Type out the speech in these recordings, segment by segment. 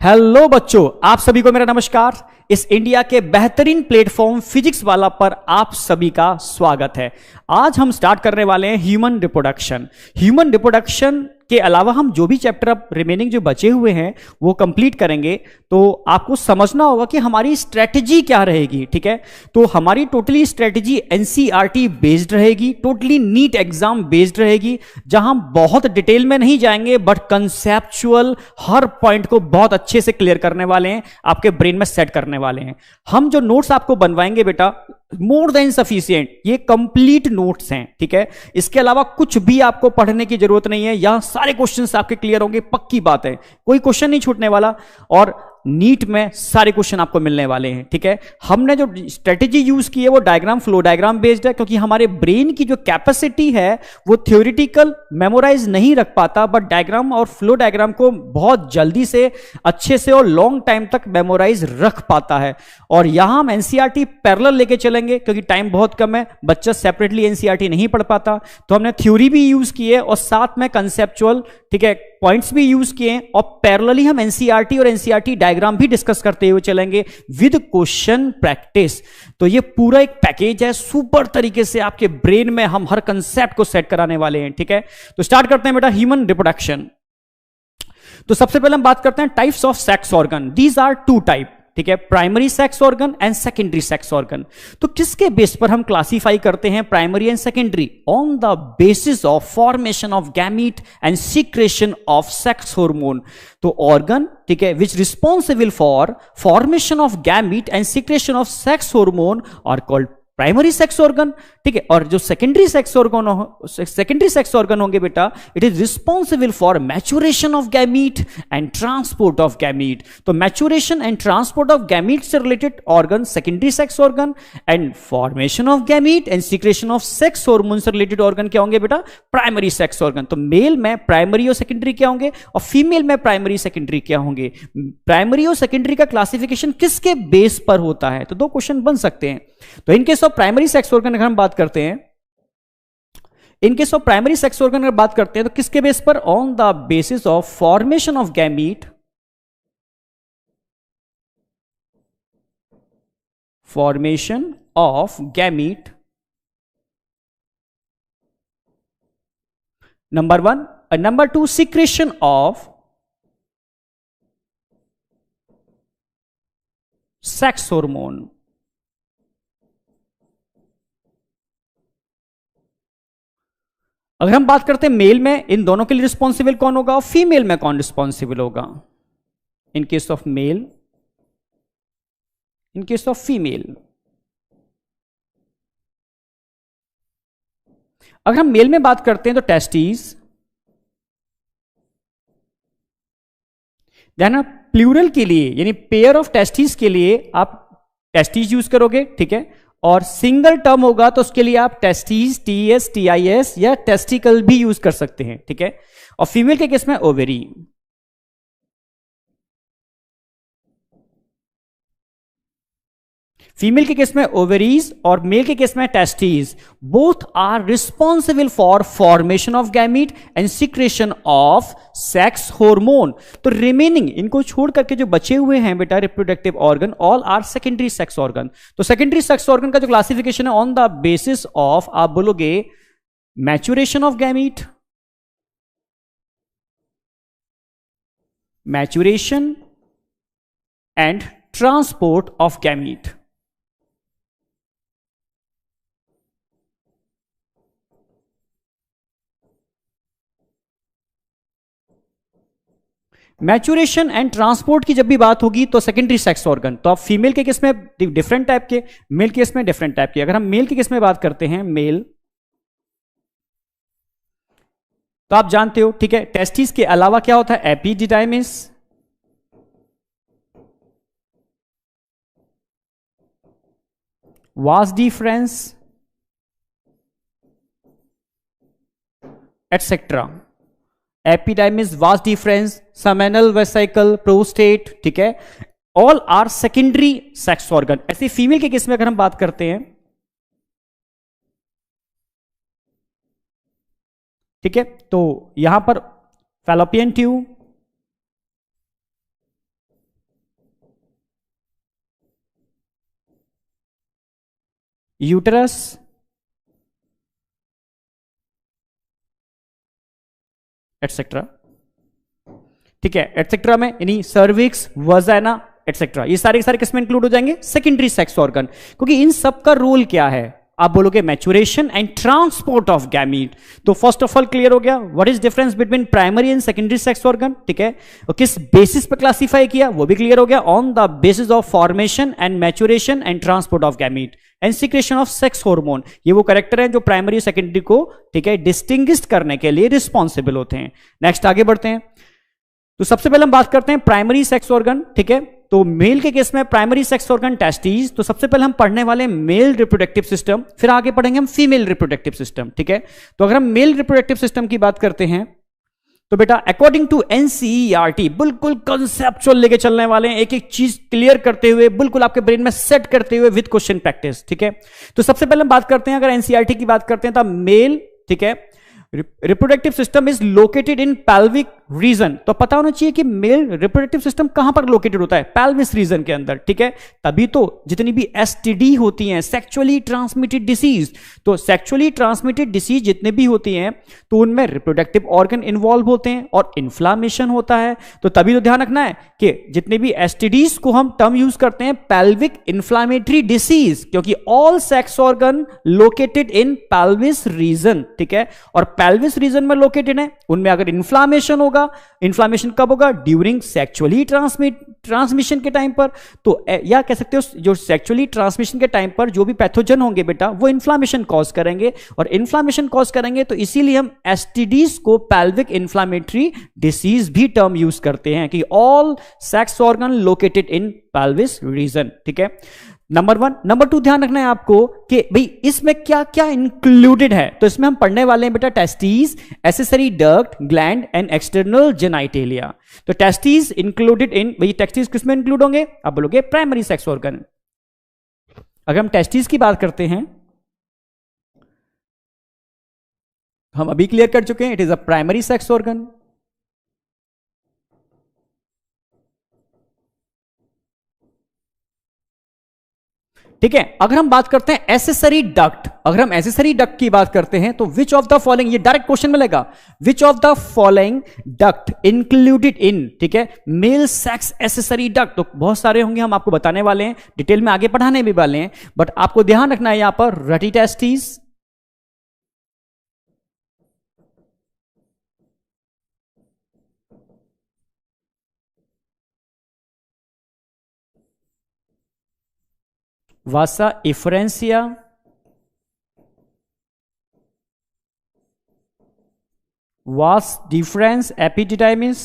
Hello बच्चों, आप सभी को मेरा नमस्कार। इस इंडिया के बेहतरीन प्लेटफॉर्म फिजिक्स वाला पर आप सभी का स्वागत है। आज हम स्टार्ट करने वाले हैं ह्यूमन रिप्रोडक्शन। ह्यूमन रिप्रोडक्शन के अलावा हम जो भी चैप्टर अब रिमेनिंग जो बचे हुए हैं वो कंप्लीट करेंगे। तो आपको समझना होगा कि हमारी स्ट्रेटजी क्या रहेगी। ठीक है, तो हमारी टोटली स्ट्रेटजी एनसीईआरटी बेस्ड रहेगी, टोटली नीट एग्जाम बेस्ड रहेगी, जहां हम बहुत डिटेल में नहीं जाएंगे बट कंसेप्चुअल हर पॉइंट को बहुत अच्छे से क्लियर करने वाले हैं, आपके ब्रेन में सेट करने वाले हैं। हम जो नोट्स आपको बनवाएंगे बेटा, मोर देन सफिशिएंट, ये कंप्लीट नोट्स हैं। ठीक है, इसके अलावा कुछ भी आपको पढ़ने की जरूरत नहीं है। यहां सारे क्वेश्चंस आपके क्लियर होंगे, पक्की बात है, कोई क्वेश्चन नहीं छूटने वाला। और नीट में सारे क्वेश्चन आपको मिलने वाले हैं। ठीक है, हमने जो स्ट्रेटेजी यूज की है वो डायग्राम, फ्लो डायग्राम बेस्ड है, क्योंकि हमारे ब्रेन की जो कैपेसिटी है वो थ्योरेटिकल मेमोराइज नहीं रख पाता, बट डायग्राम और फ्लो डायग्राम को बहुत जल्दी से, अच्छे से और लॉन्ग टाइम तक मेमोराइज रख पाता है। और यहां हम एनसीईआरटी पैरेलल लेके चलेंगे, क्योंकि टाइम बहुत कम है, बच्चा सेपरेटली एनसीईआरटी नहीं पढ़ पाता। तो हमने थ्योरी भी यूज की है और साथ में कंसेप्चुअल, ठीक है, पॉइंट्स भी यूज किए हैं, और पैरेलली हम एनसीईआरटी और एनसीईआरटी डायग्राम भी डिस्कस करते हुए चलेंगे विद क्वेश्चन प्रैक्टिस। तो ये पूरा एक पैकेज है, सुपर तरीके से आपके ब्रेन में हम हर कंसेप्ट को सेट कराने वाले हैं। ठीक है, तो स्टार्ट करते हैं बेटा ह्यूमन रिप्रोडक्शन। तो सबसे पहले हम बात करते हैं types of sex organ. These are two type, ठीक है, primary sex organ and secondary sex organ. तो किसके बेस पर हम क्लासिफाई करते हैं primary and secondary? On the basis of formation of gamete and secretion of sex hormone. तो organ, ठीक है, which responsible for formation of gamete and secretion of sex hormone are called primary sex organ. ठीक है, और जो secondary sex organ होंगे बेटा, it is responsible for maturation of gamete and transport of gamete. तो maturation and transport of gamete से related organ secondary sex organ, and formation of gamete and secretion of sex hormone से related organ क्या होंगे बेटा? Primary sex organ. तो male में primary और secondary क्या होंगे, और फीमेल में प्राइमरी सेकेंडरी क्या होंगे? प्राइमरी और सेकेंडरी का क्लासिफिकेशन किसके बेस पर होता है? तो दो क्वेश्चन बन सकते हैं। तो इन case of primary sex organ अगर हम बात करते हैं, इन case of primary sex organ अगर बात करते हैं तो किसके बेस पर? On the basis of formation of gamete, formation of gamete, number one. Number two, secretion of sex hormone. अगर हम बात करते हैं मेल में, इन दोनों के लिए रिस्पॉन्सिबल कौन होगा, और फीमेल में कौन रिस्पॉन्सिबल होगा? इन case of male, in case of female. अगर हम मेल में बात करते हैं तो टेस्टीज, ध्यान, प्लूरल के लिए यानी पेयर ऑफ टेस्टीज के लिए आप टेस्टीज यूज करोगे। ठीक है, और सिंगल टर्म होगा तो उसके लिए आप टेस्टीज, टीएस, टीआईएस या टेस्टिकल भी यूज कर सकते हैं। ठीक है, और फीमेल के केस में ओवेरी। फीमेल के केस में ओवेरीज और मेल के केस में testes. Both are responsible for formation of gamete and secretion of sex hormone. तो रिमेनिंग, इनको छोड़ करके जो बचे हुए हैं बेटा reproductive organ, all are secondary sex organ. तो सेकेंडरी सेक्स ऑर्गन का जो क्लासिफिकेशन है ऑन द बेसिस ऑफ, आप बोलोगे maturation of gamete, maturation and transport of gamete. Maturation and transport की जब भी बात होगी तो सेकेंडरी सेक्स ऑर्गन। तो आप फीमेल के केस में डिफरेंट टाइप के, मेल केस में डिफरेंट टाइप के। अगर हम मेल के केस में बात करते हैं, मेल, तो आप जानते हो, ठीक है, टेस्टिस के अलावा क्या होता है? Epididymis, vas deferens, etcetera. Epididymis, vas deferens, seminal vesicle, prostate, ठीक है, all are secondary sex organ. ऐसे फीमेल के केस में अगर हम बात करते हैं, ठीक है, तो यहां पर फैलोपियन ट्यूब, यूटरस, एटसेट्रा। ठीक है, एटसेट्रा में यानी सर्विक्स, वजाना, एटसेट्रा, ये सारे सारे किसमें इंक्लूड हो जाएंगे? Secondary sex organ. क्योंकि इन सब का रोल क्या है? आप बोलोगे maturation and transport of gamete. तो फर्स्ट ऑफ ऑल क्लियर हो गया what is difference between primary and secondary sex organ. ठीक है, और किस बेसिस पे क्लासिफाई किया वो भी क्लियर हो गया, on the basis of formation and maturation and transport of gamete and secretion of sex hormone. ये वो कैरेक्टर है जो प्राइमरी सेकेंडरी को, ठीक है, डिस्टिंग्विश करने के लिए रिस्पॉन्सिबल होते हैं। नेक्स्ट आगे बढ़ते हैं। तो सबसे पहले हम बात करते हैं प्राइमरी सेक्स ऑर्गन। ठीक है, तो मेल के केस में प्राइमरी सेक्स ऑर्गन टेस्टिस। तो सबसे पहले हम पढ़ने वाले मेल रिप्रोडक्टिव सिस्टम, फिर आगे पढ़ेंगे हम फीमेल रिप्रोडक्टिव सिस्टम। ठीक है, तो अगर हम मेल रिप्रोडक्टिव सिस्टम की बात करते हैं तो बेटा अकॉर्डिंग टू एनसीईआरटी बिल्कुल कंसेप्चुअल लेके चलने वाले हैं, एक एक चीज क्लियर करते हुए, बिल्कुल आपके ब्रेन में सेट करते हुए विद क्वेश्चन प्रैक्टिस। ठीक है, तो सबसे पहले हम बात करते हैं, अगर एनसीईआरटी की बात करते हैं तो मेल, ठीक है, reproductive system is located in pelvic region. तो पता होना चाहिए कि मेल रिप्रोडक्टिव सिस्टम कहां पर लोकेटेड होता है? पेल्विस रीजन के अंदर। ठीक है, तभी तो जितनी भी एसटीडी होती हैं, सेक्सुअली ट्रांसमिटेड डिसीज, तो सेक्सुअली ट्रांसमिटेड डिसीज जितने भी होती हैं तो उनमें रिप्रोडक्टिव ऑर्गन इन्वॉल्व होते हैं और इन्फ्लामेशन होता है। तो तभी तो ध्यान रखना है कि जितने भी एसटीडीज को हम टर्म यूज करते हैं पेल्विक इन्फ्लामेटरी डिसीज, क्योंकि all sex organ located in pelvis region. ठीक है, और पेल्विस रीजन में लोकेटेड है, उनमें अगर इन्फ्लामेशन होगा, इन्फ्लामेशन कब होगा? ड्यूरिंग सेक्सुअली ट्रांसमिशन के टाइम पर। तो या कह सकते हो जो सेक्सुअली ट्रांसमिशन के टाइम पर जो भी पैथोजन होंगे बेटा वो इन्फ्लामेशन कॉज करेंगे, और इन्फ्लामेशन कॉज करेंगे तो इसीलिए हम एसटीडीज को पेल्विक इन्फ्लामेटरी डिसीज भी टर्म यूज करते हैं कि all sex organ located in pelvis region. ठीक है, नंबर वन। नंबर टू ध्यान रखना है आपको कि भाई इसमें क्या क्या इंक्लूडेड है। तो इसमें हम पढ़ने वाले हैं बेटा testis, accessory duct, gland and external genitalia. तो टेस्टिस इंक्लूडेड इन, भाई टेस्टिस किसमें इंक्लूड होंगे? आप बोलोगे प्राइमरी सेक्स ऑर्गन। अगर हम टेस्टिस की बात करते हैं, हम अभी क्लियर कर चुके हैं, it is a primary sex organ. ठीक है, अगर हम बात करते हैं एसेसरी डक्ट, अगर हम एसेसरी डक्ट की बात करते हैं तो विच ऑफ द फॉलोइंग, ये डायरेक्ट क्वेश्चन मिलेगा, विच of the following duct included इन, ठीक है, मेल सेक्स एसेसरी डक्ट। तो बहुत सारे होंगे, हम आपको बताने वाले हैं, डिटेल में आगे पढ़ाने भी वाले हैं, बट आपको ध्यान रखना है यहां पर rete testis, vasa efferentia, vas deferens epididymis,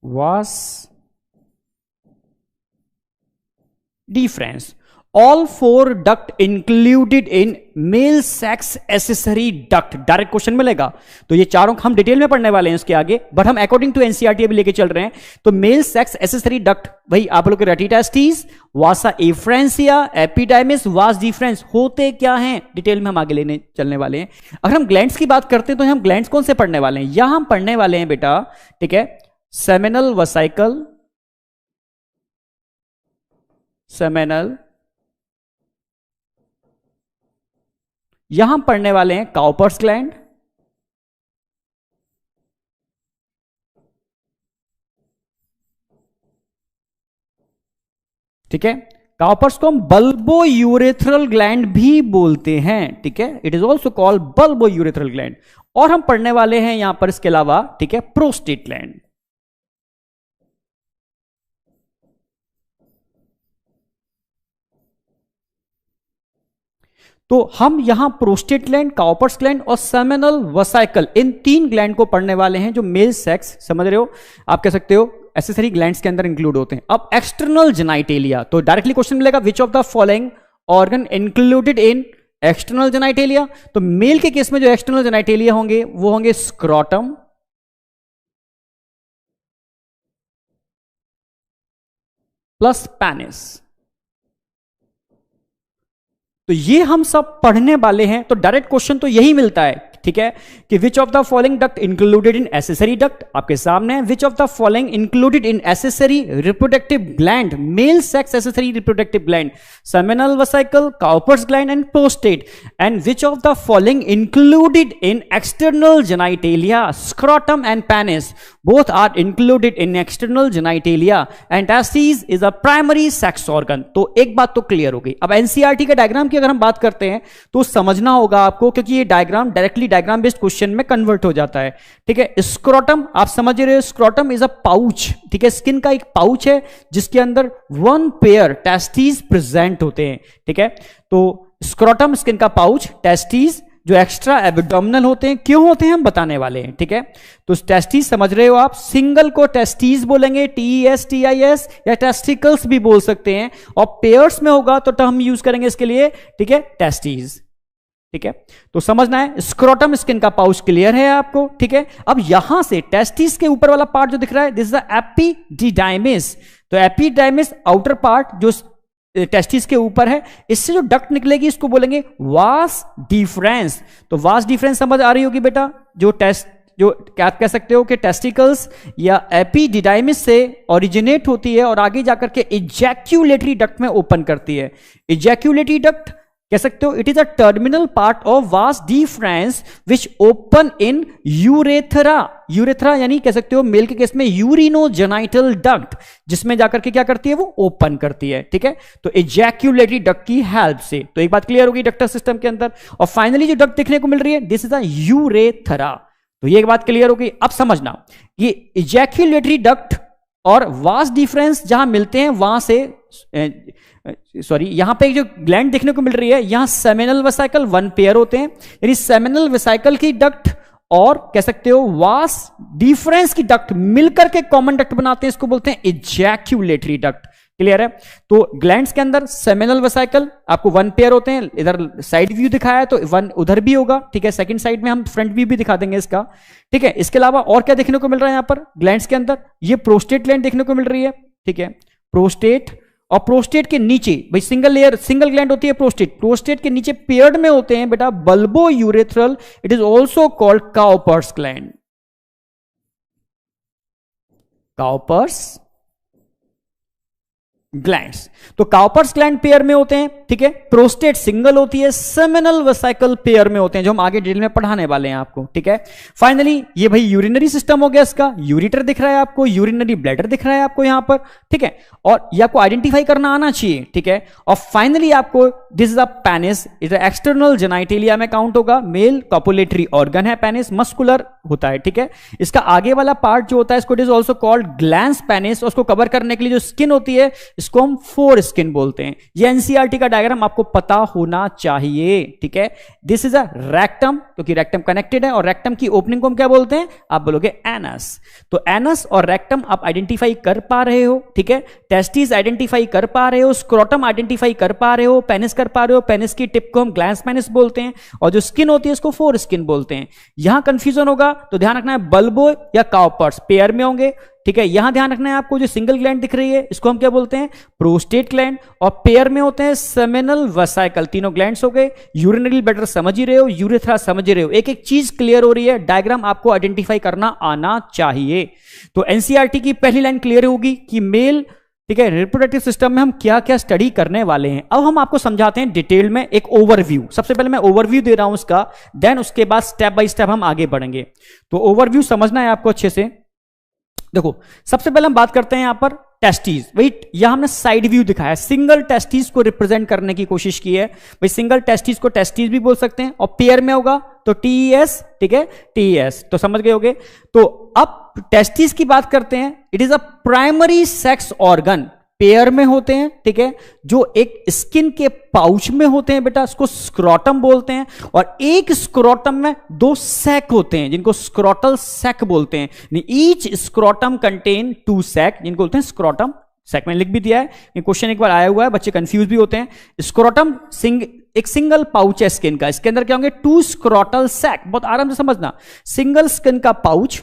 vas deferens. All four duct included in male sex accessory duct, direct question मिलेगा। तो ये चारों हम डिटेल में पढ़ने वाले हैं इसके आगे, बट हम अकॉर्डिंग टू एनसीईआरटी अभी लेके चल रहे हैं। तो मेल सेक्स एसेसरी डक्ट, भाई आप लोग रटी टेस्टिस, वासा एफ्रेंसिया, एपिडाइमिस, वास डिफरेंस होते क्या हैं, डिटेल में हम आगे लेने चलने वाले हैं। अगर हम ग्लैंड्स की बात करते हैं तो हम ग्लैंड्स कौन से पढ़ने वाले हैं? यहां हम पढ़ने वाले हैं बेटा, ठीक है, सेमिनल वसाइकल, सेमिनल, यहां पढ़ने वाले हैं काउपर्स ग्लैंड, ठीक है, काउपर्स को हम बल्बो यूरेथ्रल ग्लैंड भी बोलते हैं। ठीक है, it is also called bulbo urethral gland. और हम पढ़ने वाले हैं यहां पर इसके अलावा, ठीक है, प्रोस्टेट ग्लैंड। तो हम यहां प्रोस्टेट ग्लैंड, काउपर्स ग्लैंड और सेमिनल वसाइकल, इन तीन ग्लैंड को पढ़ने वाले हैं जो मेल सेक्स, समझ रहे हो, आप कह सकते हो एसेसरी ग्लैंड्स के अंदर इंक्लूड होते हैं। अब एक्सटर्नल जेनाइटेलिया, तो डायरेक्टली क्वेश्चन मिलेगा विच of the following organ included in external genitalia. तो मेल के केस में जो एक्सटर्नल जेनाइटेलिया होंगे वो होंगे स्क्रोटम, प्लस पेनिस। तो ये हम सब पढ़ने वाले हैं। तो डायरेक्ट क्वेश्चन तो यही मिलता है, ठीक है, कि which of the following duct included in accessory duct आपके सामने, विच of the following included in accessory reproductive gland, mail sex accessory reproductive gland, seminal vesicle, Cowper's gland and prostate, and which of the following included in external genitalia, scrotum and penis both are included in external genitalia and testes is a primary sex organ। तो एक बात तो clear हो गई। अब NCERT के diagram की अगर हम बात करते हैं तो समझना होगा आपको, क्योंकि ये diagram directly diagram based question में कन्वर्ट हो जाता है। ठीक है, स्क्रोटम आप समझ रहे हो, स्क्रोटम इज अ पाउच, ठीक है, स्किन का एक पाउच है जिसके अंदर 1 पेयर टेस्टीज प्रेजेंट होते हैं। ठीक है, तो स्क्रोटम स्किन का पाउच, टेस्टीज जो एक्स्ट्रा एब्डोमिनल होते हैं, क्यों होते हैं हम बताने वाले हैं। ठीक है, तो टेस्टीज समझ रहे हो आप, सिंगल को टेस्टीज बोलेंगे, TESTIS, या टेस्टिकल्स भी बोल सकते हैं, और पेयर्स में होगा तो टर्म यूज करेंगे इसके लिए, ठीक है, टेस्टीज। ठीक है, तो समझना है, स्क्रोटम स्किन का पाउच क्लियर है आपको। ठीक है, अब यहां से टेस्टिस के ऊपर वाला पार्ट जो दिख रहा है, दिस इज द एपिडिडाइमिस। तो एपिडाइमिस आउटर पार्ट जो टेस्टिस के ऊपर है, इससे जो डक्ट निकलेगी इसको बोलेंगे वास डिफरेंस। तो वास डिफरेंस समझ आ रही होगी बेटा, जो क्या आप कह सकते हो कि टेस्टिकल्स या एपिडिडाइमिस से ओरिजिनेट होती है और आगे जाकर के इजैक्यूलेटरी डक्ट में ओपन करती है। इजैक्यूलेटरी डक्ट कह सकते हो, it is a terminal part of vas difference which open in urethra. Urethra यानी कह सकते हो मेल के केस में यूरिनोजेनाइटल डक्ट, जिसमें जाकर के क्या करती है, वो ओपन करती है। ठीक है, तो इजैक्यूलेटरी डक्ट की हेल्प से। तो एक बात क्लियर होगी डक्टल सिस्टम के अंदर। और फाइनली जो डक्ट देखने को मिल रही है, दिस इज अ यूरेथ्रा। तो ये एक बात क्लियर होगी। अब समझना, ये इजैक्यूलेटरी डक्ट और वास डिफरेंस जहां मिलते हैं वहां से सॉरी, यहां पे जो ग्लैंड देखने को मिल रही है, यहां सेमिनल वेसिकल 1 पेयर होते हैं, यानी सेमिनल वेसिकल की डक्ट और कह सकते हो वास डिफरेंस की डक्ट मिलकर के कॉमन डक्ट बनाते हैं, इसको बोलते हैं इजैक्यूलेटरी डक्ट। क्लियर है? तो ग्लैंड्स के अंदर सेमिनल वेसिकल आपको 1 पेयर होते हैं, इधर साइड व्यू दिखाया है तो 1 उधर भी होगा। ठीक है, सेकंड साइड में हम फ्रंट व्यू भी दिखा देंगे इसका। ठीक है, इसके अलावा और क्या देखने को मिल रहा है यहां पर ग्लैंड्स के अंदर, ये प्रोस्टेट ग्लैंड देखने को मिल रही है। ठीक है, प्रोस्टेट, और प्रोस्टेट के नीचे भाई सिंगल ग्लैंड होती है प्रोस्टेट, प्रोस्टेट के नीचे पेयर्ड में होते हैं बेटा bulbo urethral, it is also called Cowper's gland. Cowper's glands, तो काउपर्स ग्लैंड पेयर में होते हैं। ठीक है, प्रोस्टेट सिंगल होती है, सेमिनल वेसिकल पेयर में होते हैं, जो हम आगे डिटेल में पढ़ाने वाले हैं आपको। ठीक है, फाइनली ये भाई यूरिनरी सिस्टम हो गया, इसका यूरिटर दिख रहा है आपको, यूरिनरी ब्लैडर दिख रहा है आपको यहां पर। ठीक है, और ये आपको आइडेंटिफाई करना आना चाहिए। ठीक है, और फाइनली आपको this is a penis, it external genitalia में काउंट होगा, मेल कॉपुलेटरी ऑर्गन है, पेनिस मस्कुलर होता है। ठीक है, इसका आगे वाला पार्ट जो होता है इसको it is also called glans penis, उसको कवर करने के लिए जो स्किन होती है इसको हम फोर स्किन बोलते हैं। ये एनसीईआरटी का डायग्राम आपको पता होना चाहिए। ठीक है, दिस इज अ रेक्टम, क्योंकि रेक्टम कनेक्टेड है, और रेक्टम की ओपनिंग को हम क्या बोलते हैं, आप बोलोगे एनस। तो एनस और रेक्टम आप आइडेंटिफाई कर पा रहे हो। ठीक है, टेस्टिस आइडेंटिफाई कर पा रहे हो, स्क्रोटम आइडेंटिफाई कर पा रहे हो, पेनिस कर पा रहे हो, पेनिस की टिप को हम ग्लैंस पेनिस बोलते हैं, और जो स्किन होती है इसको फोर स्किन बोलते हैं। यहां कंफ्यूजन होगा तो ध्यान रखना है, बल्बो या काउपर्स पेयर में होंगे। ठीक है, यहां ध्यान रखना है आपको, जो सिंगल ग्लैंड दिख रही है इसको हम क्या बोलते हैं, प्रोस्टेट ग्लैंड, और पेयर में होते हैं सेमिनल वेसिकल। तीनों ग्लैंड्स हो गए। यूरिनरी ब्लैडर समझ ही रहे हो, यूरेथ्रा समझ ही रहे हो, एक एक चीज क्लियर हो रही है, डायग्राम आपको आइडेंटिफाई करना आना चाहिए। तो एनसीईआरटी की पहली लाइन क्लियर होगी कि मेल, ठीक है, रिप्रोडक्टिव सिस्टम में हम क्या क्या स्टडी करने वाले हैं। अब हम आपको समझाते हैं डिटेल में एक ओवरव्यू। सबसे पहले मैं ओवरव्यू दे रहा हूं उसका, देन उसके बाद स्टेप बाय स्टेप हम आगे बढ़ेंगे। तो ओवरव्यू समझना है आपको अच्छे से। देखो, सबसे पहले हम बात करते हैं यहां पर टेस्टीज। भाई यहां हमने साइड व्यू दिखाया, सिंगल टेस्टीज को रिप्रेजेंट करने की कोशिश की है। भाई सिंगल टेस्टीज को टेस्टीज भी बोल सकते हैं, और पेयर में होगा तो टीएस। ठीक है, टीएस तो समझ गए होगे। तो अब टेस्टीज की बात करते हैं, it is a primary sex organ, pair में होते हैं। ठीक है, जो एक स्किन के पाउच में होते हैं बेटा, उसको स्क्रोटम बोलते हैं, और एक स्क्रोटम में 2 सैक होते हैं जिनको स्क्रोटल सैक बोलते हैं। ईच स्क्रोटम कंटेन 2 सैक, जिनको बोलते हैं स्क्रोटम सैक। में लिख भी दिया है, क्वेश्चन एक बार आया हुआ है, बच्चे कंफ्यूज भी होते हैं। स्क्रोटम एक सिंगल पाउच है स्किन का, इसके अंदर क्या होंगे, 2 स्क्रोटल सैक। बहुत आराम से समझना, सिंगल स्किन का pouch,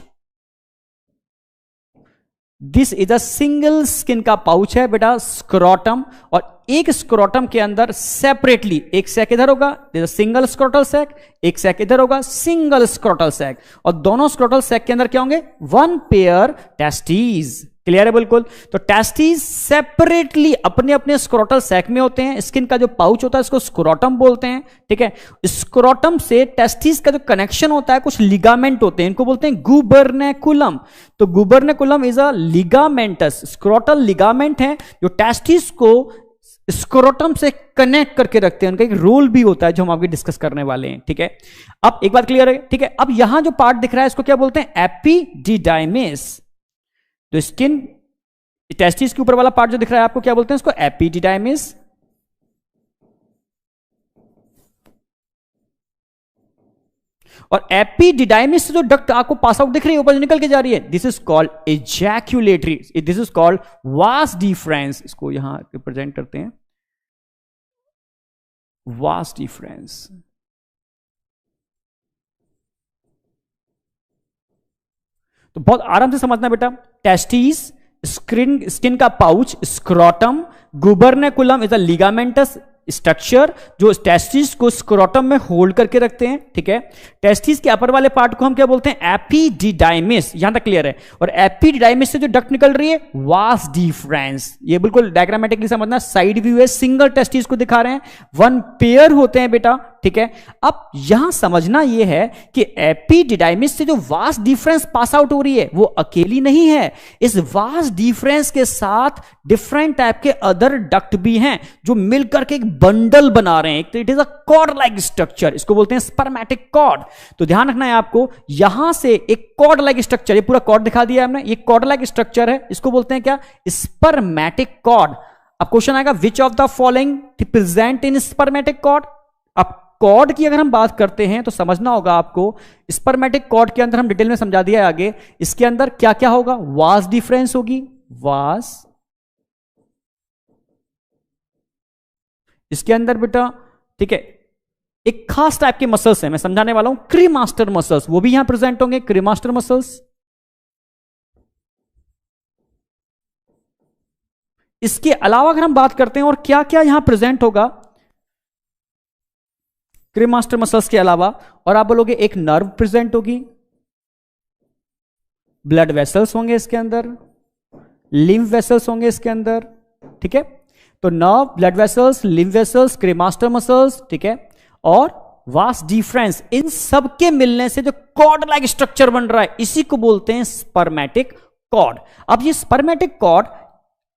this is a single skin का पाउच है बेटा स्क्रोटम, और एक स्क्रोटम के अंदर सेपरेटली एक सैक इधर होगा सिंगल स्क्रोटल सैक, एक सैक इधर होगा सिंगल स्क्रोटल सैक, और दोनों स्क्रोटल सैक के अंदर क्या होंगे, वन पेयर टेस्टीज। क्लियर है बिल्कुल। तो टेस्टीज सेपरेटली अपने अपने स्क्रोटल सैक में होते हैं। स्किन का जो पाउच होता है इसको स्क्रोटम बोलते हैं, ठीक है। स्क्रोटम से टेस्टीज का जो कनेक्शन होता है कुछ लिगामेंट होते हैं, इनको बोलते हैं गुबर्नेकुलम। तो gubernaculum is a ligamentous scrotal ligament है जो टेस्टीज को स्क्रोटम से कनेक्ट करके रखते हैं। उनका एक रोल भी होता है जो हम आगे डिस्कस करने वाले हैं, ठीक है। अब एक बात क्लियर है, ठीक है। अब यहां जो पार्ट दिख रहा है इसको क्या बोलते हैं, एपिडिडाइमिस। तो स्किन टेस्टिस के ऊपर वाला पार्ट जो दिख रहा है आपको क्या बोलते हैं, इसको एपिडिडाइमिस। और एपिडिडाइमिस से जो डक्ट आपको पास आउट दिख रही है ऊपर जो निकल के जा रही है, this is called ejaculatory, this is called vas deferens. इसको यहां रिप्रेजेंट करते हैं वास डिफरेंस। तो बहुत आराम से समझना बेटा, टेस्टिस, स्किन का pouch scrotum, gubernaculum is a ligamentous structure जो टेस्टिस को स्क्रोटम में होल्ड करके रखते हैं, ठीक है। टेस्टिस के अपर वाले पार्ट को हम क्या बोलते हैं, एपिडिडाइमिस। यहां तक क्लियर है। और एपिडिडाइमिस से जो डक्ट निकल रही है वास डिफरेंस, ये बिल्कुल डायग्रामेटिकली समझना, साइड व्यू है, सिंगल टेस्टिस को दिखा रहे हैं, वन पेयर होते हैं बेटा, ठीक है। अब यहां समझना यह है कि एपिडिडाइमिस से जो वास डिफरेंस पास आउट हो रही है वो अकेली नहीं है। इस वास डिफरेंस के साथ डिफरेंट टाइप के अदर डक्ट भी हैं जो मिलकर के एक बंडल बना रहे हैं। It is a cord like structure, इसको बोलते हैं स्पर्मेटिक कॉर्ड। तो ध्यान रखना है आपको, यहां से एक कॉर्ड लाइक स्ट्रक्चर, ये पूरा कॉर्ड दिखा दिया हमने, ये कॉर्ड लाइक स्ट्रक्चर है, इसको बोलते हैं क्या, स्पर्मेटिक कॉर्ड। अब क्वेश्चन आएगा, which of the following present in spermatic cord. अब कॉर्ड की अगर हम बात करते हैं तो समझना होगा आपको, स्पर्मेटिक कॉर्ड के अंदर हम डिटेल में समझा दिया है आगे, इसके अंदर क्या क्या होगा, वास डिफरेंस होगी, वास, इसके अंदर बेटा, ठीक है, एक खास टाइप के मसल्स हैं, मैं समझाने वाला हूं, क्रीमास्टर मसल्स, वो भी यहां प्रेजेंट होंगे, क्रीमास्टर मसल्स। इसके अलावा अगर हम बात करते हैं और क्या क्या यहां प्रेजेंट होगा क्रीमास्टर मसल्स के अलावा, और आप बोलोगे एक नर्व प्रेजेंट होगी, ब्लड वेसल्स होंगे इसके अंदर, लिम्फ वेसल्स होंगे इसके अंदर, ठीक है। तो nerve, blood vessels, lymph vessels, cremaster muscles, ठीक है, और वास डिफरेंस, इन सब के मिलने से जो कॉर्ड लाइक स्ट्रक्चर बन रहा है इसी को बोलते हैं स्पर्मेटिक कॉर्ड। अब ये स्पर्मेटिक कॉर्ड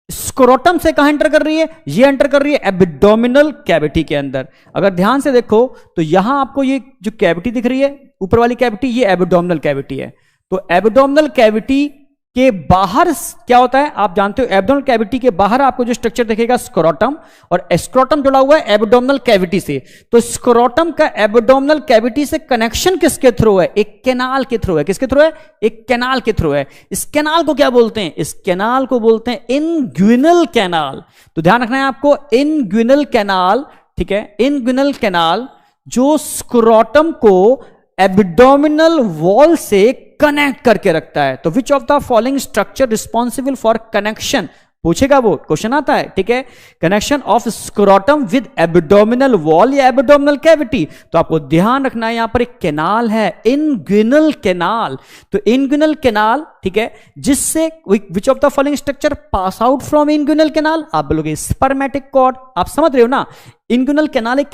स्क्रोटम से कहां एंटर कर रही है, ये एंटर कर रही है एब्डोमिनल कैविटी के अंदर। अगर ध्यान से देखो तो यहां आपको ये जो कैविटी दिख रही है ऊपर वाली कैविटी, ये एब्डोमिनल कैविटी है। तो एब्डोमिनल कैविटी के बाहर क्या होता है आप जानते हो, एब्डोमिनल कैविटी के बाहर आपको जो स्ट्रक्चर दिखेगा स्क्रोटम, और स्क्रोटम जुड़ा हुआ है एब्डोमिनल कैविटी से। तो स्क्रोटम का एब्डोमिनल कैविटी से कनेक्शन किसके थ्रू है, एक कैनाल के थ्रू है। किसके थ्रू है, एक कैनाल के थ्रू है। इस कैनाल को क्या बोलते हैं, इस कैनाल को बोलते हैं इनग्विनल कैनाल। तो ध्यान रखना है आपको, इनग्विनल कैनाल, ठीक है, इनग्विनल कैनाल जो स्क्रोटम को एब्डोमिनल वॉल से कनेक्ट करके रखता है। तो which of the following structure responsible for connection, पूछेगा वो, क्वेश्चन आता है, ठीक है, connection of scrotum with abdominal wall या एब्डोमिनल कैविटी। तो आपको ध्यान रखना है यहां पर एक कैनाल है, इनग्विनल कैनाल। तो इनग्विनल कैनाल, ठीक है, जिससे which of the following structure pass out from inguinal canal, आप बोलोगे स्पर्मेटिक कॉर्ड। आप समझ रहे हो ना, इनग्विनल कैनाल एक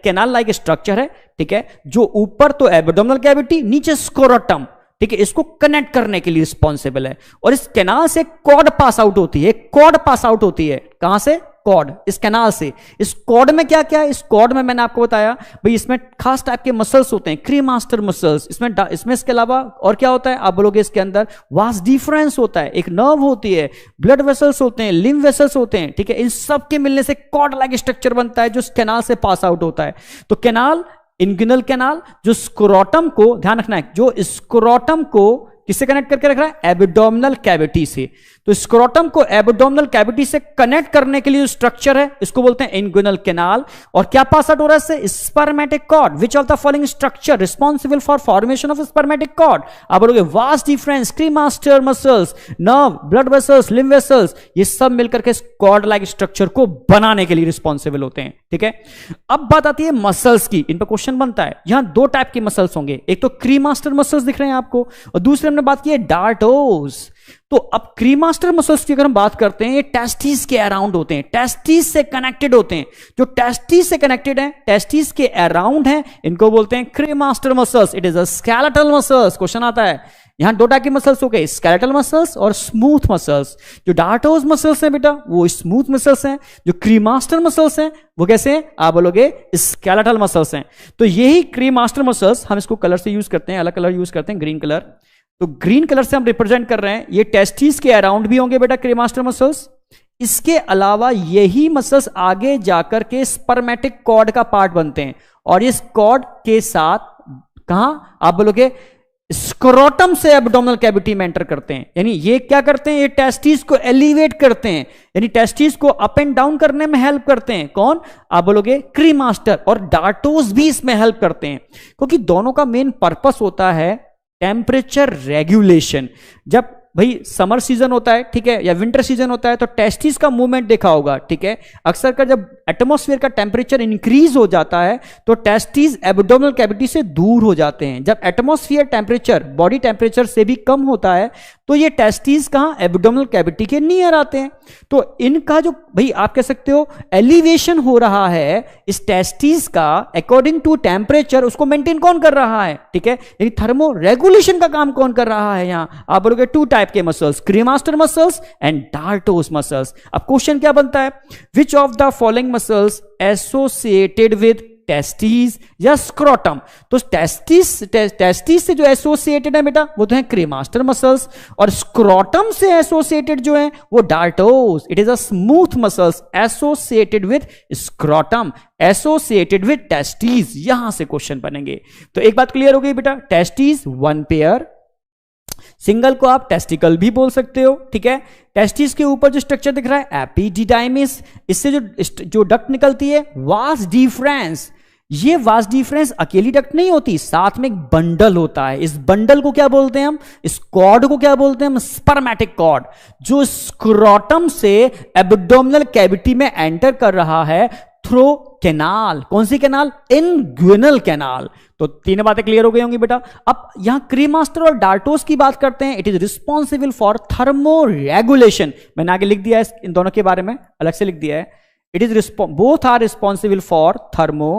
कैनाल लाइक स्ट्रक्चर है, ठीक है, जो ऊपर तो एब्डोमिनल कैविटी, नीचे स्क्रोटम, ठीक है, इसको कनेक्ट करने के लिए रिस्पॉन्सिबल है। और इस कैनाल से कॉर्ड पास आउट होती है, कॉर्ड पास आउट होती है, कहां से, कॉर्ड, इस कैनाल से। इस कॉर्ड में क्या क्या है, इस कॉर्ड में मैंने आपको बताया भाई इसमें खास टाइप के मसल्स होते हैं, क्रीमास्टर मसल्स, इसमें इसके अलावा और क्या होता है आप बोलोगे, इसके अंदर वास डिफरेंस होता है, एक नर्व होती है, ब्लड वेसल्स होते हैं, लिम्फ वेसल्स होते हैं, ठीक है। इन सब के मिलने से कॉर्ड लाइक स्ट्रक्चर बनता है जो इस कैनाल से पास आउट होता है। तो कैनाल, इनग्विनल कैनाल जो स्क्रोटम को, ध्यान रखना है, जो स्क्रोटम को किससे कनेक्ट करके रख रहा है, एब्डोमिनल कैविटी से। तो स्क्रोटम को एब्डोमिनल कैविटी से कनेक्ट करने के लिए जो स्ट्रक्चर है इसको बोलते हैं इंग्विनल कैनाल। और क्या पास आउट हो रहा है इससे? Spermatic cord. Which of the following structure responsible for formation of spermatic cord? आप बोलोगे vas deferens, cremaster muscles, nerve, blood vessels, lymph vessels, ये सब मिलकर के कॉर्ड लाइक स्ट्रक्चर को बनाने के लिए रिस्पॉन्सिबल होते हैं। ठीक है, अब बात आती है मसल्स की। इन पर क्वेश्चन बनता है। यहां दो टाइप के मसल्स होंगे, एक तो क्रीमास्टर मसल्स दिख रहे हैं आपको, और दूसरे हमने बात की है डार्टोस। तो अब क्रीमास्टर मसल्स की अगर हम बात करते हैं, ये टेस्टिस के अराउंड होते हैं, टेस्टिस से कनेक्टेड होते हैं। जो टेस्टिस से कनेक्टेड है, टेस्टिस के अराउंड है, इनको बोलते हैं cremaster muscles. It is a skeletal muscles. Question आता है, यहां दो टाइप के मसल्स हो गए, स्केलेटल मसल्स और स्मूथ मसल्स। जो डार्टोस मसल्स हैं बेटा वो स्मूथ मसल्स हैं, जो क्रीमास्टर मसल्स हैं वो कैसे हैं? आप बोलोगे स्केलेटल मसल्स हैं। तो यही क्रीमास्टर मसल्स हम इसको कलर से यूज करते हैं, अलग कलर यूज करते हैं, ग्रीन कलर। तो ग्रीन कलर से हम रिप्रेजेंट कर रहे हैं, ये टेस्टिस के अराउंड भी होंगे बेटा क्रीमास्टर मसल्स। इसके अलावा यही मसल्स आगे जाकर के स्पर्मेटिक कॉर्ड का पार्ट बनते हैं, और इस कॉर्ड के साथ कहां? आप बोलोगे स्क्रोटम से एब्डोमिनल कैविटी में एंटर करते हैं। यानी ये क्या करते हैं? ये टेस्टिस को एलिवेट करते हैं, यानी टेस्टिस को अप एंड डाउन करने में हेल्प करते हैं। कौन? आप बोलोगे क्रीमास्टर। और डार्टोस भी इसमें हेल्प करते हैं, क्योंकि दोनों का मेन पर्पस होता है टेम्परेचर रेगुलेशन। जब भाई समर सीजन होता है, ठीक है, या विंटर सीजन होता है, तो टेस्टिस का मूवमेंट देखा होगा, ठीक है। अक्सर कर जब एटमॉस्फेयर का टेम्परेचर इंक्रीज हो जाता है तो टेस्टिस एब्डोमिनल कैविटी से दूर हो जाते हैं। जब एटमॉस्फेयर टेम्परेचर बॉडी टेम्परेचर से भी कम होता है तो ये टेस्टिस कहां? एब्डोमिनल कैविटी के नियर आते हैं। तो इनका जो भाई आप कह सकते हो एलिवेशन हो रहा है इस टेस्टिस का अकॉर्डिंग टू टेम्परेचर, उसको मेंटेन कौन कर रहा है? ठीक है, यानी थर्मो रेगुलेशन का काम कौन कर रहा है? यहां आप बोलोगे टू टाइप के muscles, cremaster muscles and dartos muscles. अब क्वेश्चन क्या बनता है? Which of the following muscles associated with testis या स्क्रोटम? तो टेस्टिस से जो एसोसिएटेड है बेटा वो तो है क्रीमास्टर मसल्स, और स्क्रोटम से एसोसिएटेड जो है वो dartos. It is a smooth muscles associated with scrotum, associated with testis. यहां से क्वेश्चन बनेंगे। तो एक बात क्लियर हो गई बेटा, टेस्टिस वन पेयर, सिंगल को आप टेस्टिकल भी बोल सकते हो, ठीक है। टेस्टिस के ऊपर जो स्ट्रक्चर दिख रहा है एपिडिडाइमिस, इससे जो डक्ट निकलती है वास डिफरेंस। ये वास डिफरेंस अकेली डक्ट नहीं होती, साथ में एक बंडल होता है। इस बंडल को क्या बोलते हैं हम? इस कॉर्ड को क्या बोलते हैं हम? स्पर्मेटिक कॉर्ड, जो स्क्रोटम से एब्डोमिनल कैविटी में एंटर कर रहा है थ्रू कैनाल। कौन सी कैनाल? Inguinal canal. तो तीन बातें क्लियर हो गई होंगी बेटा। अब यहां क्रीमास्टर और डार्टोस की बात करते हैं। It is responsible for thermo regulation. मैंने आगे लिख दिया है इन दोनों के बारे में, अलग से लिख दिया है। It is both are responsible for thermo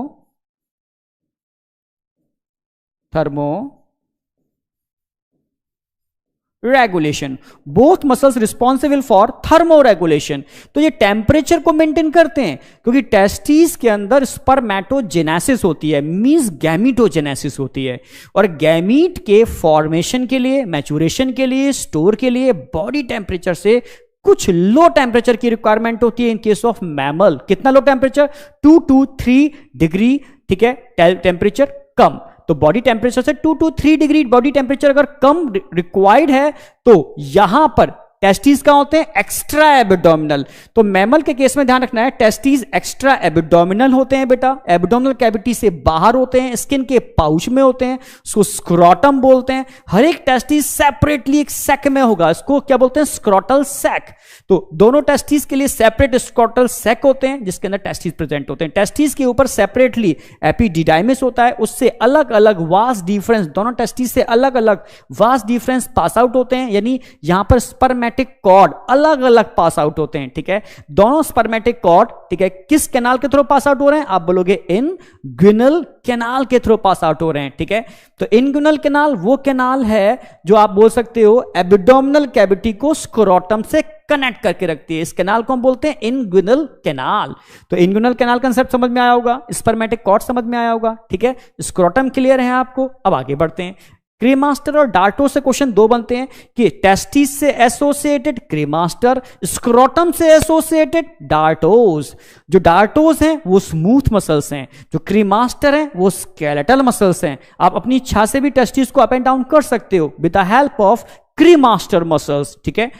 regulation. Both muscles responsible for thermo regulation. तो ये टेम्परेचर को मेंटेन करते हैं, क्योंकि टेस्टिस के अंदर स्पर्मेटोजेनेसिस होती है, मींस गैमीटोजेनेसिस होती है, और गैमीट के फॉर्मेशन के लिए, मैच्योरेशन के लिए, स्टोर के लिए बॉडी टेम्परेचर से कुछ लो टेम्परेचर की रिक्वायरमेंट होती है। इन केस ऑफ मैमल कितना लो टेम्परेचर? 2 to 3 डिग्री, ठीक है, टेम्परेचर कम। तो बॉडी टेम्परेचर से 2 to 3 डिग्री बॉडी टेम्परेचर अगर कम रिक्वायर्ड है तो यहां पर टेस्टिस का होते हैं एक्स्ट्रा एब्डोमिनल। तो मैमल के केस में ध्यान रखना है, टेस्टिस एक्स्ट्रा एब्डोमिनल होते हैं बेटा, एब्डोमिनल कैविटी से बाहर होते हैं, स्किन के पाउच में होते हैं, उसको स्क्रोटम बोलते हैं। हर एक टेस्टिस सेपरेटली एक सैक में होगा, इसको क्या बोलते हैं? Scrotal sac. तो दोनों टेस्टिस के लिए सेपरेट स्क्रोटल सैक होते हैं जिसके अंदर टेस्टिस प्रेजेंट होते हैं। टेस्टिस के ऊपर सेपरेटली एपिडिडाइमिस होता है, उससे अलग अलग वास डिफरेंस, दोनों टेस्टिस से अलग अलग वास डिफरेंस पास आउट होते हैं, यानी यहां पर स्पर्मेटिक कॉर्ड अलग अलग पास आउट होते हैं, ठीक है। दोनों स्पर्मेटिक कॉर्ड, ठीक है, किस कैनाल के थ्रू पास आउट हो रहे हैं? आप बोलोगे इंग्विनल कैनाल के थ्रू पास आउट हो रहे हैं, ठीक है। तो इंग्विनल कैनाल वो कैनाल है जो आप बोल सकते हो एब्डोमिनल कैविटी को स्क्रोटम से कनेक्ट करके रखती है। इस कैनाल को हम बोलते हैं इंग्विनल कैनाल। तो इंग्विनल कैनाल कंसेप्ट समझ में आया होगा, स्पर्मेटिक कॉर्ड समझ में आया होगा, ठीक है। स्क्रोटम क्लियर है आपको। अब आगे बढ़ते हैं। क्रीमास्टर और डार्टोस से क्वेश्चन दो बनते हैं कि टेस्टिस से एसोसिएटेड क्रीमास्टर, स्क्रोटम से एसोसिएटेड डार्टोस। जो डार्टोस हैं वो स्मूथ मसल्स हैं, जो क्रीमास्टर हैं वो स्केलेटल मसल्स हैं। आप अपनी इच्छा से भी टेस्टिस को अप एंड डाउन कर सकते हो with the help of cremaster muscles, ठीक है।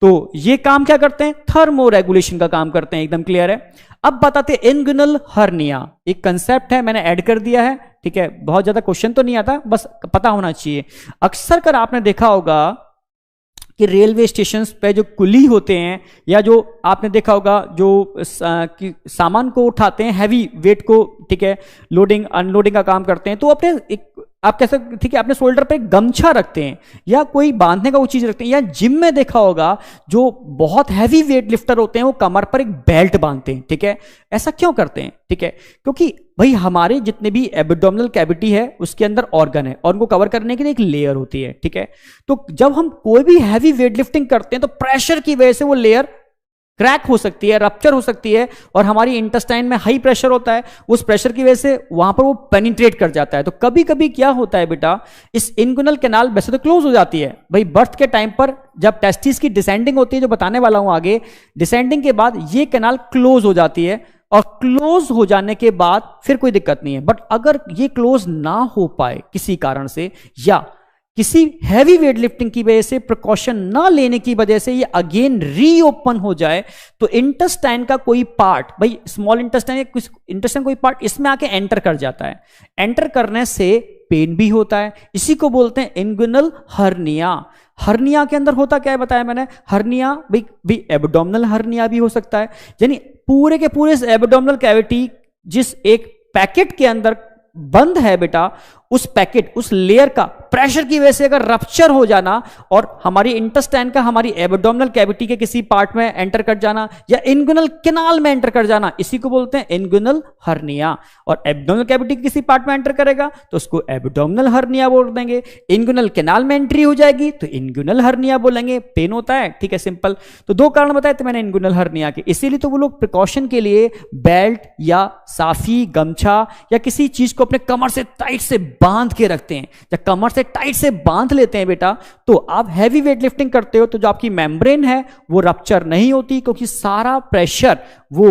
तो ये काम क्या करते हैं? थर्मो रेगुलेशन का काम करते हैं। एकदम क्लियर है। अब बताते हैं इंगुइनल हर्निया, एक कंसेप्ट है, मैंने ऐड कर दिया है, ठीक है। बहुत ज्यादा क्वेश्चन तो नहीं आता, बस पता होना चाहिए। अक्सर कर आपने देखा होगा कि रेलवे स्टेशन पे जो कुली होते हैं, या जो आपने देखा होगा जो सामान को उठाते हैं, हैवी वेट को, ठीक है, लोडिंग अनलोडिंग का काम करते हैं, तो अपने आप कैसे, ठीक है, अपने शोल्डर पे गमछा रखते हैं या कोई बांधने का वो चीज रखते हैं। या जिम में देखा होगा जो बहुत हैवी वेट लिफ्टर होते हैं वो कमर पर एक बेल्ट बांधते हैं, ठीक है। ऐसा क्यों करते हैं? ठीक है, क्योंकि भाई हमारे जितने भी एब्डोमिनल कैविटी है उसके अंदर ऑर्गन है और उनको कवर करने के लिए एक लेयर होती है, ठीक है। तो जब हम कोई भी हैवी वेट लिफ्टिंग करते हैं तो प्रेशर की वजह से वो लेयर क्रैक हो सकती है, रप्चर हो सकती है, और हमारी इंटेस्टाइन में हाई प्रेशर होता है, उस प्रेशर की वजह से वहां पर वो पेनिट्रेट कर जाता है। तो कभी कभी क्या होता है बेटा, इस इंगुइनल कैनाल वैसे तो क्लोज हो जाती है भाई बर्थ के टाइम पर, जब टेस्टिस की डिसेंडिंग होती है, जो बताने वाला हूं आगे, डिसेंडिंग के बाद ये कैनाल क्लोज हो जाती है, और क्लोज हो जाने के बाद फिर कोई दिक्कत नहीं है। बट अगर ये क्लोज ना हो पाए किसी कारण से, या किसी हैवी वेट लिफ्टिंग की वजह से प्रिकॉशन ना लेने की वजह से ये अगेन रीओपन हो जाए, तो इंटेस्टाइन का कोई पार्ट, भाई स्मॉल इंटेस्टाइन या कुछ इंटेस्टाइन कोई पार्ट इसमें आके एंटर कर जाता है। एंटर करने से पेन भी होता है, इसी को बोलते हैं इंगुइनल हर्निया। हर्निया के अंदर होता क्या है बताया मैंने? हर्निया भी एब्डोमिनल हर्निया भी हो सकता है, यानी पूरे के पूरे एब्डोमिनल कैविटी जिस एक पैकेट के अंदर बंद है बेटा, उस पैकेट, उस लेयर का प्रेशर की वजह से अगर रप्चर हो जाना और हमारी इंटेस्टाइन का हमारी एब्डोमिनल कैविटी के किसी पार्ट में एंटर कर जाना, या इंगुइनल कैनाल में एंटर कर जाना, इसी को बोलते हैं इंगुइनल हर्निया। और एब्डोमिनल कैविटी के किसी पार्ट में एंटर करेगा तो उसको एब्डोमिनल हर्निया बोल देंगे। इंगुइनल कैनाल में एंट्री हो जाएगी तो इंगुइनल हर्निया बोलेंगे। पेन होता है, ठीक है, सिंपल। तो दो कारण बताए थे मैंने इंगुइनल हर्निया के, इसीलिए तो वो लोग प्रिकॉशन के लिए बेल्ट या साफी, गमछा या किसी चीज को अपने कमर से टाइट से बांध के रखते हैं। जब कमर से टाइट से बांध लेते हैं बेटा, तो आप हैवी वेट लिफ्टिंग करते हो तो जो आपकी मेम्ब्रेन है वो रप्चर नहीं होती, क्योंकि सारा प्रेशर वो,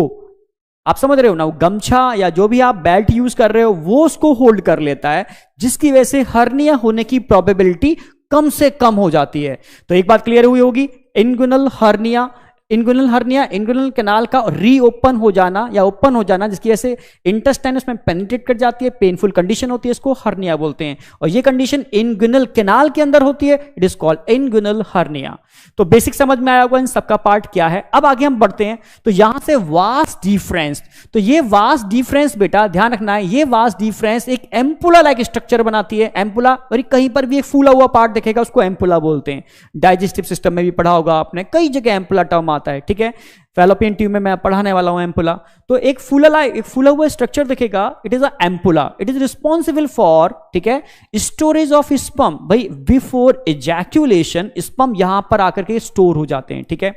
आप समझ रहे हो ना, वो गमछा या जो भी आप बेल्ट यूज कर रहे हो वो उसको होल्ड कर लेता है, जिसकी वजह से हर्निया होने की प्रोबेबिलिटी कम से कम हो जाती है। तो एक बात क्लियर हुई होगी, इंगुइनल हर्निया, इंगुइनल कैनाल का रीओपन हो जाना या ओपन हो जाना, जिसकी वजह से इंटेस्टाइन उसमें पेनिट्रेट कर जाती है, पेनफुल कंडीशन होती है, इसको हर्निया बोलते हैं। और ये कंडीशन इंगुइनल कैनाल के अंदर होती है, it is called inguinal hernia. तो बेसिक समझ में आया होगा इन सबका पार्ट क्या है। अब आगे हम बढ़ते हैं, तो यहां से वास डिफरेंस, तो ये वास डिफरेंस बेटा ध्यान रखना है, ये वास डिफरेंस एक एम्पुला लाइक स्ट्रक्चर बनाती है। एम्पुला, और कहीं पर भी एक फूला हुआ पार्ट दिखेगा उसको एम्पुला बोलते हैं। डाइजेस्टिव सिस्टम में भी पढ़ा होगा आपने, कई जगह एम्पुला टर्म आता है, ठीक है। फैलोपियन ट्यूब में मैं पढ़ाने वाला हूं एम्पुला। तो एक फूला हुआ स्ट्रक्चर दिखेगा, it is a ampulla, it is responsible for, ठीक है, स्टोरेज ऑफ स्पर्म। भाई बिफोर इजैक्यूलेशन स्पर्म यहां पर आकर के स्टोर हो जाते हैं, ठीक है।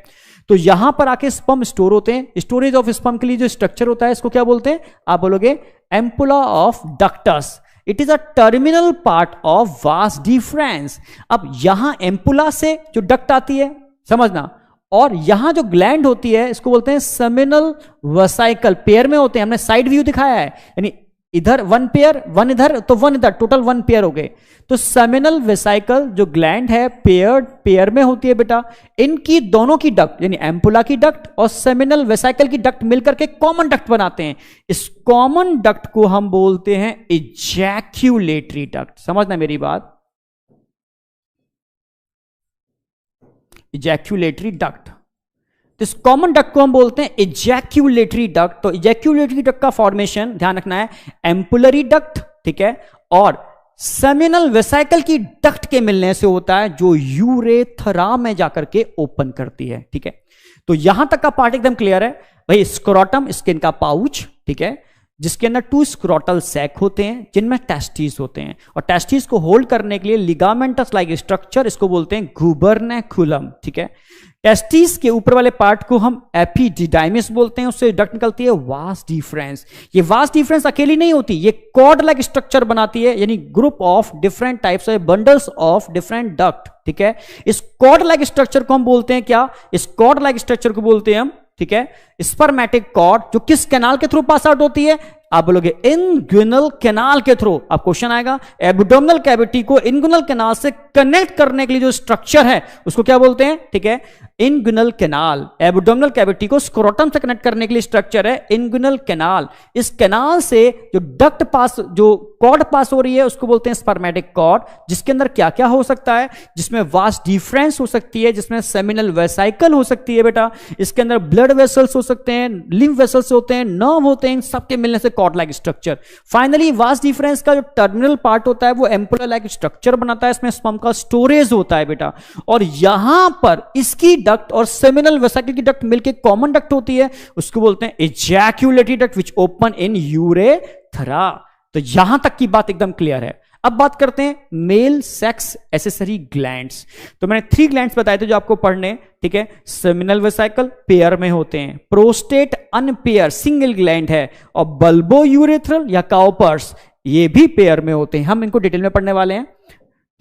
तो यहां पर आके स्पर्म स्टोर होते हैं। स्टोरेज ऑफ स्पर्म के लिए जो स्ट्रक्चर होता है इसको क्या बोलते हैं? आप बोलोगे ampulla of ductus. It is a terminal part of vas deferens. अब यहां एम्पुला से जो डक्ट आती है, समझना, और यहां जो ग्लैंड होती है इसको बोलते हैं सेमिनल वेसाइकल। पेयर में होते हैं, हमने साइड व्यू दिखाया है, यानी इधर वन पेयर, वन इधर तो वन इधर, टोटल वन पेयर हो गए। तो सेमिनल वेसाइकल जो ग्लैंड है पेयर में होती है बेटा। इनकी दोनों की डक्ट, यानी एम्पुला की डक्ट और सेमिनल वेसाइकल की डक्ट मिलकर के कॉमन डक्ट बनाते हैं। इस कॉमन डक्ट को हम बोलते हैं इजैक्यूलेटरी डक्ट। समझना मेरी बात, इजैक्यूलेटरी डक्ट। तो इस कॉमन डक्ट को हम बोलते हैं इजैक्यूलेटरी डक्ट। तो इजैक्यूलेटरी डक्ट का फॉर्मेशन ध्यान रखना है, एम्पुलरी डक्ट, ठीक है, और सेमिनल वेसाइकल की डक्ट के मिलने से होता है, जो यूरेथ्रा में जाकर के ओपन करती है, ठीक है। तो यहां तक का पार्ट एकदम क्लियर है भाई। स्क्रोटम स्किन का पाउच, ठीक है, जिसके अंदर 2 स्क्रोटल सैक होते हैं जिनमें टेस्टिस होते हैं, और टेस्टिस को होल्ड करने के लिए लिगामेंटस लाइक स्ट्रक्चर, इसको बोलते हैं गुबर्नैकुलम, ठीक है। टेस्टिस के ऊपर वाले पार्ट को हम एपिडिडाइमिस बोलते हैं, उससे डक्ट निकलती है वास डिफरेंस। ये वास डिफरेंस अकेली नहीं होती, ये कॉर्ड लाइक स्ट्रक्चर बनाती है, यानी group of different types of bundles of different duct, ठीक है। इस कॉर्ड लाइक स्ट्रक्चर को हम बोलते हैं क्या? इस कॉर्ड लाइक स्ट्रक्चर को बोलते हैं हम, ठीक है, स्पर्मेटिक कॉर्ड, जो किस कैनाल के थ्रू पास आउट होती है? आप बोलोगे इनग्विनल कैनाल के थ्रू। अब क्वेश्चन आएगा, एब्डोमिनल कैविटी को इनग्विनल कैनाल से कनेक्ट करने के लिए जो स्ट्रक्चर है उसको क्या बोलते हैं? ठीक है, इनग्विनल कैनाल। एब्डोमिनल कैविटी को स्क्रोटम से कनेक्ट करने के लिए स्ट्रक्चर है इनग्विनल कैनाल। इस कैनाल से जो डक्ट पास, जो कॉर्ड पास हो रही है उसको बोलते हैं स्पर्मेटिक कॉर्ड, जिसके अंदर क्या क्या हो सकता है? जिसमें वास्ट डिफरेंस हो सकती है, जिसमें सेमिनल वेसाइकल हो सकती है बेटा, इसके अंदर ब्लड वेसल्स हो सकते हैं, लिम्फ वेसल्स होते हैं, नर्व होते हैं, सबके मिलने से cord like structure. Finally vas deferens का जो टर्मिनल पार्ट होता है वो एम्पुलर लाइक स्ट्रक्चर बनाता है, इसमें स्पर्म का स्टोरेज होता है बेटा। और यहां पर इसकी डक्ट और सेमिनल वेसाइकल की डक्ट मिलकर कॉमन डक्ट होती है, उसको बोलते हैं ejaculatory duct which open in urethra. तो यहां तक की बात एकदम क्लियर है। अब बात करते हैं मेल सेक्स एसेसरी ग्लैंड्स। तो मैंने 3 ग्लैंड्स बताए थे जो आपको पढ़ने, ठीक है। सेमिनल वेसाइकल पेयर में होते हैं, प्रोस्टेट अनपेयर सिंगल ग्लैंड है, और बल्बो यूरेथ्रल या काउपर्स ये भी पेयर में होते हैं। हम इनको डिटेल में पढ़ने वाले हैं,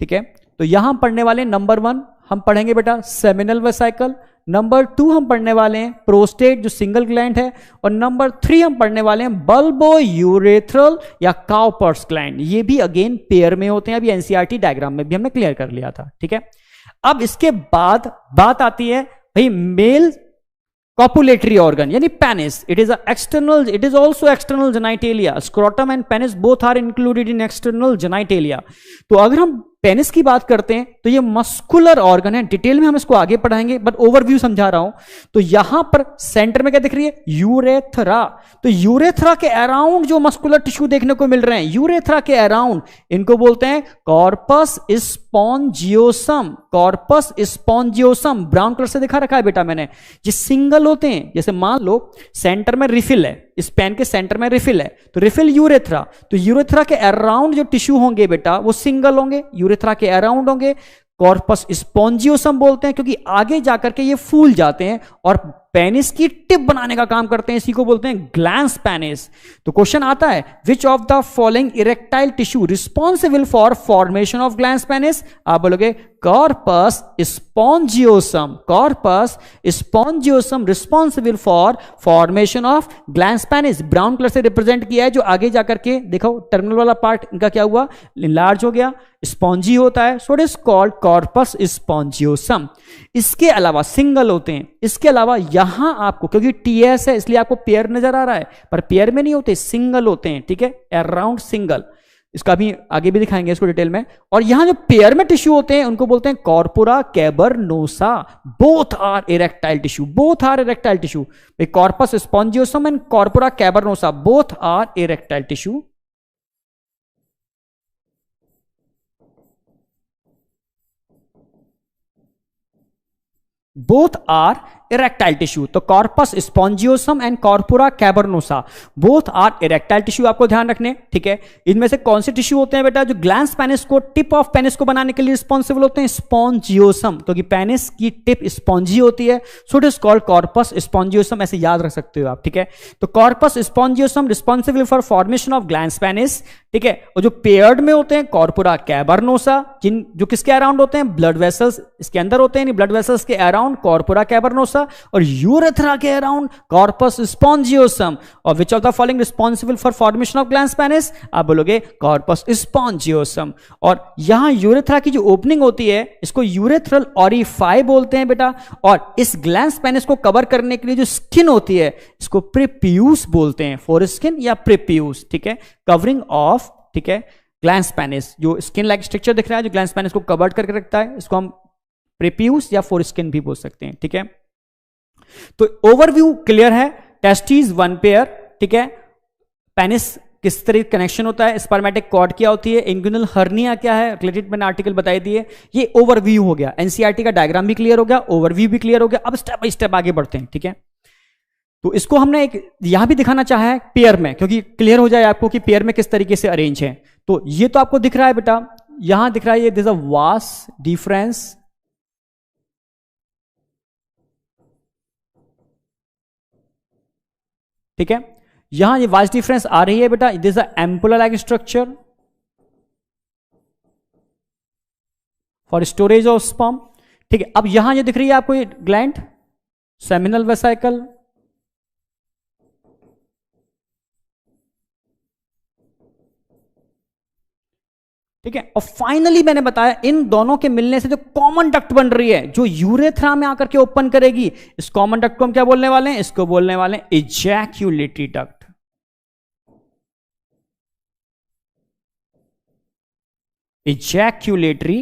ठीक है। तो यहां पढ़ने वाले नंबर 1 हम पढ़ेंगे बेटा सेमिनल वेसाइकल, नंबर 2 हम पढ़ने वाले हैं प्रोस्टेट जो सिंगल ग्लैंड है, और नंबर 3 हम पढ़ने वाले हैं बल्बो यूरेथ्रल या काउपर्स ग्लैंड। ये भी अगेन पेयर में होते हैं। अभी एनसीईआरटी डायग्राम में भी हमने क्लियर कर लिया था, ठीक है। अब इसके बाद बात आती है भाई मेल copulatory organ यानी penis. It is external, it is also external genitalia. Scrotum and penis both are included in external genitalia. तो अगर हम पेनिस की बात करते हैं तो ये मस्कुलर ऑर्गन है। डिटेल में हम इसको आगे पढ़ाएंगे, बट ओवरव्यू समझा रहा हूं। तो यहां पर सेंटर में क्या दिख रही है? यूरेथ्रा। तो यूरेथ्रा के अराउंड जो मस्कुलर टिश्यू देखने को मिल रहे हैं, यूरेथ्रा के अराउंड, इनको बोलते हैं corpus spongiosum. Corpus spongiosum brown colour से दिखा रखा है बेटा मैंने। ये सिंगल होते हैं। जैसे मान लो सेंटर में रिफिल है, इस पेन के सेंटर में रिफिल है, तो रिफिल यूरेथ्रा। तो यूरेथ्रा के अराउंड जो टिश्यू होंगे बेटा वो सिंगल होंगे, यूरेथ्रा के अराउंड होंगे। कॉर्पस स्पॉन्जियोसम बोलते हैं क्योंकि आगे जाकर के ये फूल जाते हैं और पेनिस की टिप बनाने का काम करते हैं। इसी को बोलते हैं ग्लैंस पेनिस। तो क्वेश्चन आता है, which of the following erectile tissue responsible for formation of glans penis? आप बोलोगे corpus spongiosum. Corpus spongiosum responsible for formation of glans penis. Brown colour से रिप्रेजेंट किया है। जो आगे जाकर के देखो टर्मिनल वाला पार्ट इनका क्या हुआ? लार्ज हो गया, स्पॉन्जी होता है, so it is called corpus spongiosum. इसके अलावा सिंगल होते हैं। इसके अलावा यहां आपको, क्योंकि टीएस है इसलिए आपको पेयर नजर आ रहा है, पर पेयर में नहीं होते, सिंगल होते हैं, ठीक है, अराउंड सिंगल। इसका भी आगे भी दिखाएंगे इसको डिटेल में। और यहां जो पेयर में टिश्यू होते हैं उनको बोलते हैं corpora cavernosa. Both are erectile tissue, both are erectile tissue. Corpus spongiosum and corpora cavernosa both are erectile tissue. Both are erectile tissue. तो corpus spongiosum and corpora cavernosa both are erectile tissue. आपको ध्यान रखने, ठीक है। इनमें से कौन से टिश्यू होते हैं बेटा जो ग्लैंस पेनिस को, टिप ऑफ पेनिस को बनाने के लिए रिस्पॉन्सिबल होते हैं? स्पॉन्जियोसम, क्योंकि पेनिस की टिप स्पॉन्जी होती है, so it is called corpus spongiosum. ऐसे याद रख सकते हो आप, ठीक है। तो corpus spongiosum responsible for formation of glans penis, ठीक है। और जो पेयर्ड में होते हैं कॉर्पोरा कैबरनोसा, जो किसके अराउंड होते हैं? ब्लड वेसल्स इसके अंदर होते हैं, ब्लड वेसल्स के अराउंड कॉर्पोरा कैबरनोसा, और यूरेथ्रा के अराउंड कॉर्पस स्पॉन्जियोसम। और which of the following responsible for formation of glans penis? आप बोलोगे कॉर्पस स्पॉन्जियोसम। और यहां यूरेथ्रा की जो ओपनिंग होती है इसको यूरेथ्रल ऑरिफाई बोलते हैं बेटा। और इस ग्लैंस पेनिस को कवर करने के लिए जो स्किन होती है इसको प्रेप्यूस बोलते हैं, फोर स्किन या प्रेप्यूस, ठीक है, कवरिंग ऑफ, ठीक है, ग्लैंस पेनिस। जो स्किन लाइक स्ट्रक्चर दिख रहा है जो ग्लैंस पेनिस को कवर करके रखता है, इसको हम प्रेप्यूस या फोर स्किन भी बोल सकते हैं, ठीक है। तो ओवरव्यू क्लियर है। टेस्टिस 1 पेयर, ठीक है। पेनिस किस तरह कनेक्शन होता है, स्पर्मेटिक कॉर्ड क्या होती है, इंग्विनल हर्निया क्या है, रिलेटेड मैंने आर्टिकल बताई दिए। ये ओवरव्यू हो गया। एनसीईआरटी का डायग्राम भी क्लियर हो गया, ओवरव्यू भी क्लियर हो गया। अब स्टेप बाय स्टेप आगे बढ़ते हैं, ठीक है। तो इसको हमने एक यहां भी दिखाना चाहा है पेयर में, क्योंकि क्लियर हो जाए आपको कि पेयर में किस तरीके से अरेंज है। तो ये तो आपको दिख रहा है बेटा, यहां दिख रहा है, ये दिस अ वास्ट डिफरेंस, ठीक है। यहां ये वास्ट डिफरेंस आ रही है बेटा, this a ampullar like structure for storage of sperm, ठीक है। अब यहां ये दिख रही है आपको ये ग्लैंड, सेमिनल वेसाइकल, ठीक है। और फाइनली मैंने बताया इन दोनों के मिलने से जो कॉमन डक्ट बन रही है, जो यूरेथ्रा में आकर के ओपन करेगी, इस कॉमन डक्ट को हम क्या बोलने वाले हैं? इसको बोलने वाले हैं इजैक्यूलेटरी डक्ट। Ejaculatory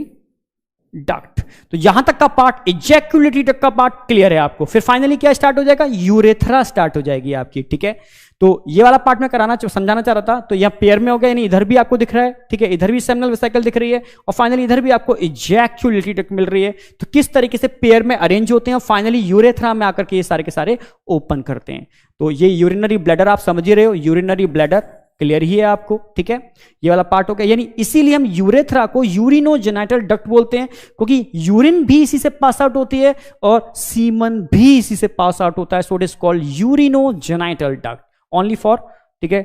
duct. तो यहां तक का पार्ट, इजैक्यूलेटरी डक्ट का पार्ट क्लियर है आपको। फिर फाइनली क्या स्टार्ट हो जाएगा? यूरेथ्रा स्टार्ट हो जाएगी आपकी, ठीक है। तो ये वाला पार्ट मैं समझाना चाह रहा था। तो यहां पेयर में हो गया, यानी इधर भी आपको दिख रहा है, ठीक है, इधर भी सेमिनल वेसिकल दिख रही है, और फाइनली इधर भी आपको इजैक्यूलेटरी डक्ट मिल रही है। तो किस तरीके से पेयर में अरेंज होते हैं और फाइनली यूरेथ्रा में आकर के ये सारे के सारे ओपन करते हैं। तो ये यूरिनरी ब्लैडर आप समझ ही रहे हो, यूरिनरी ब्लैडर क्लियर ही है आपको, ठीक है। ये वाला पार्ट हो गया, यानी इसीलिए हम यूरेथ्रा को यूरिनोजेनाइटल डक्ट बोलते हैं, क्योंकि यूरिन भी इसी से पास आउट होती है और सीमन भी इसी से पास आउट होता है। So it is called urinogenital duct, only for, ठीक है,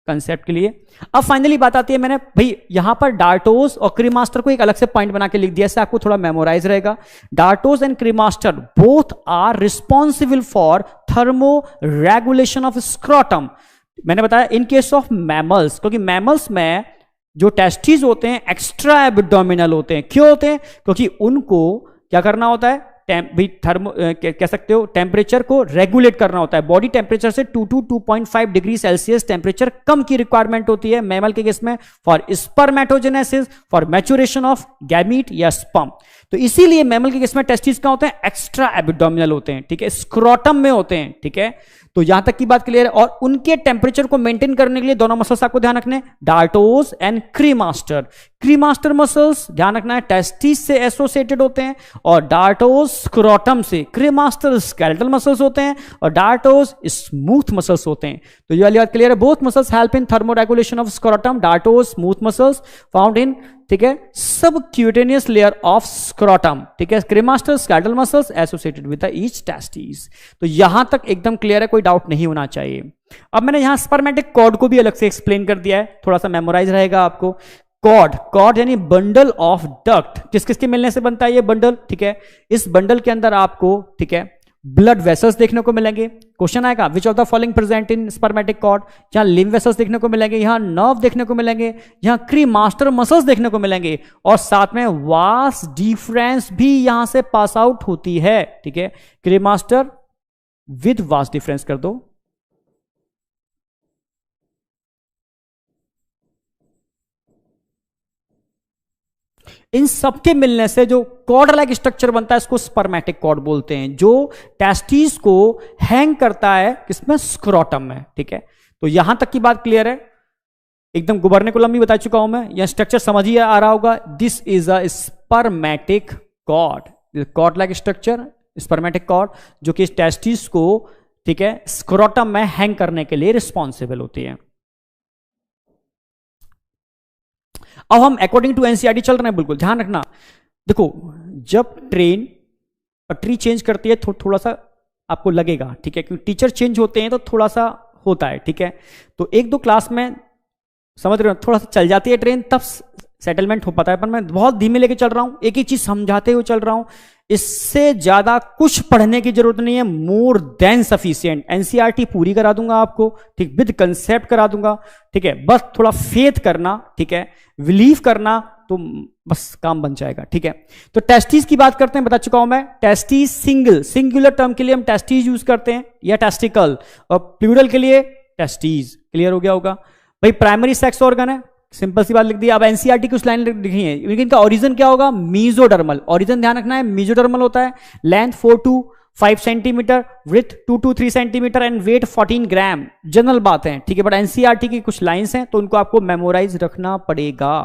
कंसेप्ट के लिए। अब फाइनली बात आती है, मैंने भाई यहां पर डार्टोस और क्रीमास्टर को एक अलग से पॉइंट बना के लिख दिया, इससे आपको थोड़ा मेमोराइज रहेगा। Dartos and cremaster both are responsible for thermo regulation of scrotum. मैंने बताया इन केस ऑफ मैमल्स, क्योंकि मैमल्स में जो टेस्टिस होते हैं एक्स्ट्रा एब्डोमिनल होते हैं। क्यों होते हैं? क्योंकि उनको क्या करना होता है? थर्मो कह सकते हो, टेम्परेचर को रेगुलेट करना होता है। बॉडी टेम्परेचर से 2 to 2.5 डिग्री सेल्सियस टेम्परेचर कम की रिक्वायरमेंट होती है मैमल के केस में, for spermatogenesis, for maturation of gamete या स्पर्म। तो इसीलिए मैमल के केस में टेस्टिस कहां होते हैं? एक्स्ट्रा एब्डोमिनल होते हैं, ठीक है, स्क्रोटम में होते हैं, ठीक है। तो यहां तक की बात क्लियर है। और उनके टेम्परेचर को मेंटेन करने के लिए दोनों मसल्स आपको ध्यान रखने, डार्टोस एंड क्रीमास्टर। क्रीमास्टर मसल्स ध्यान रखना है टेस्टिस से एसोसिएटेड होते हैं, और डार्टोस स्क्रोटम से। क्रीमास्टर स्केलेटल मसल्स होते हैं और डार्टोस स्मूथ मसल्स होते हैं। तो ये वाली बात क्लियर है। Both muscles help in thermoregulation of scrotum. Dartos smooth muscles found in, ठीक है, सबक्यूटेनियस लेयर ऑफ स्क्रोटम, ठीक है। Cremaster skeletal muscles associated with each testis. तो यहां तक एकदम क्लियर है, कोई डाउट नहीं होना चाहिए। अब मैंने यहां स्पर्मेटिक कॉर्ड को भी अलग से एक्सप्लेन कर दिया है, थोड़ा सा मेमोराइज रहेगा आपको। कॉर्ड यानी बंडल ऑफ डक्ट, किस किस के मिलने से बनता है ये बंडल, ठीक है। इस बंडल के अंदर आपको, ठीक है, ब्लड वेसल्स देखने को मिलेंगे। क्वेश्चन आएगा which of the following present in spermatic cord. यहां लिम्फ वेसल्स देखने को मिलेंगे, यहां नर्व देखने को मिलेंगे, यहां क्रीमास्टर मसल्स देखने को मिलेंगे, और साथ में वास डिफरेंस भी यहां से पास आउट होती है, ठीक है। क्रीमास्टर विद वास डिफरेंस कर दो। इन सबके मिलने से जो कॉर्ड लाइक स्ट्रक्चर बनता है, इसको स्पर्मेटिक कॉर्ड बोलते हैं, जो टेस्टिस को हैंग करता है किसमें? स्क्रोटम में, ठीक है। तो यहां तक की बात क्लियर है, एकदम गुबरनेकुलम भी बता चुका हूं मैं, यह स्ट्रक्चर समझ ही आ रहा होगा। This is a spermatic cord, cord like structure, spermatic cord, जो कि टेस्टिस को, ठीक है, स्क्रोटम में हैंग करने के लिए रिस्पॉन्सिबल होती है। अब हम अकॉर्डिंग टू एनसीईआरटी चल रहे हैं, बिल्कुल ध्यान रखना। देखो, जब ट्रेन पटरी चेंज करती है तो थोड़ा सा आपको लगेगा, ठीक है, क्योंकि टीचर चेंज होते हैं तो थोड़ा सा होता है, ठीक है। तो एक दो क्लास में समझ रहे हो, थोड़ा सा चल जाती है ट्रेन, तब सेटलमेंट हो पाता है। पर मैं बहुत धीमे लेके चल रहा हूं, एक ही चीज समझाते हुए चल रहा हूं, इससे ज्यादा कुछ पढ़ने की जरूरत नहीं है, मोर देन सफिशिएंट। एनसीईआरटी पूरी करा दूंगा आपको, ठीक, विद कंसेप्ट करा दूंगा, ठीक है। बस थोड़ा फेथ करना, ठीक है, बिलीव करना, तो बस काम बन जाएगा, ठीक है। तो टेस्टिस की बात करते हैं, बता चुका हूं मैं, टेस्टिस सिंगुलर टर्म के लिए हम टेस्टिस यूज करते हैं या टेस्टिकल, और प्लूरल के लिए टेस्टिस। क्लियर हो गया होगा भाई। प्राइमरी सेक्स ऑर्गन है, सिंपल सी बात लिख दी। अब एनसीईआरटी कुछ लाइन लिखी है, लेकिन इनका ओरिजिन क्या होगा? मीजोडर्मल। ओरिजिन ध्यान रखना है, मीजोडर्मल होता है। Length 4 to 5 centimetre, with 2 to 3 centimetre, and weight 14 gram. General बात है, ठीक है, बट एनसीईआरटी की कुछ लाइंस हैं तो उनको आपको मेमोराइज रखना पड़ेगा।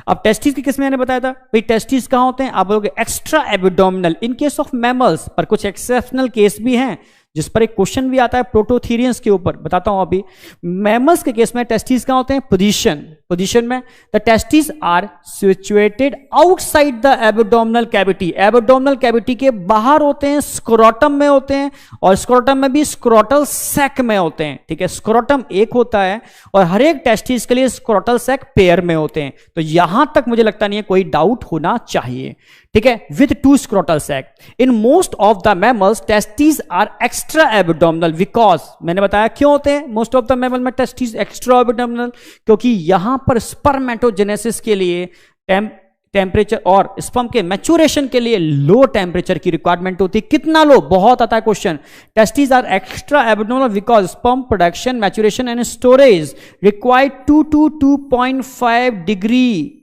अब टेस्टिस की किस में मैंने बताया था भाई, टेस्टिस कहां होते हैं? आप बोलोगे extra abdominal in case of mammals, पर कुछ एक्सेप्शनल केस भी हैं जिस पर एक क्वेश्चन भी आता है प्रोटोथीरियंस के ऊपर, बताता हूं अभी। मैमल्स के केस में टेस्टिस कहां होते हैं? पोजीशन में। The testis are situated outside the abdominal cavity. Abdominal cavity के बाहर होते हैं, स्क्रोटम में होते हैं, और स्क्रोटम में भी स्क्रोटल सैक में होते हैं, ठीक है। स्क्रोटम एक होता है और हर एक टेस्टिस के लिए स्क्रोटल सैक पेयर में होते हैं। तो यहां तक मुझे लगता नहीं है कोई डाउट होना चाहिए, ठीक है, with 2 scrotal sac. In most of the mammals testis are extra abdominal because, मैंने बताया क्यों होते हैं मोस्ट ऑफ द मैमल में टेस्टिस एक्स्ट्रा एब्डोमिनल, क्योंकि यहां पर स्पर्मेटोजेनेसिस के लिए टेम्परेचर और स्पर्म के मैच्योरेशन के लिए लो टेम्परेचर की रिक्वायरमेंट होती है। कितना लो, बहुत आता है question. Testis are extra abdominal because sperm production, maturation and storage required 2 to 2.5 degree.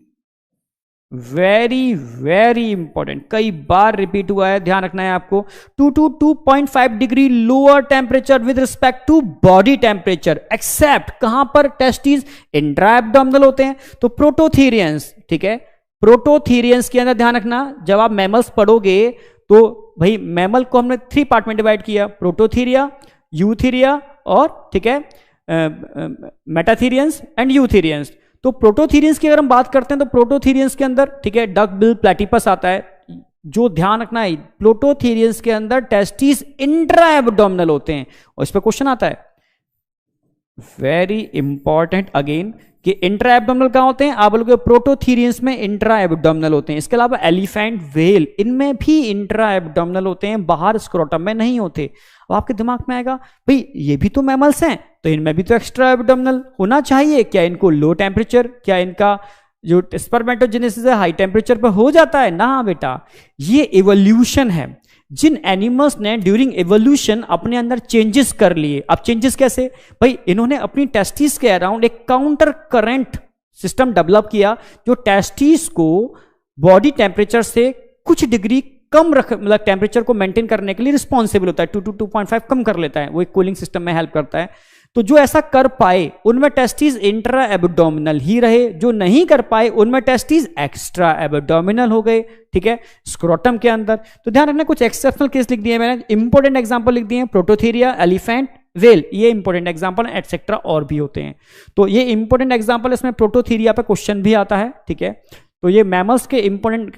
Very very important, कई बार रिपीट हुआ है, ध्यान रखना है आपको। 2 to 2.5 degree lower temperature with respect to body temperature, except कहां पर, टेस्टिस इंट्रा एब्डोमिनल होते हैं। तो प्रोटोथीरियंस, ठीक है, प्रोटोथीरियंस के अंदर ध्यान रखना, जब आप मैमल्स पढ़ोगे तो भाई मैमल को हमने 3 पार्ट में डिवाइड किया, प्रोटोथीरिया, यूथीरिया और ठीक है मेटाथीरियंस एंड यूथीरियंस। तो प्रोटोथीरियंस की अगर हम बात करते हैं तो प्रोटोथीरियंस के अंदर ठीक है डक बिल प्लेटिपस आता है। जो ध्यान रखना है, प्रोटोथीरियंस के अंदर टेस्टिस इंट्रा एब्डोमिनल होते हैं और इस पर क्वेश्चन आता है, वेरी इंपॉर्टेंट अगेन, कि इंट्रा एब्डोमिनल कहां होते हैं, आप बोलोगे प्रोटोथीरियंस में इंट्रा एब्डोमिनल होते हैं। इसके अलावा एलिफेंट, व्हेल, इनमें भी इंट्रा एब्डोमिनल होते हैं, बाहर स्क्रोटम में नहीं होते। अब आपके दिमाग में आएगा भाई ये भी तो मैमल्स हैं, तो इनमें भी तो एक्स्ट्रा एब्डोमिनल होना चाहिए, क्या इनको लो टेम्परेचर, क्या इनका जो स्पर्मेटोजेनेसिस है हाई टेम्परेचर पर हो जाता है? ना बेटा, ये इवोल्यूशन है। जिन एनिमल्स ने ड्यूरिंग एवोल्यूशन अपने अंदर चेंजेस कर लिए। अब चेंजेस कैसे भाई, इन्होंने अपनी टेस्टिस के अराउंड एक काउंटर करंट सिस्टम डेवलप किया जो टेस्टिस को बॉडी टेम्परेचर से कुछ डिग्री कम रख, मतलब टेम्परेचर को मेंटेन करने के लिए रिस्पॉन्सिबल होता है, 2 to 2.5 कम कर लेता है, वो एक कूलिंग सिस्टम में हेल्प करता है। तो जो ऐसा कर पाए उनमें टेस्टिस इंट्रा एब्डोमिनल ही रहे, जो नहीं कर पाए उनमें टेस्टिस एक्स्ट्रा एब्डोमिनल हो गए, ठीक है, स्क्रोटम के अंदर। तो ध्यान रखना, कुछ एक्सेप्शनल केस लिख दिए मैंने, इंपॉर्टेंट एग्जांपल लिख दिए, प्रोटोथीरिया, एलिफेंट, वेल, ये इंपॉर्टेंट एग्जांपल एटसेट्रा और भी होते हैं। तो ये इंपॉर्टेंट एग्जांपल, इसमें प्रोटोथीरिया पे क्वेश्चन भी आता है, ठीक है। तो ये मैमल्स के इंपॉर्टेंट,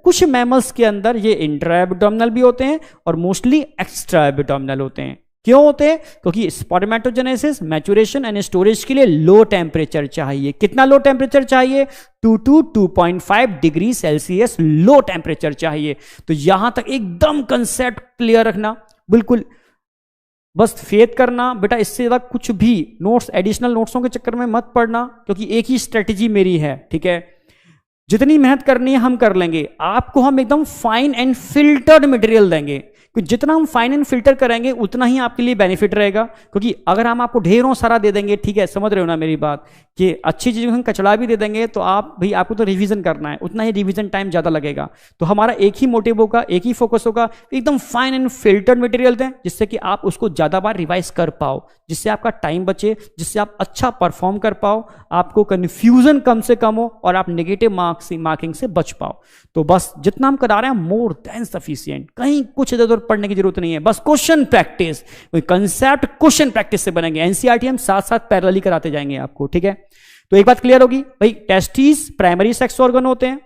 कुछ मैमल्स के अंदर ये इंट्रा एब्डोमिनल भी होते हैं और मोस्टली एक्स्ट्रा एब्डोमिनल होते हैं। क्यों होते हैं? क्योंकि स्पर्मेटोजेनेसिस, मैच्योरेशन एंड स्टोरेज के लिए लो टेम्परेचर चाहिए। कितना लो टेम्परेचर चाहिए? 2 to 2.5 degree Celsius low temperature चाहिए। तो यहां तक एकदम कंसेप्ट क्लियर रखना, बिल्कुल बस फेथ करना बेटा, इससे ज्यादा कुछ भी नोट्स, एडिशनल नोट्सों के चक्कर में मत पढ़ना, क्योंकि एक ही स्ट्रेटेजी मेरी है, ठीक है। जितनी मेहनत करनी है हम कर लेंगे, आपको हम एकदम फाइन एंड फिल्टर्ड मटेरियल देंगे, क्योंकि जितना हम फाइन एंड फिल्टर करेंगे उतना ही आपके लिए बेनिफिट रहेगा। क्योंकि अगर हम आपको ढेरों सारा दे देंगे, ठीक है, समझ रहे हो ना मेरी बात, कि अच्छी चीज़ों हम कचड़ा भी दे देंगे तो आप भाई आपको तो रिवीजन करना है, उतना ही रिवीजन टाइम ज़्यादा लगेगा। तो हमारा एक ही मोटिव होगा, एक ही फोकस होगा, एकदम फाइन एंड फिल्टर्ड मटेरियल दें जिससे कि आप उसको ज़्यादा बार रिवाइज कर पाओ, जिससे आपका टाइम बचे, जिससे आप अच्छा परफॉर्म कर पाओ, आपको कन्फ्यूजन कम से कम हो और आप नेगेटिव मार्किंग से बच पाओ। तो बस जितना हम करा रहे हैं मोर देन सफिशिएंट, कहीं कुछ इधर उधर पढ़ने की जरूरत नहीं है, बस question practice, concept question practice से बनेंगे। एनसीईआरटी हम साथ साथ पैरेलली कराते जाएंगे आपको, ठीक है। तो एक बात क्लियर होगी भाई, टेस्टिस प्राइमरी सेक्स ऑर्गन होते हैं,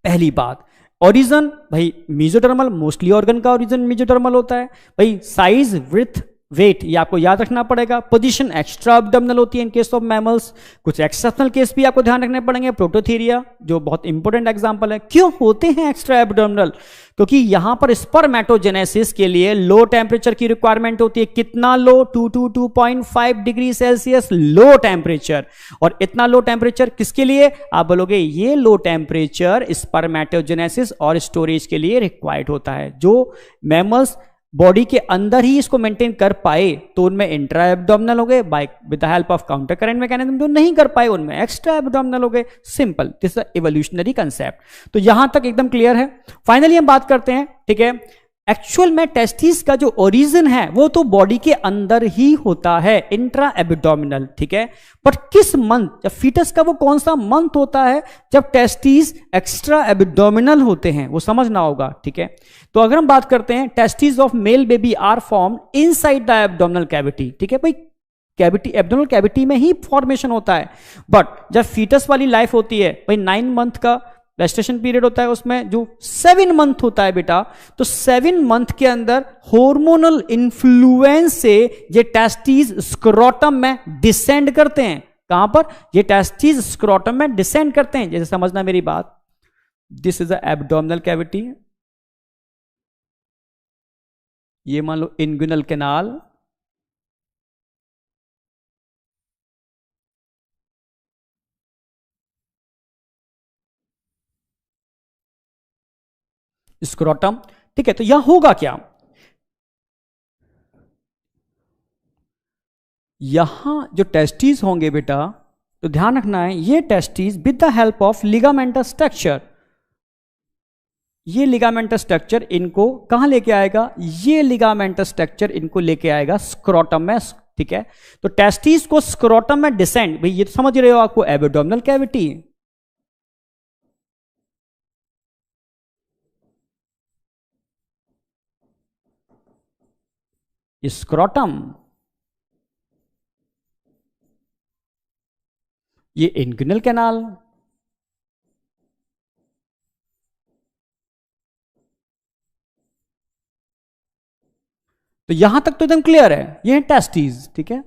पहली बात। ओरिजन भाई मेसोडर्मल, मोस्टली ऑर्गन का ओरिजन मेसोडर्मल होता है भाई। साइज, विड्थ, वेट ये आपको याद रखना पड़ेगा। पोजीशन एक्स्ट्रा एब्डोमिनल होती है इन केस ऑफ मैमल्स। कुछ एक्सेप्शनल केस भी आपको ध्यान रखने पड़ेंगे, प्रोटोथीरिया जो बहुत इंपॉर्टेंट एग्जांपल है। क्यों होते हैं एक्स्ट्रा एब्डोमिनल? क्योंकि यहां पर स्पर्मेटोजेनेसिस के लिए लो टेम्परेचर की रिक्वायरमेंट होती है। कितना लो? 2 to 2.5 degree Celsius low temperature. और इतना लो टेम्परेचर किसके लिए? आप बोलोगे ये लो टेम्परेचर स्पर्मेटोजेनेसिस और स्टोरेज के लिए रिक्वायर्ड होता है। जो मैमल्स बॉडी के अंदर ही इसको मेंटेन कर पाए तो उनमें इंट्रा एब्डोमिनल हो गए by with the help of counter current mechanism. जो नहीं कर पाए उनमें एक्स्ट्रा एब्डोमिनल हो गए। Simple, this is evolutionary concept. तो यहां तक एकदम क्लियर है। फाइनली हम बात करते हैं, ठीक है, एक्चुअल में टेस्टिस का जो ओरिजिन है वो तो बॉडी के अंदर ही होता है, इंट्रा एब्डोमिनल, ठीक है। बट किस मंथ, जब फीटस का वो कौन सा मंथ होता है जब टेस्टिस एक्स्ट्रा एब्डोमिनल होते हैं, वो समझना होगा, ठीक है। तो अगर हम बात करते हैं, testis of male baby are formed inside the abdominal cavity, ठीक है भाई, कैविटी, एब्डोमिनल कैविटी में ही फॉर्मेशन होता है। बट जब फीटस वाली लाइफ होती है भाई, 9 मंथ का रेस्टेशन पीरियड होता है, उसमें जो 7 मंथ होता है बेटा, तो 7 मंथ के अंदर हार्मोनल इन्फ्लुएंस से ये टेस्टिस स्क्रोटम में डिसेंड करते हैं। कहां पर? ये टेस्टिस स्क्रोटम में डिसेंड करते हैं। जैसे समझना मेरी बात, this is a abdominal cavity, ये मान लो इंग्विनल कैनाल, स्क्रोटम। ठीक है, तो यहां होगा क्या, यहां जो टेस्टिस होंगे बेटा, तो ध्यान रखना है ये testis with the help of ligamentous structure, ये लिगामेंटस स्ट्रक्चर इनको कहां लेके आएगा, ये लिगामेंटस स्ट्रक्चर इनको लेके आएगा स्क्रोटम में। ठीक है, तो टेस्टिस को स्क्रोटम में डिसेंड, भाई ये तो समझ रहे हो आपको एब्डोमिनल कैविटी, स्क्रोटम, ये इंग्विनल कैनाल, तो यहां तक तो एकदम क्लियर है, ये है टेस्टिस। ठीक है,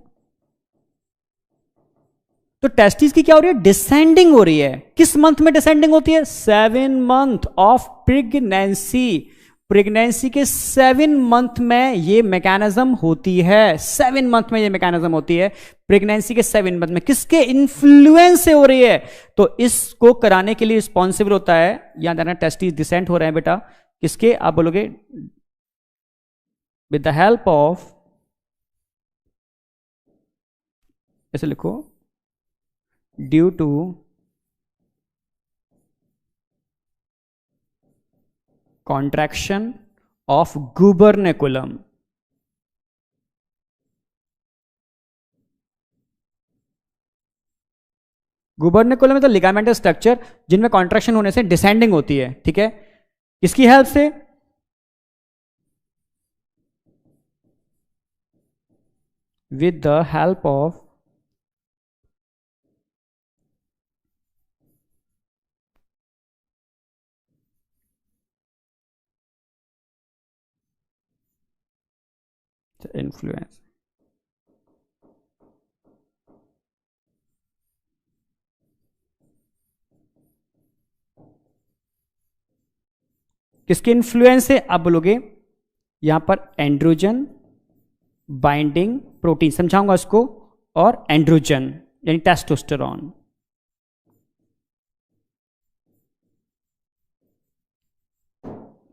तो टेस्टिस की क्या हो रही है, डिसेंडिंग हो रही है। किस मंथ में डिसेंडिंग होती है, 7 मंथ ऑफ प्रेगनेंसी, प्रेगनेंसी के 7 मंथ में ये मैकेनिज्म होती है, 7 मंथ में ये मैकेनिज्म होती है, प्रेगनेंसी के 7 मंथ में। किसके इन्फ्लुएंस से हो रही है, तो इसको कराने के लिए रिस्पॉन्सिबल होता है, यहां देना टेस्टिस डिसेंट हो रहे हैं बेटा, किसके, आप बोलोगे विद द हेल्प ऑफ, ऐसे लिखो, ड्यू टू कॉन्ट्रैक्शन ऑफ गुबर्नेकुलम, गुबर्नेकुलम में तो लिगामेंटस स्ट्रक्चर जिनमें कॉन्ट्रैक्शन होने से डिसेंडिंग होती है। ठीक है, किसकी हेल्प से, with the help of influence, किसके इन्फ्लुएंस से, आप बोलोगे यहां पर एंड्रोजन बाइंडिंग प्रोटीन, समझाऊंगा इसको, और एंड्रोजन यानी टेस्टोस्टेरॉन।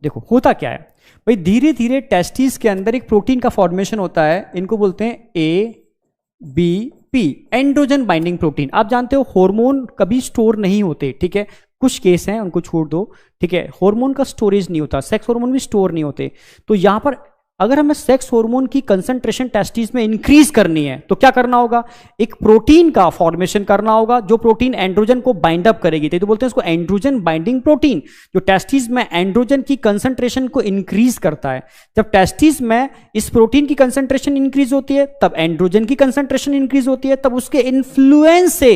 देखो होता क्या है भाई, धीरे धीरे टेस्टिस के अंदर एक प्रोटीन का फॉर्मेशन होता है, इनको बोलते हैं ABP, एंड्रोजन बाइंडिंग प्रोटीन। आप जानते हो हार्मोन कभी स्टोर नहीं होते, ठीक है, कुछ केस हैं उनको छोड़ दो। ठीक है, हार्मोन का स्टोरेज नहीं होता, सेक्स हार्मोन भी स्टोर नहीं होते। तो यहां पर अगर हमें सेक्स हार्मोन की कंसंट्रेशन टेस्टिस में इंक्रीज करनी है तो क्या करना होगा, एक प्रोटीन का फॉर्मेशन करना होगा, जो प्रोटीन एंड्रोजन को बाइंड अप करेगी, तो बोलते हैं इसको एंड्रोजन बाइंडिंग प्रोटीन, जो टेस्टिस में एंड्रोजन की कंसंट्रेशन को इंक्रीज करता है। जब टेस्टिस में इस प्रोटीन की कंसंट्रेशन इंक्रीज होती है, तब एंड्रोजन की कंसंट्रेशन इंक्रीज होती है, तब उसके इन्फ्लुएंस से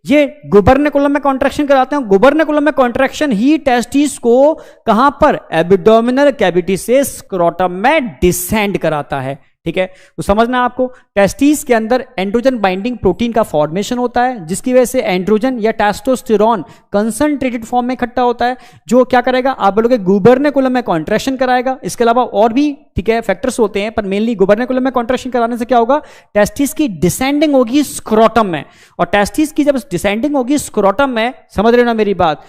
ये गुबर्नेकुलम में कॉन्ट्रैक्शन कराते हैं। गुबर्नेकुलम में कॉन्ट्रैक्शन ही टेस्टिस को कहां पर, एब्डोमिनल कैविटी से स्क्रोटम में डिसेंड कराता है। ठीक है, तो समझना आपको, टेस्टिस के अंदर एंड्रोजन बाइंडिंग प्रोटीन का फॉर्मेशन होता है, जिसकी वजह से एंड्रोजन या टेस्टोस्टेरॉन कंसंट्रेटेड फॉर्म में इकट्ठा होता है, जो क्या करेगा, आप बोलोगे गुबर्नेकुलम में कॉन्ट्रैक्शन कराएगा। इसके अलावा और भी, ठीक है, फैक्टर्स होते हैं, पर मेनली गुबर्नेकुलम में कॉन्ट्रैक्शन कराने से क्या होगा, टेस्टिस की डिसेंडिंग होगी स्क्रोटम में, और टेस्टिस की जब डिसेंडिंग होगी स्क्रोटम में, समझ रहे हो ना मेरी बात,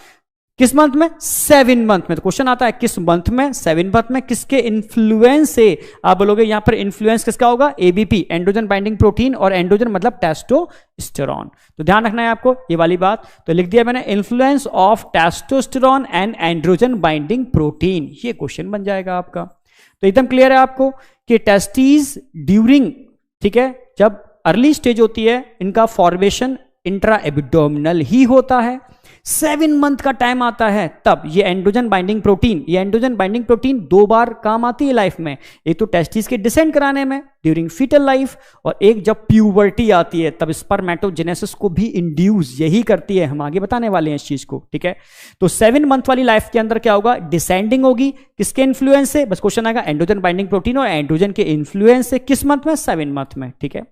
किस मंथ में, 7 मंथ में। तो क्वेश्चन आता है किस मंथ में, 7 मंथ में, किसके इन्फ्लुएंस से, आप बोलोगे यहां पर इन्फ्लुएंस किसका होगा, ABP, एंड्रोजन बाइंडिंग प्रोटीन, और एंड्रोजन मतलब टेस्टोस्टेरॉन। तो ध्यान रखना है आपको ये वाली बात, तो लिख दिया मैंने, influence of testosterone and androgen binding protein, ये क्वेश्चन बन जाएगा आपका। तो एकदम क्लियर है आपको कि टेस्टिस ड्यूरिंग, ठीक है, जब अर्ली स्टेज होती है, इनका फॉर्मेशन इंट्रा एब्डोमिनल ही होता है। 7 मंथ का टाइम आता है, तब ये एंड्रोजन बाइंडिंग प्रोटीन, ये एंड्रोजन बाइंडिंग प्रोटीन 2 बार काम आती है लाइफ में, एक तो टेस्टिस के डिसेंड कराने में ड्यूरिंग फीटल लाइफ, और एक जब प्यूबर्टी आती है तब स्पर्मेटोजेनेसिस को भी इंड्यूस यही करती है। हम आगे बताने वाले हैं इस चीज को। ठीक है, तो 7 मंथ वाली लाइफ के अंदर क्या होगा, डिसेंडिंग होगी, किसके इन्फ्लुएंस से, बस क्वेश्चन आएगा एंड्रोजन बाइंडिंग प्रोटीन और एंड्रोजन के इन्फ्लुएंस से, किस मंथ में, 7 मंथ में। ठीक है,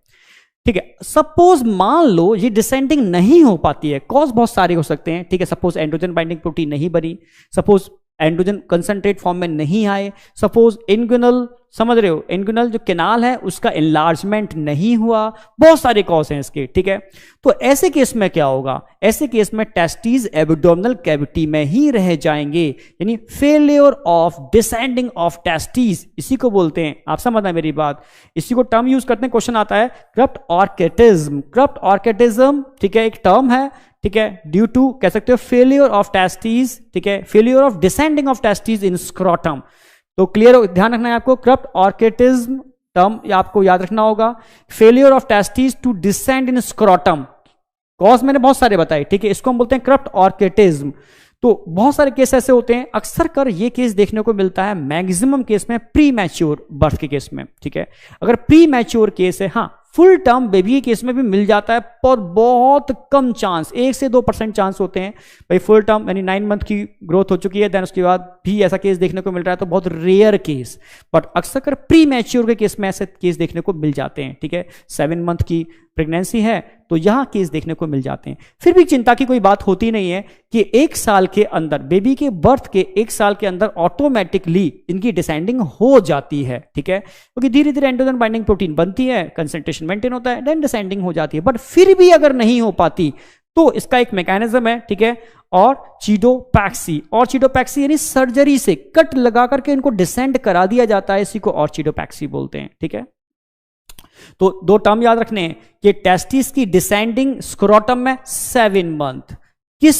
ठीक है। सपोज मान लो ये डिसेंडिंग नहीं हो पाती है, कॉज बहुत सारे हो सकते हैं, ठीक है। सपोज एंड्रोजन बाइंडिंग प्रोटीन नहीं बनी, सपोज एंड्रोजन कंसंट्रेट फॉर्म में नहीं आए, सपोज इंग्विनल, समझ रहे हो, इंग्विनल जो कैनाल है उसका एनलार्जमेंट नहीं हुआ, बहुत सारे कॉज हैं इसके, ठीक है। तो ऐसे केस में क्या होगा, ऐसे केस में टेस्टिस एब्डोमिनल कैविटी में ही रह जाएंगे, यानी failure of descending of testis, इसी को बोलते हैं, आप समझना मेरी बात, इसी को टर्म यूज करते हैं, क्वेश्चन आता है क्रप्ट ऑर्किटिज्म, क्रप्ट ऑर्किटिज्म, ठीक है, एक टर्म है, ठीक है, ड्यू टू कह सकते हो फेलियर ऑफ टेस्टिस, ठीक है, failure of descending of testis in scrotum. तो क्लियर, ध्यान रखना है आपको, क्रप्ट ऑर्किटिज्म टर्म आपको याद रखना होगा, failure of testis to descend in scrotum, cause मैंने बहुत सारे बताए, ठीक है, इसको हम बोलते हैं क्रप्ट ऑर्किटिज्म। तो बहुत सारे केस ऐसे होते हैं, अक्सर कर ये केस देखने को मिलता है मैक्सिमम केस में प्री मैच्योर बर्थ के केस में, ठीक है। अगर प्री मैच्योर केस है, हाँ फुल टर्म बेबी के केस में भी मिल जाता है, पर बहुत कम चांस, 1 से 2% चांस होते हैं भाई फुल टर्म, यानी 9 मंथ की ग्रोथ हो चुकी है, देन उसके बाद भी ऐसा केस देखने को मिल रहा है, तो बहुत रेयर केस, बट अक्सर कर प्री मैच्योर के केस में ऐसे केस देखने को मिल जाते हैं, ठीक है। 7 मंथ की प्रेगनेंसी है तो यहां केस देखने को मिल जाते हैं। फिर भी चिंता की कोई बात होती नहीं है कि 1 साल के अंदर, बेबी के बर्थ के 1 साल के अंदर ऑटोमेटिकली इनकी डिसेंडिंग हो जाती है, ठीक है, क्योंकि धीरे धीरे एंड्रोजन बाइंडिंग प्रोटीन बनती है, कंसंट्रेशन मेंटेन होता है, देन डिसेंडिंग हो जाती है। बट फिर भी अगर नहीं हो पाती तो इसका एक मैकेनिज्म है, ठीक है, और चीडोपैक्सी, और चीडोपैक्सी यानी सर्जरी से कट लगा करके इनको डिसेंड करा दिया जाता है, इसी को और चीडोपैक्सी बोलते हैं, ठीक है। तो 2 टर्म याद रखने हैं कि टेस्टिस की डिसेंडिंग स्क्रोटम में 7 मंथ किस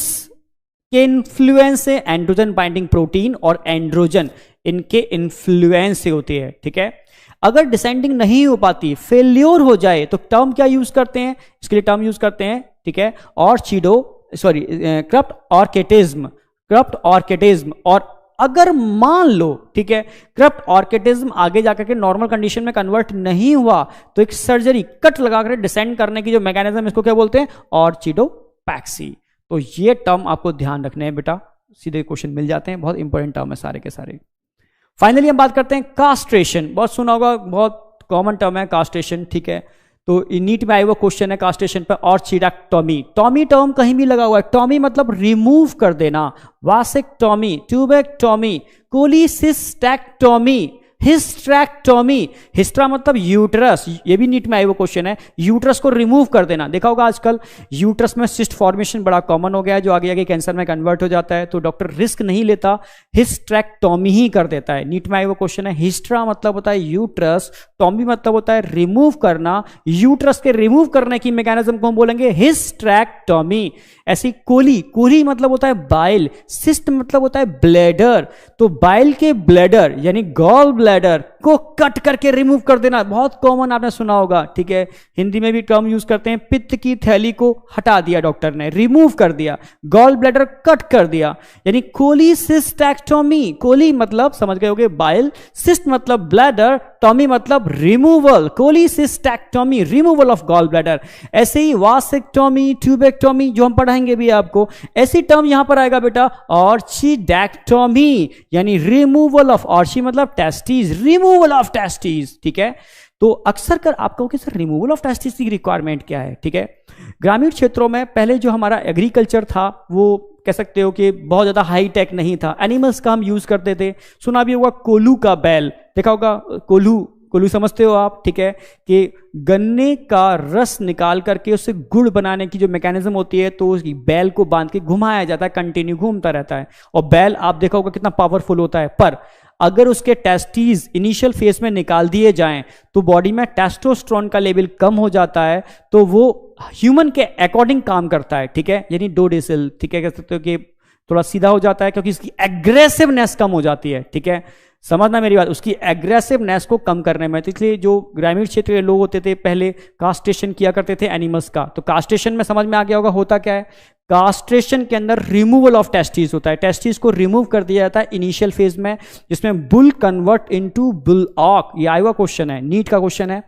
के इन्फ्लुएंस से, एंड्रोजन बाइंडिंग प्रोटीन और एंड्रोजन इनके इन्फ्लुएंस से होती है, ठीक है। अगर डिसेंडिंग नहीं हो पाती, फेल्योर हो जाए, तो टर्म क्या यूज करते हैं, इसके लिए टर्म यूज करते हैं, ठीक है, और क्रप्ट ऑर्किटिज्म, क्रप्ट ऑर्किटिज्म। और अगर मान लो, ठीक है, क्रप्ट ऑर्किटिज्म आगे जाकर के नॉर्मल कंडीशन में कन्वर्ट नहीं हुआ, तो एक सर्जरी कट लगाकर डिसेंड करने की जो मैकेनिज्म, इसको क्या बोलते हैं, ऑर्चिडोपैक्सी। तो ये टर्म आपको ध्यान रखने हैं बेटा, सीधे क्वेश्चन मिल जाते हैं, बहुत इंपॉर्टेंट टर्म है सारे के सारे। फाइनली हम बात करते हैं कास्ट्रेशन, बहुत सुना होगा, बहुत कॉमन टर्म है कास्ट्रेशन, ठीक है। तो नीट में आया हुआ क्वेश्चन है कास्ट्रेशन पर, और चीडाक्टोमी, टॉमी टर्म कहीं भी लगा हुआ है, टॉमी मतलब रिमूव कर देना, वासेक्टोमी, ट्यूबेक्टोमी, कोलिसिस्टेक्टोमी, हिस्ट्रेक्टोमी, हिस्ट्रा मतलब यूट्रस, ये भी नीट में आया हुआ क्वेश्चन है, यूट्रस को रिमूव कर देना। देखा होगा आजकल यूट्रस में सिस्ट फॉर्मेशन बड़ा कॉमन हो गया है, जो आगे आगे कैंसर में कन्वर्ट हो जाता है, तो डॉक्टर रिस्क नहीं लेता, हिस्ट्रेक्टोमी ही कर देता है। नीट में आया हुआ क्वेश्चन है, हिस्ट्रा मतलब होता है यूट्रस, टॉमी मतलब होता है रिमूव करना, यूट्रस के रिमूव करने की मैकेनिज्म को हम बोलेंगे हिस्ट्रेक्टोमी। ऐसी कोली, कोली मतलब होता है बाइल, सिस्ट मतलब होता है ब्लैडर, तो बाइल के ब्लैडर यानी गॉल ब्लैडर को कट करके रिमूव कर देना, बहुत कॉमन आपने सुना होगा, ठीक है। हिंदी में भी टर्म यूज करते हैं, पित्त की थैली को हटा दिया डॉक्टर ने, रिमूव कर दिया, गॉल ब्लैडर कट कर दिया, यानी कोलिसिस्टेक्टोमी। कोली मतलब समझ गए होगे बाइल, सिस्ट मतलब ब्लैडर, टॉमी मतलब removal, cholecystectomy, removal of gall bladder. ऐसे ही वासेक्टोमी, ट्यूबेक्टोमी जो हम पढ़ाएंगे भी आपको, ऐसी टर्म यहां पर आएगा बेटा, ऑर्चिडेक्टोमी यानी रिमूवल ऑफ, ऑर्ची मतलब टेस्टिस, रिमूवल ऑफ टेस्टिस, ठीक है। तो अक्सर कर आप कहोगे सर रिमूवल ऑफ टेस्टिस की रिक्वायरमेंट क्या है, ठीक है। ग्रामीण क्षेत्रों में पहले जो हमारा एग्रीकल्चर था वो कह सकते हो कि बहुत ज्यादा हाई टेक नहीं था, एनिमल्स का हम यूज करते थे, सुना भी होगा कोल्हू का बैल, देखा होगा कोल्हू, कोल्हू समझते हो आप, ठीक है, कि गन्ने का रस निकाल करके उससे गुड़ बनाने की जो मैकेनिज्म होती है, तो उसकी बैल को बांध के घुमाया जाता है, कंटिन्यू घूमता रहता है, और बैल आप देखा होगा कितना पावरफुल होता है, पर अगर उसके टेस्टीज इनिशियल फेज में निकाल दिए जाएं तो बॉडी में टेस्टोस्टेरोन का लेवल कम हो जाता है, तो वो ह्यूमन के अकॉर्डिंग काम करता है, ठीक है, यानी डोडेसिल, ठीक है, कह सकते हो कि थोड़ा सीधा हो जाता है, क्योंकि इसकी एग्रेसिवनेस कम हो जाती है, ठीक है, समझना मेरी बात, उसकी एग्रेसिवनेस को कम करने में। तो इसलिए जो ग्रामीण क्षेत्र के लोग होते थे पहले कास्ट्रेशन किया करते थे एनिमल्स का, तो कास्ट्रेशन में समझ में आ गया होगा होता क्या है, कास्ट्रेशन के अंदर रिमूवल ऑफ टेस्टिस होता है, टेस्टिस को रिमूव कर दिया जाता है इनिशियल फेज में, जिसमें बुल कन्वर्ट इनटू बुल ऑक, ये आया हुआ क्वेश्चन है, नीट का क्वेश्चन है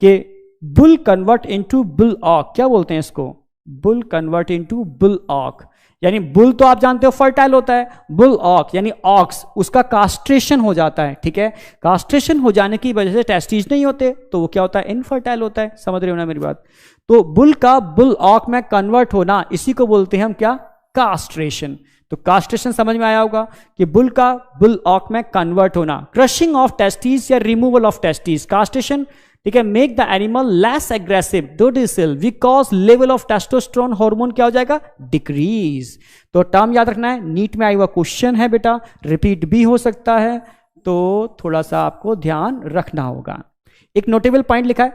कि बुल कन्वर्ट इनटू बुल ऑक, क्या बोलते हैं इसको, बुल कन्वर्ट इनटू बुल ऑक, यानी बुल तो आप जानते हो फर्टाइल होता है, बुल ऑक यानी ऑक्स, उसका कास्ट्रेशन हो जाता है, ठीक है। कास्ट्रेशन हो जाने की वजह से टेस्टिस नहीं होते तो वो क्या होता है, इनफर्टाइल होता है। समझ रहे हो ना मेरी बात? तो बुल का बुल ऑक में कन्वर्ट होना, इसी को बोलते हैं हम क्या, कास्ट्रेशन। तो कास्ट्रेशन समझ में आया होगा कि बुल का बुल ऑक में कन्वर्ट होना। क्रशिंग ऑफ टेस्टिस या रिमूवल ऑफ टेस्टिस, कास्ट्रेशन, ठीक है। Make the animal less aggressive, docile, because level of testosterone hormone क्या हो जाएगा, डिक्रीज। तो टर्म याद रखना है, नीट में आई हुआ क्वेश्चन है बेटा, रिपीट भी हो सकता है, तो थोड़ा सा आपको ध्यान रखना होगा। एक नोटेबल पॉइंट लिखा है,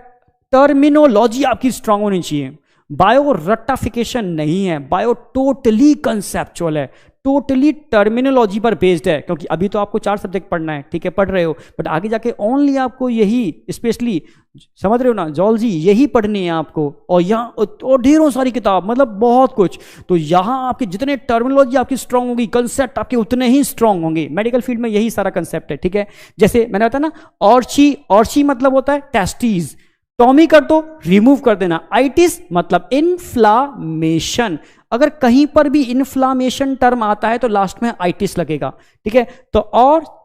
टर्मिनोलॉजी आपकी स्ट्रांग होनी चाहिए। बायो रट्टाफिकेशन नहीं है, बायो टोटली कंसेप्चुअल है, टोटली टर्मिनोलॉजी पर बेस्ड है। क्योंकि अभी तो आपको 4 सब्जेक्ट पढ़ना है, ठीक है, पढ़ रहे हो, बट आगे जाके ओनली आपको यही स्पेशली, समझ रहे हो ना, जॉलजी यही पढ़नी है आपको। और यहाँ और ढेरों सारी किताब, मतलब बहुत कुछ। तो यहाँ आपके जितने टर्मिनोलॉजी आपकी स्ट्रांग होगी, कंसेप्ट आपके उतने ही स्ट्रांग होंगे। मेडिकल फील्ड में यही सारा कंसेप्ट है, ठीक है। जैसे मैंने बताया ना, ऑर्ची, ऑर्ची मतलब होता है टेस्टीज, टॉमी कर दो, रिमूव कर देना। आइटिस मतलब इन्फ्लामेशन, अगर कहीं पर भी इन्फ्लामेशन टर्म आता है तो लास्ट में आइटिस लगेगा, ठीक है। तो और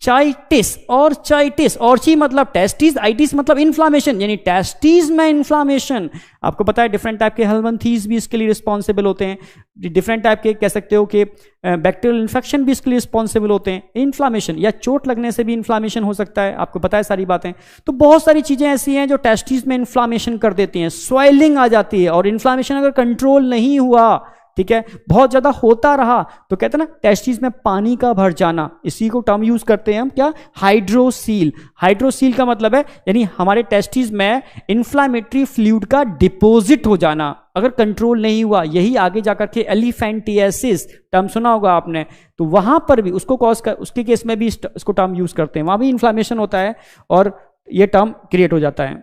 चाइटिस, और चाइटिस, ऑर्ची मतलब टेस्टिस, आइटिस मतलब इन्फ्लामेशन, यानी टेस्टिस में इन्फ्लामेशन। आपको पता है डिफरेंट टाइप के हेलमंथीज भी इसके लिए रिस्पॉन्सिबल होते हैं, डिफरेंट टाइप के कह सकते हो कि बैक्टीरियल इन्फेक्शन भी इसके लिए रिस्पॉन्सिबल होते हैं। इन्फ्लामेशन या चोट लगने से भी इन्फ्लामेशन हो सकता है, आपको पता है सारी बातें। तो बहुत सारी चीजें ऐसी हैं जो टेस्टिस में इन्फ्लामेशन कर देती हैं, स्वेलिंग आ जाती है, और इन्फ्लामेशन अगर कंट्रोल नहीं हुआ, ठीक है, बहुत ज्यादा होता रहा, तो कहते हैं ना टेस्टिस में पानी का भर जाना, इसी को टर्म यूज करते हैं हम क्या, हाइड्रोसील। हाइड्रोसील का मतलब है यानी हमारे टेस्टिस में इन्फ्लामेटरी फ्लूइड का डिपॉजिट हो जाना, अगर कंट्रोल नहीं हुआ, यही आगे जाकर के एलिफेंटियासिस टर्म सुना होगा आपने, तो वहां पर भी उसको कॉज कर, उसके केस में भी इसको टर्म यूज करते हैं, वहां भी इन्फ्लामेशन होता है और यह टर्म क्रिएट हो जाता है।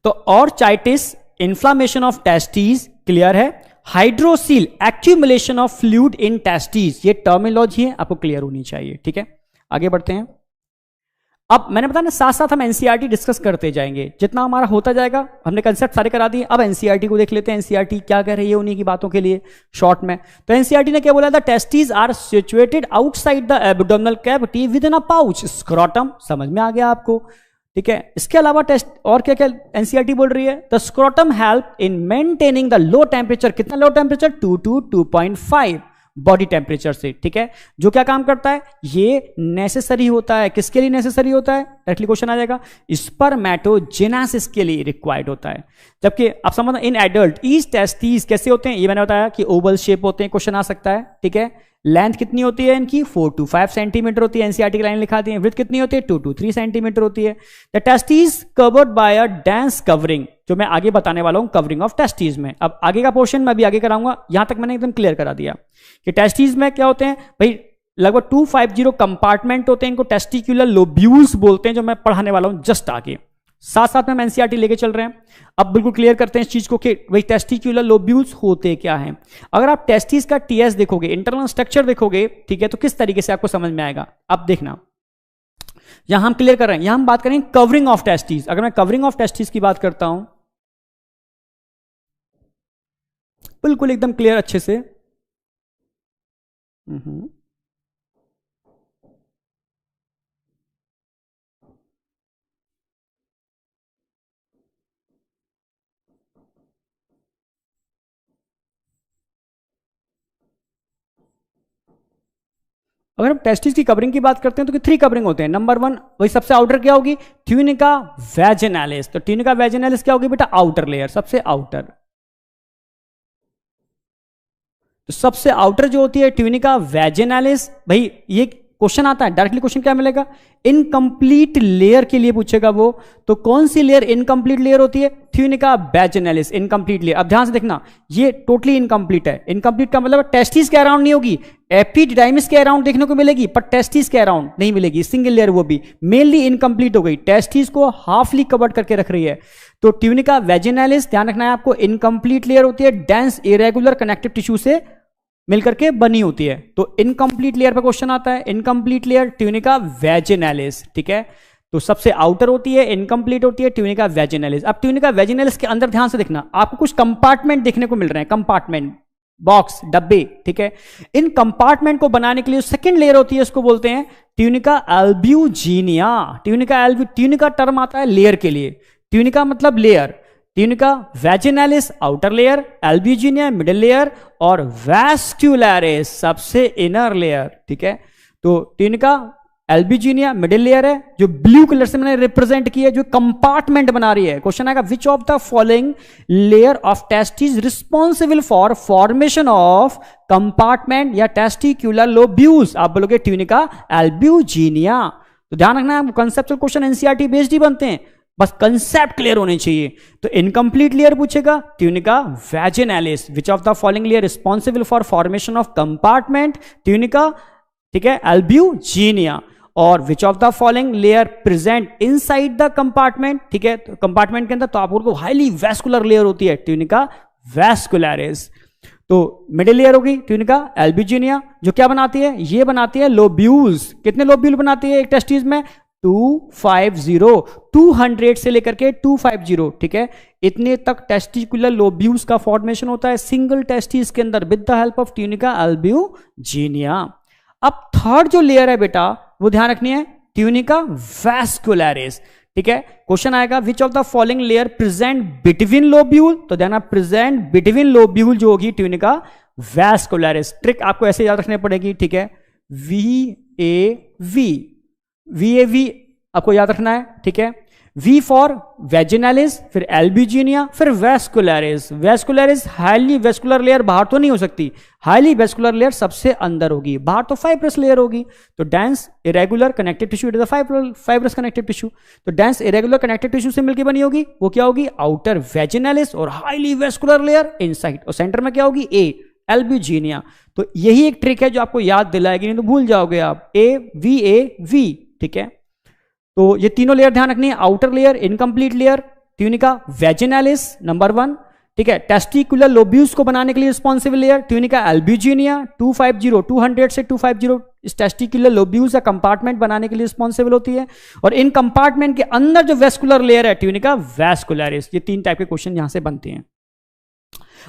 तो और चाइटिस इन्फ्लामेशन ऑफ टेस्टिस, क्लियर है। Hydrocele accumulation of fluid in testis, ये टर्मिनोलॉजी है, आपको क्लियर होनी चाहिए, ठीक है। आगे बढ़ते हैं। अब मैंने बताया ना, साथ साथ हम एनसीईआरटी डिस्कस करते जाएंगे, जितना हमारा होता जाएगा। हमने कंसेप्ट सारे करा दिए, अब एनसीईआरटी को देख लेते हैं, एनसीईआरटी क्या कह रही है उन्हीं की बातों के लिए शॉर्ट में। तो एनसीईआरटी ने क्या बोला था, testis are situated outside the abdominal cavity within a pouch, scrotum, समझ में आ गया आपको, ठीक है। इसके अलावा टेस्ट और क्या क्या एनसीईआरटी बोल रही है, the scrotum help in maintaining the low temperature, कितना low temperature, 2 to 2.5 body temperature से, ठीक है। जो क्या काम करता है, ये नेसेसरी होता है, किसके लिए नेसेसरी होता है, डायरेक्टली क्वेश्चन आ जाएगा, स्पर्मेटोजेनेसिस के लिए रिक्वायर्ड होता है। जबकि आप समझना, इन एडल्ट ईच टेस्टिस कैसे होते हैं, ये मैंने बताया कि ओवल शेप होते हैं, क्वेश्चन आ सकता है, ठीक है। लेंथ कितनी होती है इनकी, 4 to 5 सेंटीमीटर होती है, एनसीईआरटी की लाइन लिखा दी है। विड्थ कितनी होती है, 2 to 3 सेंटीमीटर होती है। The testis covered by a dense covering, जो मैं आगे बताने वाला हूं, कवरिंग ऑफ टेस्टिस में। अब आगे का पोर्शन मैं भी आगे कराऊंगा, यहां तक मैंने एकदम क्लियर करा दिया कि टेस्टिस में क्या होते हैं भाई, लगभग 250 कंपार्टमेंट होते हैं, इनको टेस्टिकुलर लोब्यूल्स बोलते हैं, जो मैं पढ़ाने वाला हूं जस्ट आगे। साथ साथ में हम एनसीईआरटी लेके चल रहे हैं। अब बिल्कुल क्लियर करते हैं इस चीज को कि भाई टेस्टिकुलर लोब्यूल्स होते क्या हैं। अगर आप टेस्टिस का टीएस देखोगे, इंटरनल स्ट्रक्चर देखोगे, ठीक है, तो किस तरीके से आपको समझ में आएगा। अब देखना, यहां हम क्लियर कर रहे हैं, यहां हम बात करेंगे कवरिंग ऑफ टेस्टिस। अगर मैं कवरिंग ऑफ टेस्टिस की बात करता हूं, बिल्कुल एकदम क्लियर अच्छे से, अगर हम टेस्टिस की कवरिंग की बात करते हैं तो 3 कवरिंग होते हैं। नंबर 1, वही सबसे आउटर क्या होगी, ट्यूनिका वैजिनालिस। तो ट्यूनिका वैजिनालिस क्या होगी बेटा, आउटर लेयर, सबसे आउटर। तो सबसे आउटर जो होती है ट्यूनिका वैजिनालिस, भाई ये क्वेश्चन आता है डायरेक्टली, क्वेश्चन क्या मिलेगा, इनकम्प्लीट लेयर के लिए पूछेगा वो। तो कौन सी लेयर इनकम्प्लीट लेयर होती है, ट्यूनिका वैजिनालिस, इनकम्प्लीट लेयर। अब ध्यान से देखना, ये टोटली इनकम्प्लीट है। इनकम्प्लीट का मतलब टेस्टिस के अराउंड नहीं होगी, एपिडिडाइमिस के अराउंड देखने को मिलेगी, पर टेस्टिस के अराउंड नहीं मिलेगी, सिंगल लेयर, वो भी मेनली इनकम्प्लीट हो गई, टेस्टिस को हाफली कवर्ड करके रख रही है। तो ट्यूनिका वैजिनालिस, ध्यान रखना है आपको, इनकम्प्लीट लेयर होती है, डेंस इरेगुलर कनेक्टिव टिश्यू से मिलकर के बनी होती है। तो इनकम्प्लीट लेयर पर क्वेश्चन आता है, इनकम्प्लीट लेयर ट्यूनिका वैजिनालिस, ठीक है। तो सबसे आउटर होती है, इनकम्प्लीट होती है ट्यूनिका वेजिनलिस। अब ट्यूनिका वेजिनलिस के अंदर ध्यान से देखना, आपको कुछ कंपार्टमेंट देखने को मिल रहे हैं, कंपार्टमेंट, बॉक्स, डब्बे, ठीक है। इन कंपार्टमेंट को बनाने के लिए सेकंड लेयर होती है, उसको बोलते हैं ट्यूनिका एल्ब्यूजिनिया। ट्यूनिका टर्म आता है लेयर के लिए, ट्यूनिका मतलब layer, tunica vaginalis outer layer, albuginea middle layer और वैस्कुलरिस सबसे इनर लेयर, ठीक है। तो ट्यूनिका एल्ब्यूजिनिया मिडिल लेयर है, जो ब्लू कलर से मैंने रिप्रेजेंट किया है, जो कंपार्टमेंट बना रही है। क्वेश्चन आएगा which of the following layer of testis responsible for formation of compartment या टेस्टिक्यूलर लोब्यूल्स। आप बोलोगे ट्यूनिका एल्ब्यूजिनिया। तो ध्यान रखना, कंसेप्चुअल क्वेश्चन एनसीईआरटी बेस्ड ही बनते हैं, बस कंसेप्ट क्लियर होने चाहिए। तो इनकम्प्लीट लेयर पूछेगा tunica vaginalis. Which of the following layer responsible for formation of compartment, tunica, ठीक है, एल्ब्यूजिनिया। और which of the following layer present inside the compartment, ठीक है, तो कंपार्टमेंट के अंदर तो आप बोलते हो हाईली वैस्कुलर लेयर होती है, ट्यूनिका वैस्कुलरिस। तो मिडिल लेयर होगी ट्यूनिका एल्ब्यूजिनिया, जो क्या बनाती है, ये बनाती है लोब्यूल्स। कितने लोब्यूल बनाती है एक टेस्टिस में, 250, 200 से लेकर के 250, ठीक है, इतने तक टेस्टिकुलर लोब्यूल्स का फॉर्मेशन होता है सिंगल टेस्टिस के अंदर with the help of tunica albuginea. अब थर्ड जो लेयर है बेटा, वो ध्यान रखनी है, ट्यूनिका वैस्कुलरिस, ठीक है। क्वेश्चन आएगा which of the following layer present between lobule, तो ध्यान, प्रेजेंट बिटवीन लोब्यूल जो होगी ट्यूनिका वैस्कुलरिस। ट्रिक आपको ऐसे याद रखनी पड़ेगी, ठीक है, VAV आपको याद रखना है, ठीक है। V फॉर वेजिनलिस, फिर एल्ब्यूजिनिया, फिर वैस्कुलरिस। वैस्कुलरिस हाईली वैस्कुलर लेयर बाहर तो नहीं हो सकती, हाईली वैस्कुलर लेयर सबसे अंदर होगी, बाहर तो फाइब्रस लेयर होगी। तो dense irregular connective tissue, it is a fibrous connective tissue. तो डेंस इरेगुलर कनेक्टिव टिश्यू से मिलकर बनी होगी, वो क्या होगी, आउटर वेजिनलिस, और हाईली वैस्कुलर लेयर इनसाइड, और सेंटर में क्या होगी, ए एल्ब्यूजिनिया। तो यही एक ट्रिक है जो आपको याद दिलाएगी, नहीं तो भूल जाओगे आप, AVAV, ठीक है। तो ये तीनों लेयर ध्यान रखनी है, outer layer, incomplete layer, tunica vaginalis number 1, ठीक है। टेस्टिकुलर लोब्यूल्स को बनाने के लिए रिस्पॉन्सिबल लेयर ट्यूनिका एल्ब्यूजिनिया, 200 से 250 इस टेस्टिकुलर लोब्यूल्स या कंपार्टमेंट बनाने के लिए रिस्पॉन्सिबल होती है। और इन कंपार्टमेंट के अंदर जो वेस्कुलर लेयर है ट्यूनिका वैस्कुलरिस। ये 3 टाइप के क्वेश्चन यहां से बनते हैं।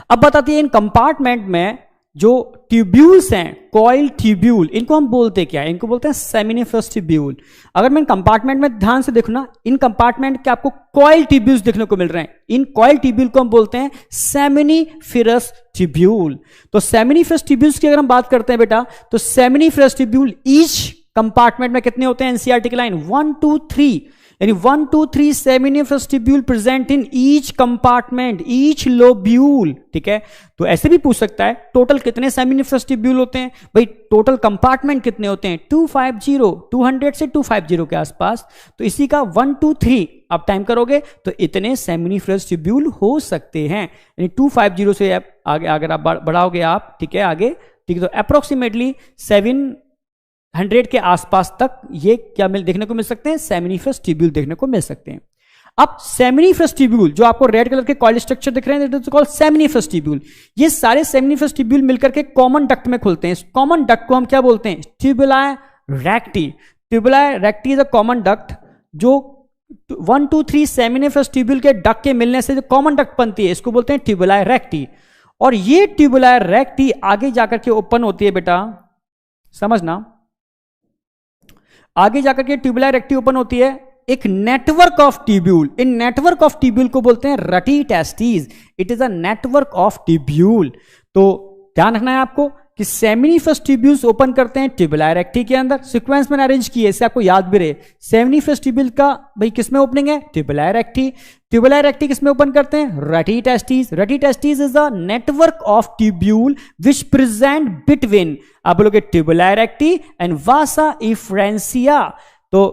अब बताती है इन कंपार्टमेंट में जो ट्यूब्यूल्स हैं, कॉइल ट्यूब्यूल, इनको हम बोलते क्या है, इनको बोलते हैं सेमिनिफरस ट्यूब्यूल। अगर मैं इन कंपार्टमेंट में ध्यान से देखूं ना, इन कंपार्टमेंट के आपको कॉइल ट्यूब्यूल्स देखने को मिल रहे हैं, इन कॉइल ट्यूब्यूल को हम बोलते हैं सेमिनिफरस ट्यूब्यूल। तो सेमिनिफरस ट्यूब्यूल्स की अगर हम बात करते हैं बेटा, तो सेमिनिफरस ट्यूब्यूल ईच कंपार्टमेंट में कितने होते हैं, एनसीईआरटी की लाइन 1 2 3, यानी 1 2 3 seminiferous tubule present in each compartment, each lobule, ठीक है। तो ऐसे भी पूछ सकता है टोटल कितने सेमिनिफरस ट्यूब्यूल होते हैं, भाई टोटल कंपार्टमेंट कितने होते हैं, 200 से 250 के आसपास। तो इसी का 1 2 3 आप टाइम करोगे तो इतने सेमिनिफरस ट्यूब्यूल हो सकते हैं, यानी 250 से आगे अगर आप बढ़ाओगे आप, ठीक है, आगे, ठीक है, तो अप्रोक्सीमेटली 700 के आसपास तक ये क्या देखने को मिल सकते हैं, सेमिनिफरस ट्यूब्यूल देखने को मिल सकते हैं। अब सेमिनिफरस ट्यूब्यूल जो आपको रेड कलर के कॉइल स्ट्रक्चर दिख रहे हैं, that is called seminiferous tubule. ये सारे सेमिनिफरस ट्यूब्यूल मिलकर के कॉमन डक्ट में खुलते हैं। इस कॉमन डक्ट को हम क्या बोलते हैं, tubuli recti. Tubuli recti is a common duct जो 1 2 3 सेमिनिफरस ट्यूब्यूल के डक्ट के मिलने से जो कॉमन डक्ट बनती है, इसको बोलते हैं ट्यूबुलाe रेक्टी। और ये ट्यूबुलाe रेक्टी आगे जाकर के ओपन होती है बेटा, समझना, आगे जाकर के ट्यूबुलाe रेक्टी ओपन होती है एक नेटवर्क ऑफ ट्यूब्यूल। इन नेटवर्क ऑफ ट्यूब्यूल को बोलते हैं rete testis. It is a network of tubule. तो ध्यान रखना है आपको कि सेमिनिफरस ट्यूब्यूल्स ओपन करते हैं ट्यूबुलाe रेक्टी के अंदर, सीक्वेंस में अरेंज किए, इससे आपको याद भी रहे। सेमिनिफरस ट्यूब्यूल का भाई किसमें ओपनिंग है, ट्यूबुलाe रेक्टी। ट्यूबुलाe रेक्टी किसमें ओपन करते हैं, rete testis. Rete testis is a network of tubule which present between, आप बोलोगे tubuli recti and vasa efferentia. तो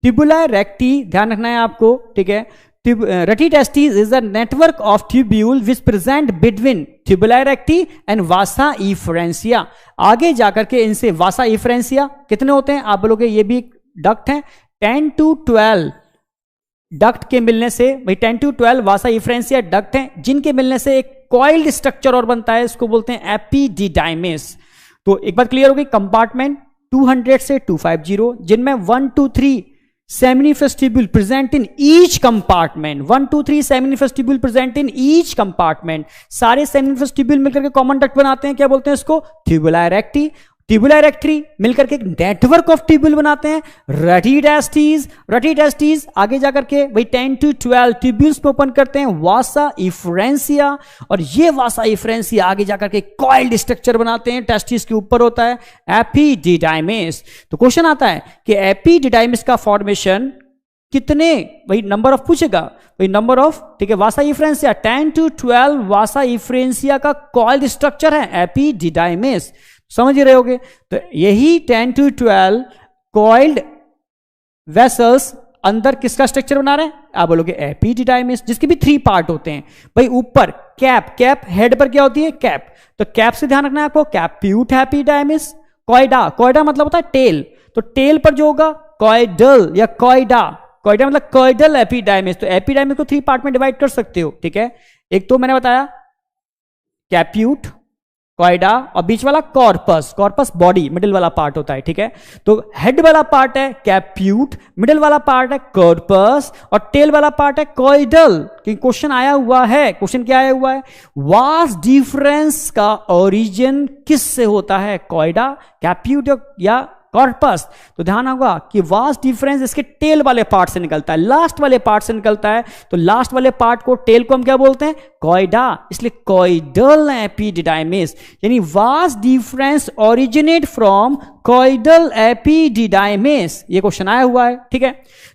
ट्यूबुलाe रेक्टी ध्यान रखना है आपको, ठीक है। Rete testis is a network of tubule which present between tubuli recti and vasa efferentia. आगे जाकर के इनसे वासा इफ्रेंसिया कितने होते हैं, आप बोलोगे ये भी डक्ट है, 10 to 12 डक्ट के मिलने से, भाई 10 to 12 वासा इफ्रेंसिया डक्ट हैं, जिनके मिलने से एक कॉइल्ड स्ट्रक्चर और बनता है, इसको बोलते हैं एपिडिडाइमिस। तो एक बात क्लियर होगी, कंपार्टमेंट 200 से 250 जिनमें 1 2 3 seminiferous tubule present in each compartment, 1 2 3 seminiferous tubule present in each compartment. सारे सेमिनिफरस ट्यूब्यूल मिलकर के कॉमन डक्ट बनाते हैं, क्या बोलते हैं इसको? ट्यूबुला रेक्टी। ट्यूबुला रेक्टी मिलकर के एक नेटवर्क ऑफ ट्यूब्यूल बनाते हैं, रेटिडेस्टिस। रेटिडेस्टिस आगे जाकर के वही 10 to 12 ट्यूब्यूल्स में ओपन करते हैं वासा इफ्रेंसिया, और ये वासा इफ्रेंसिया आगे जाकर के कॉइल्ड स्ट्रक्चर बनाते हैं, टेस्टिस के ऊपर होता है एपिडिडाइमिस। तो क्वेश्चन आता है कि एपिडिडाइमिस का फॉर्मेशन कितने, वही नंबर ऑफ पूछेगा, वही नंबर ऑफ, ठीक है, vasa efferentia 10 to 12 Vasa efferentia का कॉइल्ड स्ट्रक्चर है एपिडिडाइमिस, समझ ही रहे होगे। तो यही 10 to 12 कॉइल्ड वेसल्स अंदर किसका स्ट्रक्चर बना रहे हैं? आप बोलोगे एपिडिडाइमिस, जिसके भी 3 पार्ट होते हैं। भाई ऊपर कैप, कैप हेड पर क्या होती है? कैप। तो कैप से ध्यान रखना है आपको, कैप्यूट एपिडाइमिस। कॉइडा, कॉइडा मतलब होता है टेल, तो टेल पर जो होगा कॉइडल या कॉइडा, कॉइडा मतलब कॉइडल एपिडाइमिस। तो एपिडाइमिस को 3 पार्ट में डिवाइड कर सकते हो, ठीक है। एक तो मैंने बताया कैप्यूट, कॉइडा, और बीच वाला कॉर्पस, कॉर्पस बॉडी मिडिल वाला पार्ट होता है, ठीक है। तो हेड वाला पार्ट है कैप्यूट, मिडिल वाला पार्ट है कॉर्पस, और टेल वाला पार्ट है कॉइडल। क्योंकि क्वेश्चन आया हुआ है, क्वेश्चन क्या आया हुआ है? वास्ट डिफरेंस का ओरिजिन किस से होता है? कॉइडा, कैप्यूट या कॉर्पस। तो ध्यान होगा कि वास्ट डिफरेंस इसके टेल वाले पार्ट से निकलता है, लास्ट वाले पार्ट से निकलता है। तो लास्ट वाले पार्ट को, टेल को हम क्या बोलते हैं? कॉइडा, इसलिए कॉइडल एपिडिडाइमिस, यानी vas deferens originate from caudal epididymis. ये क्वेश्चन आया हुआ है, ठीक है।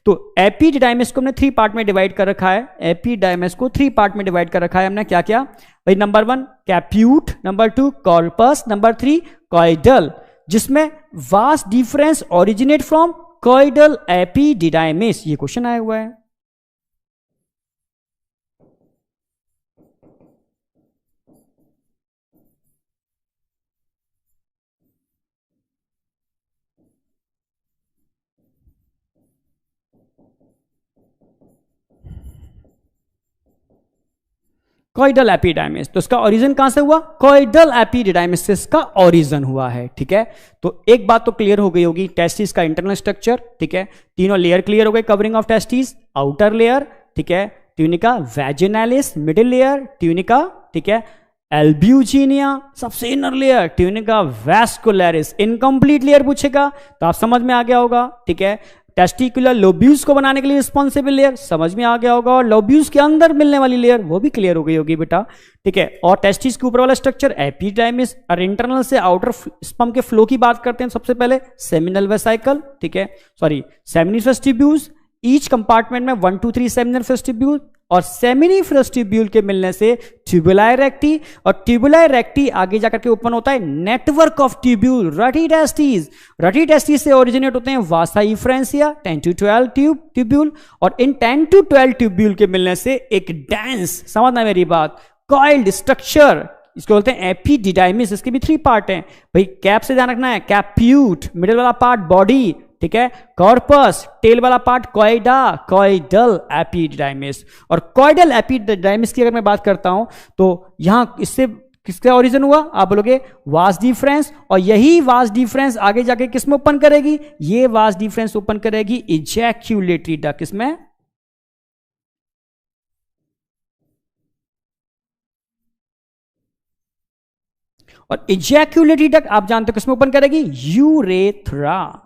तो एपिडिडाइमिस को हमने 3 पार्ट में डिवाइड कर रखा है, एपिडाइमिस को 3 पार्ट में डिवाइड कर रखा है हमने। क्या क्या? भाई number 1 caput, number 2 corpus, number 3 caudal, जिसमें vas deferens originate from caudal epididymis. ये क्वेश्चन आया हुआ है। कॉइडल एपिडाइमिस, तो इसका ओरिजिन कहां से हुआ? कॉइडल एपिडिडाइमिस से इसका ओरिजिन हुआ है, ठीक है। तो एक बात तो क्लियर हो गई होगी, टेस्टिस का इंटरनल स्ट्रक्चर, ठीक है। तीनों लेयर क्लियर हो गए, covering of testis, outer layer, ठीक है, tunica vaginalis, middle layer tunica, ठीक है, एल्ब्यूजिनिया, सबसे inner layer tunica vascularis. Incomplete layer पूछेगा तो आप समझ में आ गया होगा, ठीक है। टेस्टिकुलर लोब्यूल्स को बनाने के लिए रिस्पॉन्सिबल लेयर, समझ में आ गया होगा, और लोब्यूल्स के अंदर मिलने वाली लेयर वो भी क्लियर हो गई होगी बेटा, ठीक है। और टेस्टिस के ऊपर वाला स्ट्रक्चर एपिडाइमिस, और इंटरनल से आउटर स्पर्म के फ्लो की बात करते हैं सबसे पहले सेमिनल वेसिकल, ठीक है, sorry seminiferous tubules, each compartment में 1 2 3 सेमिनिफरस ट्यूब्यूल, और सेमिनिफरस ट्यूब्यूल के मिलने से ट्यूबुलाए रेक्टी, और ट्यूबुलाए रेक्टी आगे जाकर के ओपन होता है नेटवर्क ऑफ ट्यूब्यूल रेटिडेस्टिस। रेटिडेस्टिस से ओरिजिनेट होते हैं वासा इफ्रेंसिया 10 to 12 ट्यूब्यूल, और इन 10 to 12 ट्यूब्यूल के मिलने से एक डेंस, समझना मेरी बात, कॉइल्ड स्ट्रक्चर, इसको बोलते हैं एपिडिडाइमिस। इसके भी 3 पार्ट हैं भाई, कैप से ध्यान रखना है, कैप्यूट मिडिल वाला पार्ट बॉडी, ठीक है, कॉर्पस टेल वाला पार्ट कॉइडा, कॉइडल एपिडिडाइमिस। और कॉइडल एपिडिडाइमिस की अगर मैं बात करता हूं तो यहां इससे किसका ओरिजिन हुआ? आप बोलोगे वास्ट डिफरेंस, और यही वास्ट डिफरेंस आगे जाके किस में ओपन करेगी? ये वास्ट डिफरेंस ओपन करेगी इजैक्यूलेटरी डक्ट, किसमें? और इजैक्यूलेटरी डक्ट आप जानते हो किसमें ओपन करेगी? यूरेथ्रा।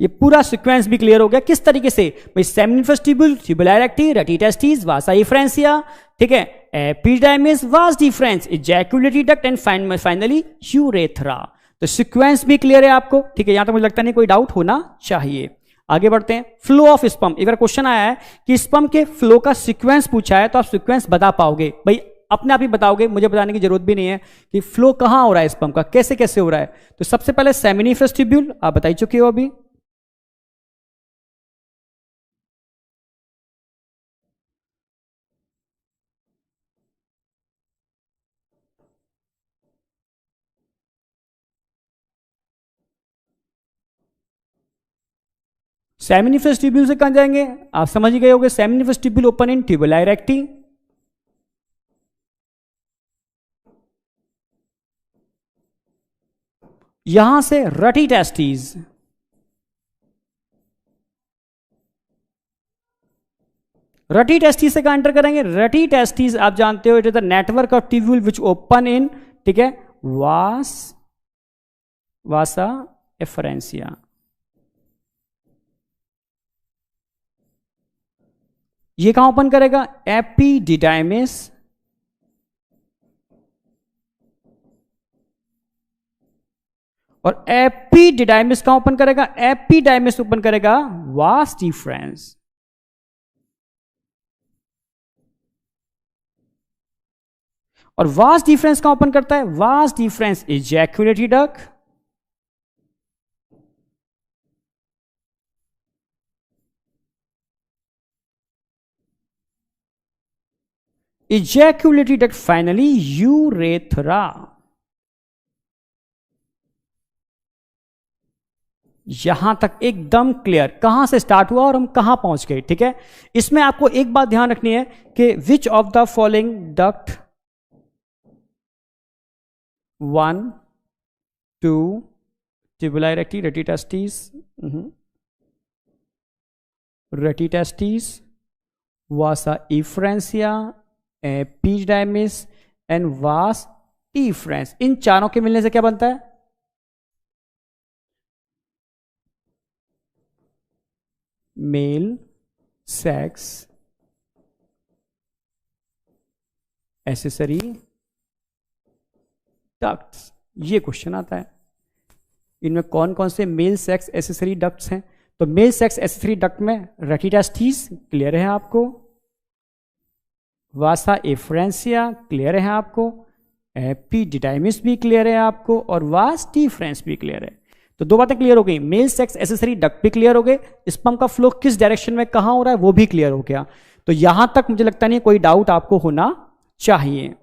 ये पूरा सीक्वेंस भी क्लियर हो गया किस तरीके से भाई, seminiferous tubule, tubuli recti, rete testis, vasa efferentia, ठीक है, epididymis, vas deferens, ejaculatory duct, and finally urethra. तो सीक्वेंस भी क्लियर है आपको, ठीक है। यहां तक मुझे लगता नहीं कोई डाउट होना चाहिए। आगे बढ़ते हैं, फ्लो ऑफ स्पर्म। एक बार क्वेश्चन आया है कि स्पर्म के फ्लो का सीक्वेंस पूछा है, तो आप सीक्वेंस बता पाओगे भाई, अपने आप ही बताओगे, मुझे बताने की जरूरत भी नहीं है कि फ्लो कहां हो रहा है स्पर्म का, कैसे कैसे हो रहा है। तो सबसे पहले सेमिनिफरस ट्यूब्यूल आप बता ही चुके हो अभी, सेमिनिफरस ट्यूब्यूल से कहां जाएंगे? आप समझ ही गए होंगे, seminiferous tubule open in tubuli recti, यहां से रटी टेस्टीज, रटी टेस्टीज से कहां एंटर करेंगे? रटी टेस्टीज आप जानते हो it is the network of tubule which open इन, ठीक है, वासा एफरेंसिया। ये कहां ओपन करेगा? एपिडिडाइमिस, और एपिडिडाइमिस कहां ओपन करेगा? एपिडाइमिस ओपन करेगा वास डिफरेंस। और वास डिफरेंस कहां ओपन करता है? Vas deferens ejaculatory duct, ejaculatory duct, finally urethra. यहां तक एकदम क्लियर कहां से स्टार्ट हुआ और हम कहां पहुंच गए, ठीक है। इसमें आपको एक बात ध्यान रखनी है कि which of the following duct 1 2 tubuli recti, rete testis, rete testis, vasa efferentia, epididymis and vas deferens, इन चारों के मिलने से क्या बनता है? Male sex accessory ducts. ये क्वेश्चन आता है, इनमें कौन कौन से मेल सेक्स एसेसरी डक्ट्स हैं? तो मेल सेक्स एसेसरी डक्ट में रेटी टेस्टिस क्लियर है आपको, वासा एफ्रेंसिया क्लियर है आपको, एपिडिडाइमिस भी क्लियर है आपको, और वास डिफरेंस भी क्लियर है। तो दो बातें क्लियर हो गई, मेल सेक्स एसेसरी डक्ट भी क्लियर हो गए, स्पर्म का फ्लो किस डायरेक्शन में कहां हो रहा है वो भी क्लियर हो गया। तो यहां तक मुझे लगता नहीं कोई डाउट आपको होना चाहिए।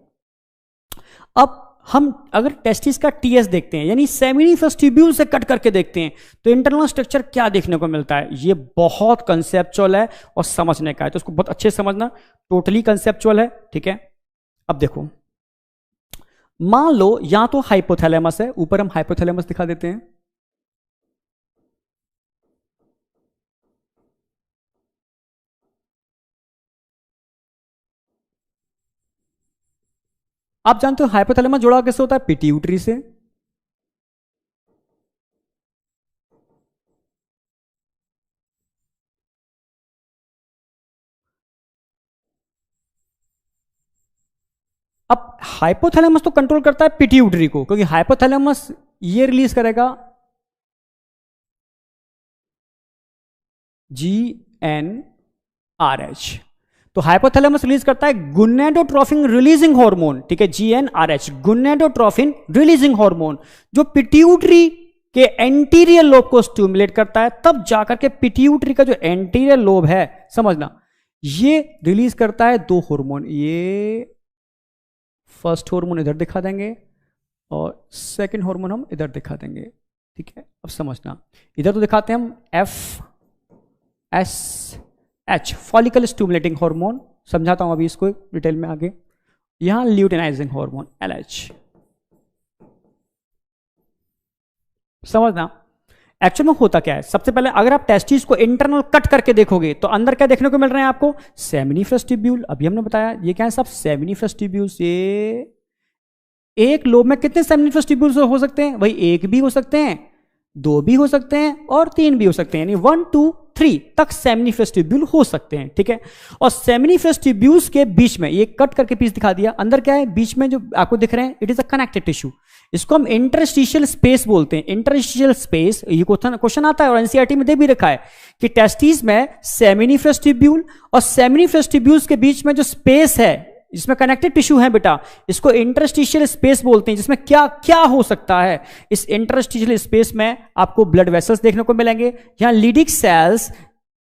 अब हम अगर टेस्टिस का टीएस देखते हैं, यानी सेमिनिफरस ट्यूब्यूल से कट करके देखते हैं, तो इंटरनल स्ट्रक्चर क्या देखने को मिलता है? ये बहुत कंसेप्चुअल है और समझने का है, तो उसको बहुत अच्छे से समझना, टोटली कंसेप्चुअल है, ठीक है। अब देखो, मान लो यहां तो हाइपोथैलेमस है, ऊपर हम हाइपोथैलेमस दिखा देते हैं। आप जानते हो हाइपोथैलेमस जुड़ा कैसे होता है? पिट्यूटरी से। अब हाइपोथैलेमस तो कंट्रोल करता है पिट्यूटरी को, क्योंकि हाइपोथैलेमस ये रिलीज करेगा GnRH। तो हाइपोथैलेमस रिलीज करता है गुनेडोट्रोफिन रिलीजिंग हार्मोन, ठीक है, GnRH, गुनेडोट्रोफिन रिलीजिंग हार्मोन, जो पिट्यूटरी के एंटीरियर लोब को स्टिमुलेट करता है। तब जाकर के पिट्यूटरी का जो एंटीरियर लोब है, समझना, ये रिलीज करता है दो हार्मोन, ये फर्स्ट हार्मोन इधर दिखा देंगे और सेकंड हार्मोन हम इधर दिखा देंगे, ठीक है। अब समझना, इधर तो दिखाते हैं हम FSH, फॉलिकल स्टिमुलेटिंग हार्मोन, समझाता हूं अभी इसको डिटेल में आगे। यहां ल्यूटेनाइजिंग हार्मोन LH, समझना। एक्चुअल में होता क्या है? सबसे पहले अगर आप टेस्टिस को इंटरनल कट करके देखोगे तो अंदर क्या देखने को मिल रहे हैं आपको? Seminiferous tubule. अभी हमने बताया ये क्या है सब? Seminiferous tubules. ये एक लोब में कितने सेमिनिफरस ट्यूब्यूल्स हो सकते हैं? वही एक भी हो सकते हैं, दो भी हो सकते हैं और तीन भी हो सकते हैं, यानी 1 2 3 तक सेमिनिफरस ट्यूब्यूल हो सकते हैं, ठीक है। और सेमिनिफरस ट्यूब्यूल्स के बीच में ये कट करके पीस दिखा दिया, अंदर क्या है बीच में जो आपको दिख रहे हैं? It is a connected tissue, इसको हम इंटरस्टिशियल स्पेस बोलते हैं। इंटरस्टिशियल स्पेस, ये क्वेश्चन आता है और एनसीईआरटी में दे भी रखा है कि टेस्टिस में सेमिनिफरस ट्यूब्यूल और सेमिनिफरस ट्यूब्यूल्स के बीच में जो स्पेस है जिसमें कनेक्टेड टिश्यू है बेटा, इसको इंटरस्टिशियल स्पेस बोलते हैं, जिसमें क्या क्या हो सकता है? इस इंटरस्टिशियल स्पेस में आपको ब्लड वेसल्स देखने को मिलेंगे, यहां लिडिक सेल्स,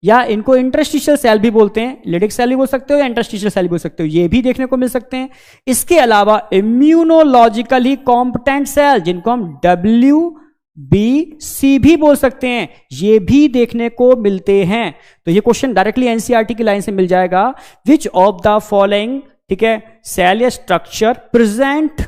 या इनको इंटरस्टिशियल सेल भी बोलते हैं, लिडिक सेल भी बोल सकते हो या इंटरस्टिशियल सेल भी बोल सकते हो, ये भी देखने को मिल सकते हैं। इसके अलावा इम्यूनोलॉजिकली कॉम्पिटेंट सेल, जिनको हम WBC भी बोल सकते हैं, ये भी देखने को मिलते हैं। तो ये क्वेश्चन डायरेक्टली एनसीईआरटी की लाइन से मिल जाएगा, विच ऑफ द फॉलोइंग, ठीक है, सेल या structure present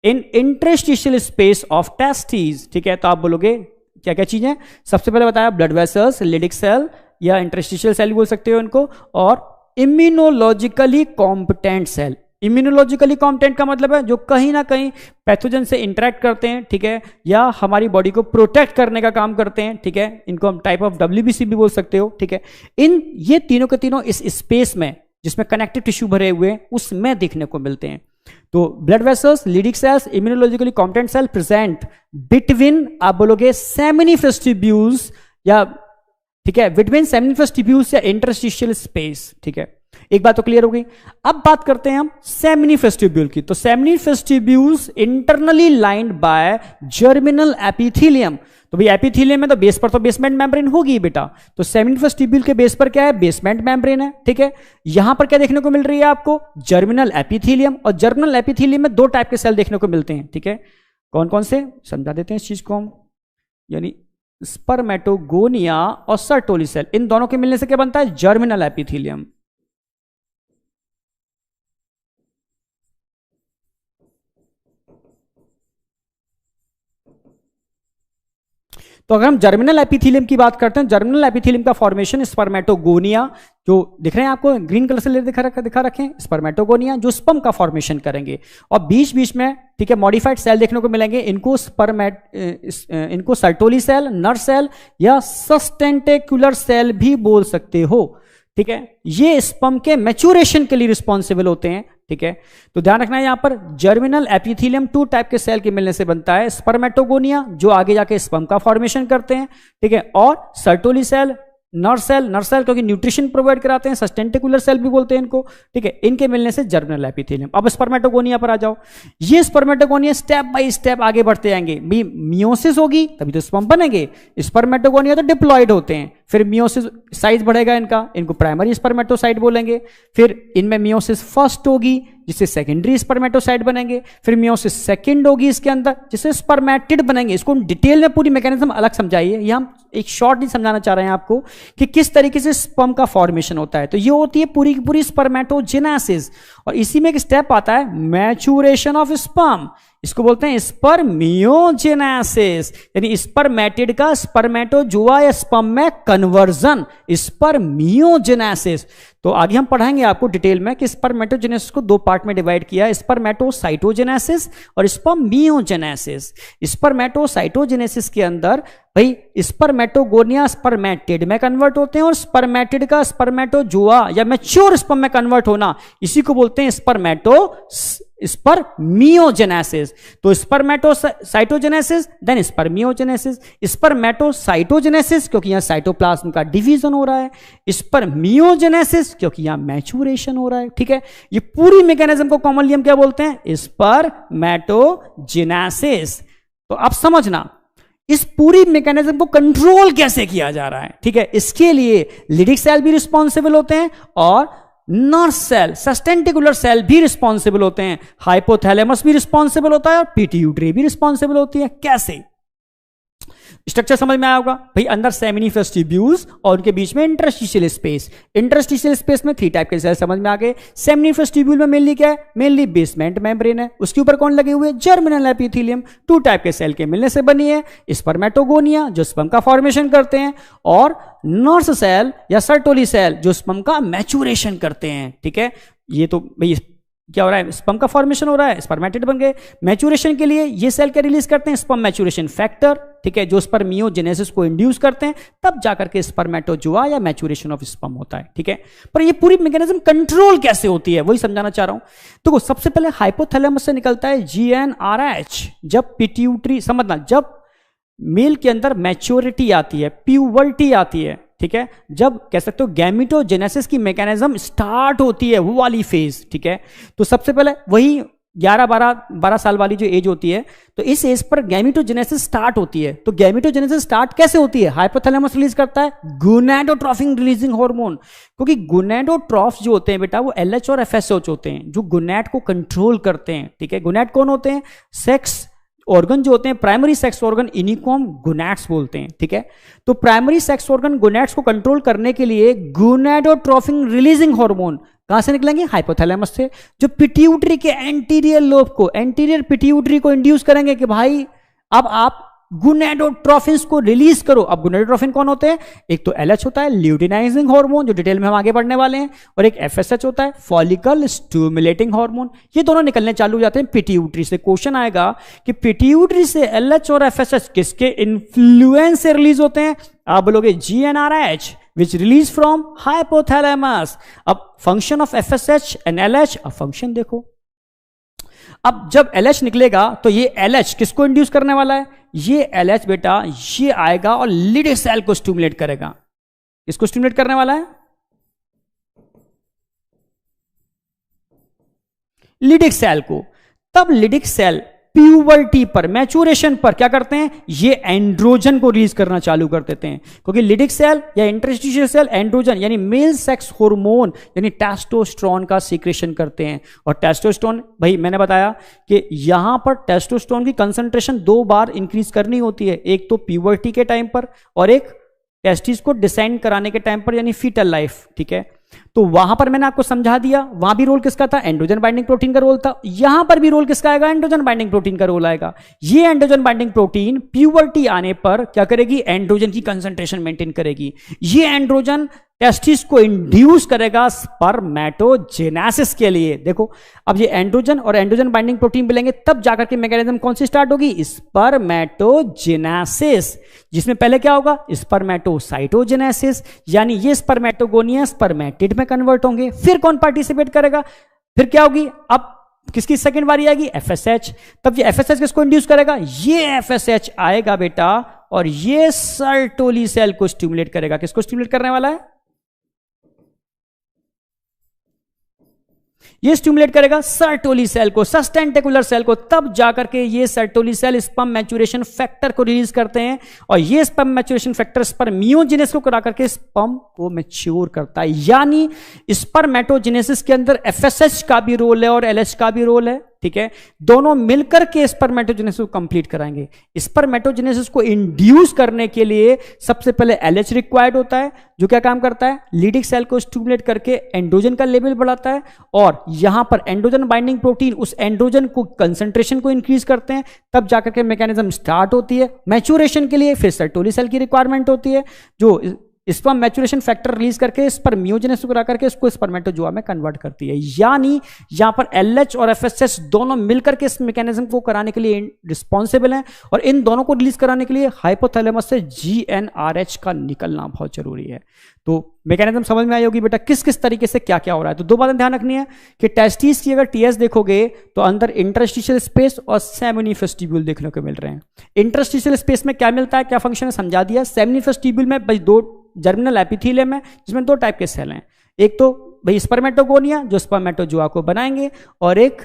in interstitial space of testis. ठीक है, तो आप बोलोगे क्या क्या चीजें, सबसे पहले बताया ब्लड वेसल्स, लिडिक सेल या इंटरस्टिशियल सेल बोल सकते हो इनको, और immunologically competent cell. Immunologically competent का मतलब है जो कहीं ना कहीं पैथोजन से इंटरेक्ट करते हैं, ठीक है, या हमारी बॉडी को प्रोटेक्ट करने का काम करते हैं। ठीक है, इनको हम टाइप ऑफ WBC भी बोल सकते हो। ठीक है, इन ये तीनों के तीनों इस स्पेस में जिसमें कनेक्टिव टिश्यू भरे हुए हैं उसमें देखने को मिलते हैं। तो blood vessels, Leydig cells, immunologically competent cell present between, आप बोलोगे सेमिनिफरस ट्यूब्यूल्स, या ठीक है, बिटवीन सेमिनिफरस ट्यूब्यूल्स या इंटरस्टिशियल स्पेस। ठीक है, एक बात तो क्लियर हो गई। अब बात करते हैं हम सेमिनिफरस ट्यूब्यूल की। तो seminiferous tubules internally lined by germinal epithelium. तो भाई एपिथेलियम में तो बेस पर तो बेसमेंट मेम्ब्रेन होगी बेटा, तो सेमिनिफरस ट्यूब्यूल के बेस पर क्या है, बेसमेंट मेम्ब्रेन है। ठीक है, यहां पर क्या देखने को मिल रही है आपको, जर्मिनल एपिथेलियम। और जर्मिनल एपिथेलियम में दो टाइप के सेल देखने को मिलते हैं। ठीक है, कौन कौन से समझा देते हैं इस चीज को हम, यानी स्पर्मेटोगोनिया और सर्टोली सेल, इन दोनों के मिलने से क्या बनता है, जर्मिनल एपिथेलियम। तो अगर हम जर्मिनल एपिथेलियम की बात करते हैं, जर्मिनल एपिथेलियम का फॉर्मेशन स्पर्मेटोगोनिया, जो दिख रहे हैं आपको ग्रीन कलर से दिखा रखे हैं, स्पर्मेटोगोनिया जो स्पर्म का फॉर्मेशन करेंगे, और बीच बीच में ठीक है मॉडिफाइड सेल देखने को मिलेंगे, इनको सर्टोली सेल, नर सेल या सस्टेंटेकुलर सेल भी बोल सकते हो। ठीक है, ये स्पर्म के मैच्योरेशन के लिए रिस्पॉन्सिबल होते हैं। ठीक है, तो ध्यान रखना है यहां पर जर्मिनल एपिथेलियम टू टाइप के सेल के मिलने से बनता है, स्पर्मेटोगोनिया जो आगे जाके स्पर्म का फॉर्मेशन करते हैं, ठीक है, और सर्टोली सेल, नर सेल क्योंकि न्यूट्रिशन प्रोवाइड कराते हैं, सस्टेंटिकुलर सेल भी बोलते हैं इनको। ठीक है, इनके मिलने से जर्मिनल एपिथेलियम। अब स्पर्मेटोगोनिया पर आ जाओ। ये स्पर्मेटोगोनिया स्टेप बाय स्टेप आगे बढ़ते जाएंगे। मियोसिस होगी तभी तो स्पर्म बनेंगे। स्पर्मेटोगोनिया तो डिप्लॉयड होते हैं, फिर मियोसिस साइज बढ़ेगा इनको प्राइमरी स्पर्मेटोसाइट बोलेंगे, फिर इनमें मियोसिस फर्स्ट होगी जिससे सेकेंडरी स्पर्मेटोसाइट बनेंगे, फिर मियोसिस सेकंड होगी इसके अंदर जिससे स्पर्मेटिड बनेंगे। इसको डिटेल में पूरी मैकेनिज्म अलग समझाइए, ये हम एक शॉर्ट नहीं समझाना चाह रहे हैं आपको कि किस तरीके से स्पर्म का फॉर्मेशन होता है। तो ये होती है पूरी की पूरी स्पर्मेटोजेनेसिस, और इसी में एक स्टेप आता है मैच्योरेशन ऑफ स्पर्म, इसको बोलते हैं स्पर्मियोजेनेसिस, यानी स्पर्मेटिड का स्पर्मेटोजोआ या स्पर्म में कन्वर्जन, स्पर्मियोजेनेसिस। तो आगे हम पढ़ाएंगे आपको डिटेल में कि स्पर्मेटोजेनेसिस को दो पार्ट में डिवाइड किया है, स्पर्मेटोसाइटोजेनेसिस और स्पर्मियोजेनेसिस। स्पर्मेटोसाइटोजेनेसिस के अंदर भाई स्पर्मेटोगोनिया स्पर्मेटिड में कन्वर्ट होते हैं, और स्पर्मेटिड का स्पर्मेटोजोआ या मैच्योर स्पर्म में कन्वर्ट होना, इसी को बोलते हैं स्पर्मियोजेनेसिस। तो स्पर्मेटोसाइटोजेनेसिस देन स्पर्मियोजेनेसिस, स्पर्मेटोसाइटोजेनेसिस क्योंकि यहां साइटोप्लाज्म का डिवीजन हो रहा है, स्पर्मियोजेनेसिस क्योंकि यहां मैच्योरेशन हो रहा है। ठीक है, ये पूरी मैकेनिज्म को कॉमनली हम क्या बोलते हैं, स्पर्मेटोजेनेसिस। तो अब समझना इस पूरी मैकेनिज्म को कंट्रोल कैसे किया जा रहा है। ठीक है, इसके लिए लिडिक सेल भी रिस्पॉन्सिबल होते हैं और नर सेल, सस्टेंटिकुलर सेल भी रिस्पॉन्सिबल होते हैं, हाइपोथैलेमस भी रिस्पॉन्सिबल होता है और पिट्यूटरी भी रिस्पॉन्सिबल होती है। कैसे, स्ट्रक्चर समझ में आया होगा भाई, अंदर सेमिनिफरस ट्यूब्यूल्स और उनके बीच में इंटरस्टिशियल स्पेस। इंटरस्टिशियल स्पेस में 3 टाइप के सेल समझ में आ गए। सेमिनिफरस ट्यूब्यूल में मेनली क्या है, मेनली बेसमेंट मेम्ब्रेन है, उसके ऊपर कौन लगे हुए, जर्मिनल एपिथेलियम। 2 टाइप के सेल के मिलने से बनी है, स्पर्मेटोगोनिया जो स्पर्म का फॉर्मेशन करते हैं, और नर्स सेल या सर्टोली सेल जो स्पर्म का मैच्योरेशन करते हैं। ठीक है, ये तो भाई क्या हो रहा है, स्पर्म का फॉर्मेशन हो रहा है, स्पर्मेटिड बन गए। मैच्योरेशन के लिए ये सेल क्या रिलीज करते हैं, स्पर्म मैच्योरेशन फैक्टर, ठीक है, जो स्पर्मियोजेनेसिस को इंड्यूस करते हैं, तब जाकर के स्पर्मेटोजोआ या मैच्योरेशन ऑफ स्पर्म होता है। ठीक है, पर ये पूरी मैकेनिज्म कंट्रोल कैसे होती है वही समझाना चाह रहा हूं। तो सबसे पहले हाइपोथैलेमस से निकलता है GnRH, जब पिट्यूटरी, समझना जब मेल के अंदर मैच्योरिटी आती है, प्यूबर्टी आती है, ठीक है, जब कह सकते हो गैमेटोजेनेसिस की मैकेनिज्म स्टार्ट होती है, वो वाली फेज। ठीक है, तो सबसे पहले वही 11-12 साल वाली जो एज होती है, तो इस एज पर गैमेटोजेनेसिस स्टार्ट होती है। तो गैमेटोजेनेसिस स्टार्ट कैसे होती है, हाइपोथैलेमस रिलीज करता है गोनाडोट्रोफिन रिलीजिंग हार्मोन, क्योंकि गोनाडोट्रोफ्स जो होते हैं बेटा वो LH और FSH होते हैं जो गोनैड को कंट्रोल करते हैं। ठीक है, गोनैड कौन होते हैं, सेक्स ऑर्गन जो होते हैं, प्राइमरी सेक्स ऑर्गन, इन्हीं को हम गोनैड्स बोलते हैं। ठीक है, तो प्राइमरी सेक्स ऑर्गन गोनैड्स को कंट्रोल करने के लिए गोनाडोट्रोफिन रिलीजिंग हार्मोन कहां से निकलेंगे? हाइपोथैलेमस से, जो पिट्यूटरी के एंटीरियर लोब को, एंटीरियर पिट्यूटरी को इंड्यूस करेंगे कि भाई अब आप गुनेडोट्रोफिन्स को रिलीज करो। अब गुनेडोट्रोफिन कौन होते हैं? एक तो एलएच होता है ल्यूटिनाइजिंग हार्मोन, जो डिटेल में हम आगे बढ़ने वाले हैं, और एक एफएसएच होता है फॉलिकल स्टिमुलेटिंग हार्मोन। ये दोनों निकलने चालू हो जाते हैं पिट्यूटरी से। क्वेश्चन आएगा कि पिट्यूटरी से एलएच और एफएसएच किसके इन्फ्लुएंस से रिलीज होते हैं? आप बोलोगे GnRH which release from hypothalamus। अब function of FSH and LH, अब फंक्शन देखो। अब जब LH निकलेगा तो ये LH किसको इंड्यूस करने वाला है? ये LH बेटा ये आएगा और लिडिक सेल को स्टिमुलेट करेगा। किसको स्टिमुलेट करने वाला है? लिडिक सेल को। तब लिडिक सेल प्यूबर्टी पर, मैचुरेशन पर क्या करते हैं? ये एंड्रोजन को रिलीज करना चालू कर देते हैं, क्योंकि लिडिक सेल या इंटरस्टिशियल सेल एंड्रोजन यानी मेल सेक्स हार्मोन यानी टेस्टोस्टेरोन का सीक्रेशन करते हैं। और टेस्टोस्टेरोन, भाई मैंने बताया कि यहां पर टेस्टोस्टेरोन की कंसंट्रेशन 2 बार इंक्रीज करनी होती है, एक तो प्यूबर्टी के टाइम पर और एक टेस्टिस को डिसेंड कराने के टाइम पर यानी फीटल लाइफ। ठीक है, तो वहां पर मैंने आपको समझा दिया, वहां भी रोल किसका था? एंड्रोजन बाइंडिंग प्रोटीन का रोल था। यहां पर भी रोल किसका आएगा? एंड्रोजन बाइंडिंग प्रोटीन का रोल आएगा। ये एंड्रोजन बाइंडिंग प्रोटीन प्यूबर्टी आने पर क्या करेगी? एंड्रोजन की कंसंट्रेशन मेंटेन करेगी। ये एंड्रोजन टेस्टिस को इंड्यूस करेगा स्पर्मेटोजेनेसिस के लिए। देखो अब ये एंड्रोजन और एंड्रोजन बाइंडिंग प्रोटीन मिलेंगे तब जाकर के मैकेनिज्म कौन सी स्टार्ट होगी? स्पर्मेटोजेनेसिस, जिसमें पहले क्या होगा? स्पर्मेटोसाइटोजेनेसिस, यानी ये स्पर्मेटोगोनिया स्पर्मेटिड में कन्वर्ट होंगे। फिर कौन पार्टिसिपेट करेगा? फिर क्या होगी? अब किसकी सेकंड बारी आएगी? एफएसएच। तब ये एफएसएच किसको इंड्यूस करेगा? ये एफएसएच आएगा बेटा और ये सर्टोली सेल को स्टिमुलेट करेगा। किसको स्टिमुलेट करने वाला है? ये स्टिमुलेट करेगा सर्टोली सेल को, सस्टेंटिकुलर सेल को। तब जाकर के ये Sertoli cell sperm maturation factor को रिलीज करते हैं और ये स्पर्म मैच्योरेशन फैक्टर स्पर्मियोजेनेसिस को करा करके स्पर्म को मैच्योर करता है। यानी स्पर्मेटोजेनेसिस के अंदर एफएसएच का भी रोल है और एलएच का भी रोल है। ठीक है, दोनों मिलकर के स्पर्मेटोजेनेसिस को कंप्लीट कराएंगे। स्पर्मेटोजेनेसिस को इंड्यूस करने के लिए सबसे पहले एलएच रिक्वायर्ड होता है, जो क्या काम करता है? लीडिक सेल को स्टिमुलेट करके एंड्रोजन का लेवल बढ़ाता है और यहां पर एंड्रोजन बाइंडिंग प्रोटीन उस एंड्रोजन को कंसंट्रेशन को इंक्रीज करते हैं। तब जाकर के मैकेनिज्म स्टार्ट होती है मैच्योरेशन के लिए। फिर सर्टोली सेल की रिक्वायरमेंट होती है जो स्पर्म मैच्योरेशन फैक्टर रिलीज करके स्पर्मियोजेनेसिस करा करके इसको स्पर्मेटोजोआ में कन्वर्ट करती है। यानी यहां पर एलएच और एफएसएच दोनों मिलकर के इस मैकेनिज्म को कराने के लिए रिस्पॉन्सिबल हैं और इन दोनों को रिलीज कराने के लिए हाइपोथैलेमस से जीएनआरएच का निकलना बहुत जरूरी है। तो मैकेनिज्म समझ में आई होगी बेटा किस किस तरीके से क्या क्या हो रहा है। तो 2 बातें ध्यान रखनी है कि टेस्टिस की अगर टीएस देखोगे तो अंदर इंटरस्टिशियल स्पेस और सेमिनिफेस्टिब्यूल देखने को मिल रहे हैं। इंटरस्टिशियल स्पेस में क्या मिलता है, क्या फंक्शन है, समझा दिया। सेमिनिफेस्टिब्यूल में भाई 2 जर्मिनल एपिथेलियम है जिसमें 2 टाइप के सेल हैं, एक तो भाई स्पर्मेटोगोनिया जो स्पर्मेटोजोआ को बनाएंगे और एक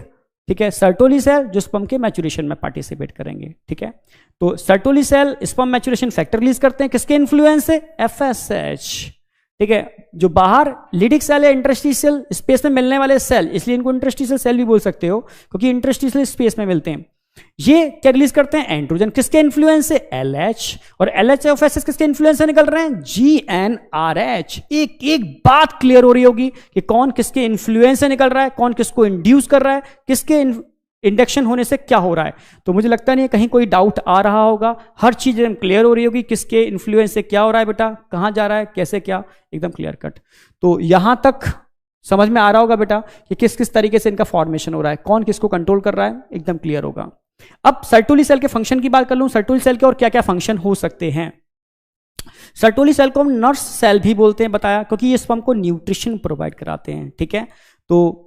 ठीक है सर्टोली सेल जो स्पर्म के मैच्योरेशन में पार्टिसिपेट करेंगे। ठीक है, तो Sertoli cell sperm maturation factor release करते हैं, किसके इन्फ्लुएंस से? एफएसएच। ठीक है, जो बाहर लिडिक सेल है इंटरस्टिशियल स्पेस में मिलने वाले सेल, इसलिए इनको इंटरस्टिशियल सेल भी बोल सकते हो क्योंकि इंटरस्टिशियल स्पेस में मिलते हैं। ये क्या रिलीज करते हैं? एंड्रोजन। किसके इन्फ्लुएंस से? एलएच। और एलएच और एफएसएच किसके इन्फ्लुएंस से निकल रहे हैं? जीएनआरएच। एक एक बात क्लियर हो रही होगी कि कौन किसके इन्फ्लुएंस से निकल रहा है, कौन किसको इंड्यूस कर रहा है, किसके इंडक्शन होने से क्या हो रहा है। तो मुझे लगता नहीं है कहीं कोई डाउट आ रहा होगा, हर चीज एकदम क्लियर हो रही होगी किसके इन्फ्लुएंस से क्या हो रहा है बेटा, कहां जा रहा है, कैसे क्या, एकदम क्लियर कट। तो यहां तक समझ में आ रहा होगा बेटा कि किस किस तरीके से इनका फॉर्मेशन हो रहा है, कौन किसको कंट्रोल कर रहा है, एकदम क्लियर होगा। अब सर्टोली सेल के फंक्शन की बात कर लूं, सर्टोली सेल के और क्या क्या फंक्शन हो सकते हैं। सर्टोली सेल को हम नर्स सेल भी बोलते हैं, बताया, क्योंकि ये स्पर्म को न्यूट्रिशन प्रोवाइड कराते हैं। ठीक है, तो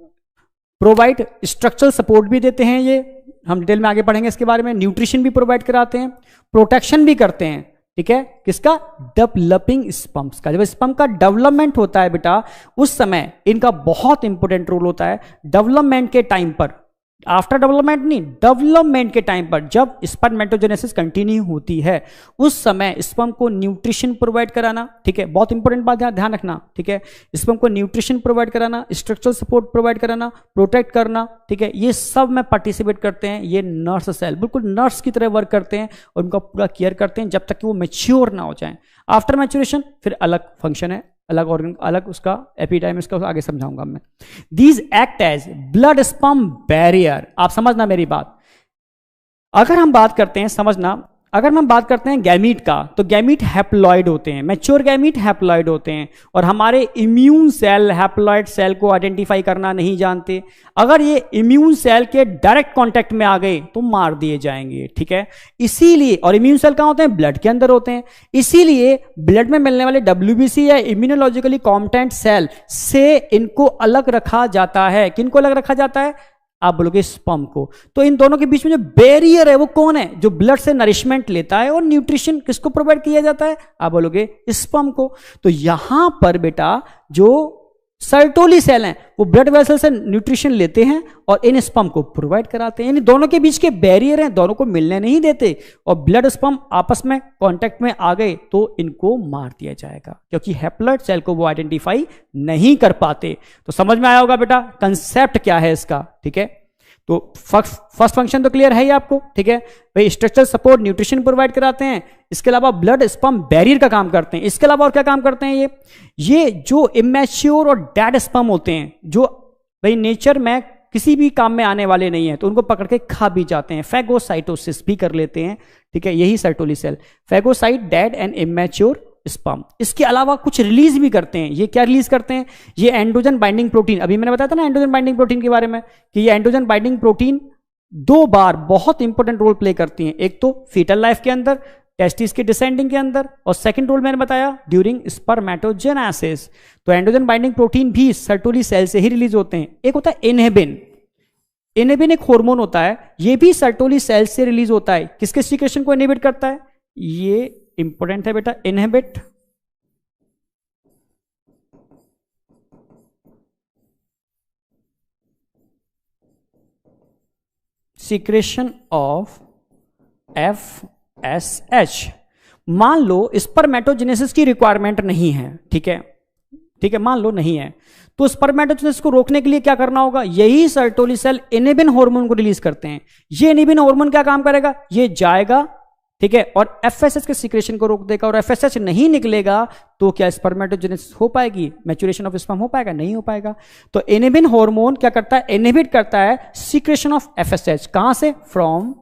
प्रोवाइड स्ट्रक्चरल सपोर्ट भी देते हैं, ये हम डिटेल में आगे पढ़ेंगे इसके बारे में। न्यूट्रिशन भी प्रोवाइड कराते हैं, प्रोटेक्शन भी करते हैं। ठीक है, किसका? डेवलपिंग स्पर्म्स का। जब स्पर्म का डेवलपमेंट होता है बेटा उस समय इनका बहुत इंपॉर्टेंट रोल होता है। डेवलपमेंट के टाइम पर, आफ्टर डेवलपमेंट नहीं, डेवलपमेंट के टाइम पर जब स्पर्मेटोजेनेसिस कंटिन्यू होती है उस समय स्पर्म को न्यूट्रिशन प्रोवाइड कराना। ठीक है, बहुत इंपॉर्टेंट बात ध्यान रखना। ठीक है, स्पर्म को न्यूट्रिशन प्रोवाइड कराना, स्ट्रक्चरल सपोर्ट प्रोवाइड कराना, प्रोटेक्ट करना। ठीक है, ये सब में पार्टिसिपेट करते हैं ये नर्स सेल, बिल्कुल नर्स की तरह वर्क करते हैं और उनका पूरा केयर करते हैं जब तक कि वो मैच्योर ना हो जाए। आफ्टर मैच्योरेशन फिर अलग फंक्शन है, अलग ऑर्गन, अलग उसका एपिडाइमिस का, आगे समझाऊंगा मैं। These act as blood sperm barrier. आप समझना मेरी बात, अगर हम बात करते हैं, समझना, अगर हम बात करते हैं गैमीट का, तो गैमीट हैप्लॉइड होते हैं, मैच्योर गैमीट हैप्लॉइड होते हैं, और हमारे इम्यून सेल हैप्लॉइड सेल को आइडेंटिफाई करना नहीं जानते। अगर ये इम्यून सेल के डायरेक्ट कांटेक्ट में आ गए तो मार दिए जाएंगे, ठीक है। इसीलिए, और इम्यून सेल कहां होते हैं? ब्लड के अंदर होते हैं। इसीलिए ब्लड में मिलने वाले WBC या इम्यूनोलॉजिकली कॉम्पिटेंट सेल से इनको अलग रखा जाता है। किनको अलग रखा जाता है? आप बोलोगे स्पर्म को। तो इन दोनों के बीच में जो बैरियर है वो कौन है? जो ब्लड से नरिशमेंट लेता है और न्यूट्रिशन किसको प्रोवाइड किया जाता है? आप बोलोगे स्पर्म को। तो यहां पर बेटा जो सर्टोली सेल हैं वो ब्लड वेसल से न्यूट्रिशन लेते हैं और इन स्पर्म को प्रोवाइड कराते हैं। यानी दोनों के बीच के बैरियर हैं, दोनों को मिलने नहीं देते, और ब्लड स्पर्म आपस में कांटेक्ट में आ गए तो इनको मार दिया जाएगा, क्योंकि हैप्लॉइड सेल को वो आइडेंटिफाई नहीं कर पाते। तो समझ में आया होगा बेटा कंसेप्ट क्या है इसका, ठीक है। तो फर्स्ट फंक्शन तो क्लियर है ही आपको, ठीक है भाई। स्ट्रक्चर सपोर्ट न्यूट्रिशन प्रोवाइड कराते हैं, इसके अलावा ब्लड स्पर्म बैरियर का काम करते हैं। इसके अलावा और क्या काम करते हैं? ये जो इमैच्योर और डेड स्पर्म होते हैं, जो भाई नेचर में किसी भी काम में आने वाले नहीं है, तो उनको पकड़ के खा भी जाते हैं, फैगोसाइटोसिस भी कर लेते हैं, ठीक है। यही Sertoli cell, phagocyte, dead and immature sperm. इसके अलावा कुछ रिलीज भी करते हैं। ये क्या रिलीज करते हैं? ये एंड्रोजन बाइंडिंग प्रोटीन। अभी मैंने बताया था ना एंड्रोजन बाइंडिंग प्रोटीन के बारे में, कि ये एंड्रोजन बाइंडिंग प्रोटीन दो बार बहुत इंपॉर्टेंट रोल प्ले करती हैं। एक तो फीटल लाइफ के अंदर, टेस्टिस के डिसेंडिंग के अंदर, और सेकंड रोल मैंने बताया ड्यूरिंग स्पर्मेटोजेनेसिस। तो एंड्रोजन बाइंडिंग प्रोटीन भी सर्टोली सेल से ही रिलीज होते हैं। एक होता है इनहिबिन। इनहिबिन एक हार्मोन होता है, ये भी सर्टोली सेल से रिलीज होता है। किसके सीक्रेशन को इनहिबिट करता है? ये इंपॉर्टेंट है बेटा, इनहिबिट सीक्रेशन ऑफ FSH। मान लो स्पर्मेटोजेनेसिस की रिक्वायरमेंट नहीं है, ठीक है, ठीक है, मान लो नहीं है, तो स्पर्मेटोजेनेसिस को रोकने के लिए क्या करना होगा? यही सर्टोली सेल इनहिबिन हार्मोन को रिलीज करते हैं। ये इनहिबिन हार्मोन क्या काम करेगा? ये जाएगा, ठीक है, और FSH के सीक्रेशन को रोक देगा, और FSH नहीं निकलेगा तो क्या स्पर्मेटोजेनेसिस हो पाएगी? मैच्योरेशन ऑफ स्पर्म हो पाएगा? नहीं हो पाएगा। तो इनहिबिन हार्मोन क्या करता है? इनहिबिट करता है सीक्रेशन ऑफ FSH। कहां से? From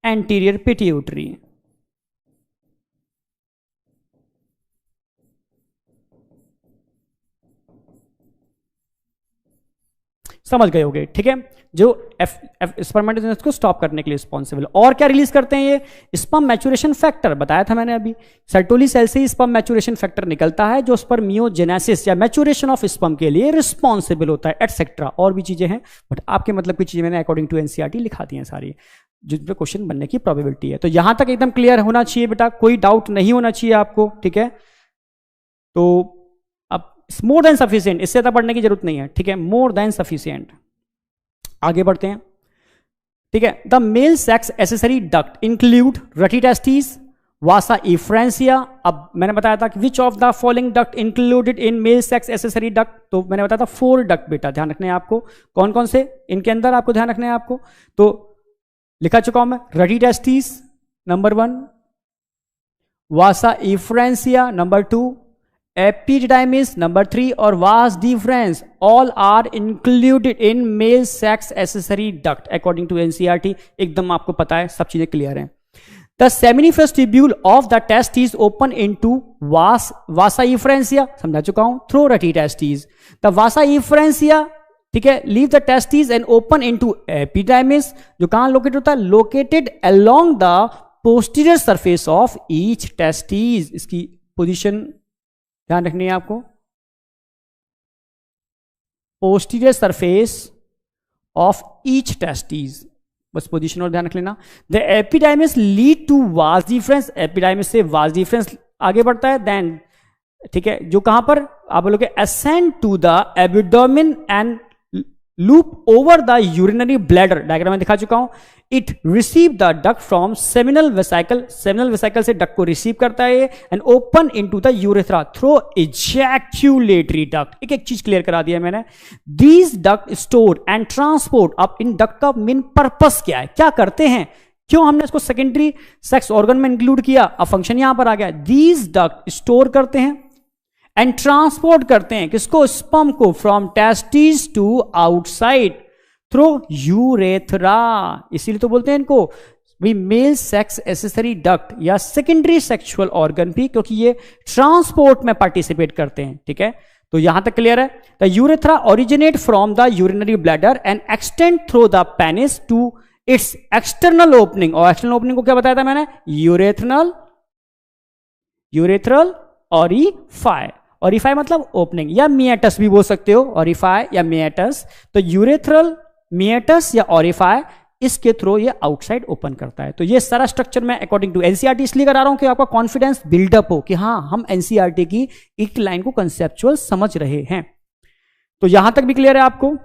anterior pituitary. समझ गए होगे, ठीक है। जो स्पर्मेटोजेनेसिस को स्टॉप करने के लिए रिस्पॉन्सिबल। और क्या रिलीज करते हैं ये? स्पर्म मैच्योरेशन फैक्टर, बताया था मैंने अभी। सर्टोली सेल से ही स्पर्म मैच्योरेशन फैक्टर निकलता है, जो स्पर्मियोजेनेसिस या मैच्योरेशन ऑफ स्पर्म के लिए रिस्पॉन्सिबल होता है, एटसेट्रा। और भी चीजें हैं, बट आपके मतलब की चीजें मैंने अकॉर्डिंग टू एनसीईआरटी लिखा दी हैं सारी, जिन पे क्वेश्चन बनने की प्रोबेबिलिटी है। तो यहां तक एकदम क्लियर होना चाहिए बेटा, कोई डाउट नहीं होना चाहिए आपको, ठीक है। तो मोर देन सफिशिएंट, इससे ज्यादा पढ़ने की जरूरत नहीं है, ठीक है, मोर देन सफिशिएंट। आगे बढ़ते हैं, ठीक है। The male sex accessory duct include rete testis, vasa efferentia. अब मैंने बताया था कि which of the following duct included in male sex accessory duct, तो मैंने बताया था 4 डक्ट बेटा, ध्यान रखने हैं आपको। कौन कौन से इनके अंदर आपको ध्यान रखने हैं आपको, तो लिखा चुका हूं मैं। Rete testis number 1, vasa efferentia number 2, epididymis number 3 और vas deferens, all are included in male sex accessory duct according to NCERT. एकदम आपको पता है, सब चीजें क्लियर हैं। The seminiferous tubule of the testis open into vasa efferentia, समझा चुका हूं, through rete testis. The vasa efferentia, ठीक है, leave the testis and open into epididymis, जो कहां लोकेटेड होता है? Located along the posterior surface of each testis. इसकी पोजीशन ध्यान रखनी है आपको, posterior surface of each testis, बस पोजीशन और ध्यान रख लेना। The epididymis lead to vas deferens, epididymis से वास डिफरेंस आगे बढ़ता है। देन, ठीक है, जो कहां पर आप बोलोगे ascend to the abdomen and loop over the urinary bladder, diagram में दिखा चुका हूं। It receive the duct from seminal vesicle, seminal vesicle से डक्ट को रिसीव करता है and open into the urethra through ejaculatory duct. एक एक चीज क्लियर करा दिया मैंने। These duct store and transport, अब इन डक्ट का मेन पर्पस क्या है, क्या करते हैं, क्यों हमने इसको सेकेंडरी सेक्स ऑर्गन में इंक्लूड किया? अब फंक्शन यहां पर आ गया, दीज डक्ट स्टोर करते हैं एंड ट्रांसपोर्ट करते हैं किसको? स्पर्म को, from testis to outside through urethra. इसीलिए तो बोलते हैं इनको भी मेल सेक्स एसेसरी डक्ट या सेकेंडरी सेक्सुअल ऑर्गन भी, क्योंकि ये ट्रांसपोर्ट में पार्टिसिपेट करते हैं। ठीक है, तो यहां तक क्लियर है। The urethra originate from the urinary bladder and extend through the penis to its external opening. और एक्सटर्नल ओपनिंग को क्या बताया था मैंने? यूरेथ्रल ऑरिफाई। ऑरिफाई मतलब ओपनिंग, या मिएटस भी बोल सकते हो, ऑरिफाई या मिएटस। तो यूरेथ्रल, मिएटस या ऑरिफाई, इसके थ्रू ये आउटसाइड ओपन करता है। तो ये सारा स्ट्रक्चर मैं अकॉर्डिंग टू एनसीईआरटी इसलिए करा रहा हूं कि आपका कॉन्फिडेंस बिल्डअप हो कि हाँ हम एनसीईआरटी की एक लाइन को कंसेप्चुअल समझ रहे हैं। तो यहां तक भी क्लियर है आपको?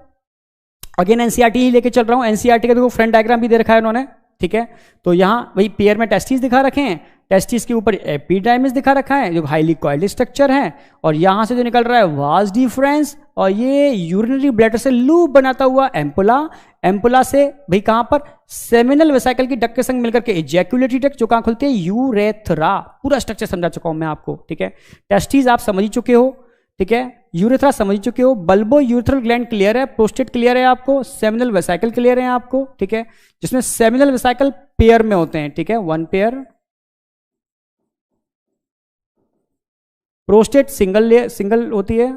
अगेन एनसीईआरटी ही लेके चल रहा हूं। एनसीईआरटी का देखो फ्रेंड डायग्राम भी दे रखा है उन्होंने। ठीक है, तो यहां वही पेयर में टेस्टिस दिखा रखे हैं, टेस्टिस के ऊपर एपिडाइमिस दिखा रखा है जो हाईली कॉइल्ड स्ट्रक्चर है, और यहां से जो निकल रहा है वास डिफरेंस, और ये यूरिनरी ब्लैडर से लूप बनाता हुआ एम्पुला, एम्पुला से भाई कहां पर? सेमिनल वेसिकल की डक्ट के संग मिलकर के इजैकुलेटरी डक्ट जो कहां खुलती है? यूरेथ्रा। पूरा स्ट्रक्चर समझा चुका हूं मैं आपको। ठीक है, टेस्टिस आप समझ ही चुके हो। ठीक है, यूरेथ्रा समझ चुके हो, बल्बो यूरेथ्रल ग्लैंड क्लियर है, प्रोस्टेट क्लियर है आपको, सेमिनल वेसिकल क्लियर है आपको। ठीक है, जिसमें सेमिनल वेसिकल पेयर में होते हैं। ठीक है, वन पेयर, प्रोस्टेट सिंगल होती है,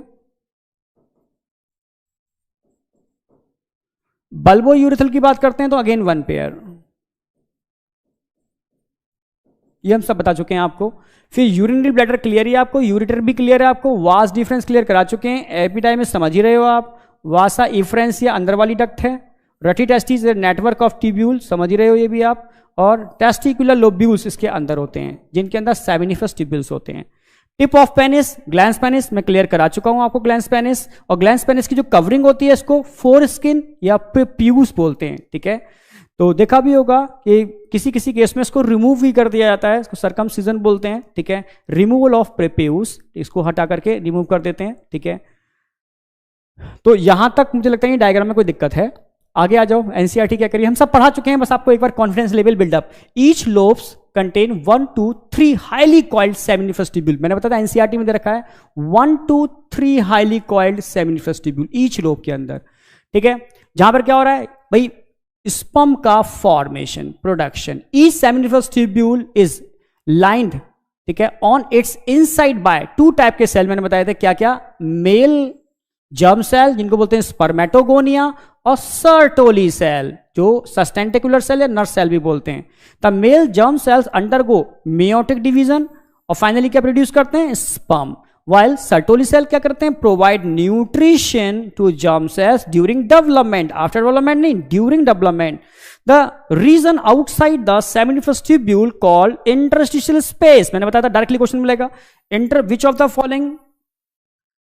बल्बो यूरेथ्रल की बात करते हैं तो अगेन वन पेयर। ये हम सब बता चुके हैं आपको। फिर यूरिनरी ब्लैडर क्लियर ही आपको, यूरेटर भी क्लियर है आपको, वास डिफरेंस क्लियर करा चुके हैं, एपिडाइमिस समझ ही रहे हो आप, वासा इफरेंस या अंदर वाली डक्ट है, rete testis network of tubule समझ ही रहे हो ये भी आप, और टेस्टिकुलर लोब्यूल्स इसके अंदर होते हैं जिनके अंदर सेमिनिफरस ट्यूब्यूल्स होते हैं। Tip of penis, glans penis मैं क्लियर करा चुका हूं आपको, ग्लैंस पेनिस। और ग्लैंस पेनिस की जो कवरिंग होती है इसको फोर स्किन या प्यूस बोलते हैं। ठीक है, तो देखा भी होगा कि किसी किसी केस में इसको रिमूव भी कर दिया जाता है, इसको सर्कमसिजन बोलते हैं। ठीक है, रिमूवल ऑफ प्रेप्यूस, इसको हटा करके रिमूव कर देते हैं। ठीक है, तो यहां तक मुझे लगता है कि डायग्राम में कोई दिक्कत है। आगे आ जाओ, एनसीईआरटी क्या करिए, हम सब पढ़ा चुके हैं, बस आपको एक बार confidence level buildup. Each lobes contain 1 to 3 highly coiled seminiferous tubule. मैंने बताया एनसीईआरटी में दे रखा है 1 to 3 highly coiled seminiferous tubule each lobe के अंदर। ठीक है, जहां पर क्या हो रहा है भाई? स्पर्म का formation, production. Each seminiferous tubule is lined, ठीक है, on it's inside bye 2 type के सेल मैंने बताए थे, क्या क्या? मेल जर्म सेल जिनको बोलते हैं स्पर्मेटोगोनिया, और सर्टोली सेल जो सस्टेंटिकुलर सेल या नर्स सेल भी बोलते हैं। The male germ cells undergo meiotic division और फाइनली क्या प्रोड्यूस करते हैं? स्पर्म। वाइल सर्टोली सेल क्या करते हैं? Provide nutrition to germ cells during development, after development नहीं, during development. The region outside the seminiferous tubule called interstitial space, मैंने बताया था डायरेक्टली क्वेश्चन मिलेगा। Inter which of the following,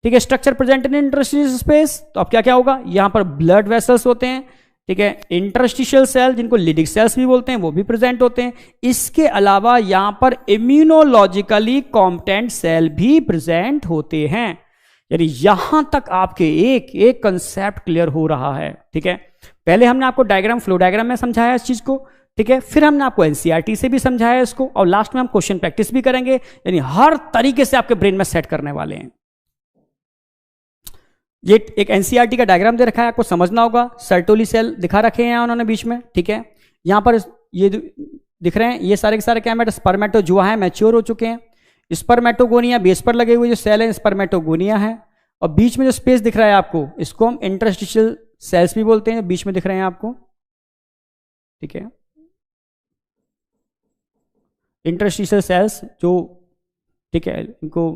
ठीक है, structure present in interstitial space. तो अब क्या क्या होगा? यहां पर ब्लड वेसल्स होते हैं, ठीक है, इंटरस्टिशियल सेल जिनको लिडिक सेल्स भी बोलते हैं वो भी प्रेजेंट होते हैं। इसके अलावा यहां पर इम्यूनोलॉजिकली कॉम्पिटेंट सेल भी प्रेजेंट होते हैं। यानी यहां तक आपके एक एक कंसेप्ट क्लियर हो रहा है। ठीक है, पहले हमने आपको डायग्राम, फ्लो डायग्राम में समझाया इस चीज को। ठीक है, फिर हमने आपको एनसीईआरटी से भी समझाया इसको, और लास्ट में हम क्वेश्चन प्रैक्टिस भी करेंगे। यानी हर तरीके से आपके ब्रेन में सेट करने वाले हैं। ये एक एनसीईआरटी का डायग्राम दे रखा है, आपको समझना होगा। सर्टोली सेल दिखा रखे हैं उन्होंने बीच में। ठीक है, यहां पर ये दिख रहे हैं, ये सारे के सारे क्या है? स्पर्मेटो जो है मैच्योर हो चुके हैं। स्पर्मेटोगोनिया बेस पर लगे हुए जो सेल है स्पर्मेटोगोनिया है, और बीच में जो स्पेस दिख रहा है आपको, इसको हम इंटरस्टिशियल सेल्स भी बोलते हैं, बीच में दिख रहे हैं आपको। ठीक है, इंटरस्टिशियल सेल्स जो, ठीक है, इनको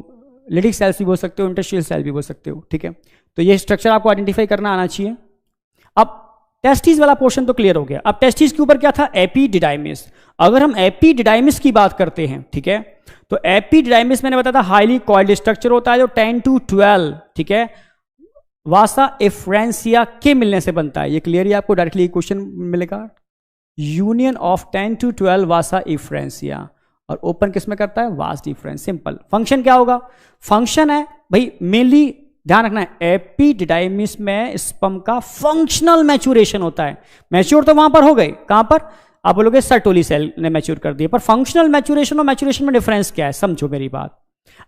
लिडिक सेल्स भी बोल सकते हो, इंटरस्टिशियल सेल भी बोल सकते हो। ठीक है, तो ये स्ट्रक्चर आपको आइडेंटिफाई करना आना चाहिए। अब टेस्टिस वाला पोर्शन तो क्लियर हो गया। अब टेस्टिस के ऊपर क्या था? एपिडिडाइमिस। अगर हम एपिडिडाइमिस की बात करते हैं, ठीक है, तो एपिडिडाइमिस मैंने बताया था हाईली कॉइल्ड स्ट्रक्चर होता है जो 10 to 12, ठीक है, वासा एफ्रेंसिया के मिलने से बनता है। ये क्लियर ही आपको डायरेक्टली क्वेश्चन मिलेगा, यूनियन ऑफ 10 to 12 वासा एफ्रेंसिया, और ओपन किस में करता है? Vas difference. सिंपल। फंक्शन क्या होगा? फंक्शन है भाई, मेनली ध्यान रखना है, एपिडिडाइमिस में स्पर्म का फंक्शनल मैच्योरेशन होता है। मैच्योर तो वहां पर हो गए, कहां पर? आप बोलोगे सर्टोली सेल ने मैच्योर कर दिया, पर फंक्शनल मैच्योरेशन और मैच्योरेशन में डिफरेंस क्या है, समझो मेरी बात।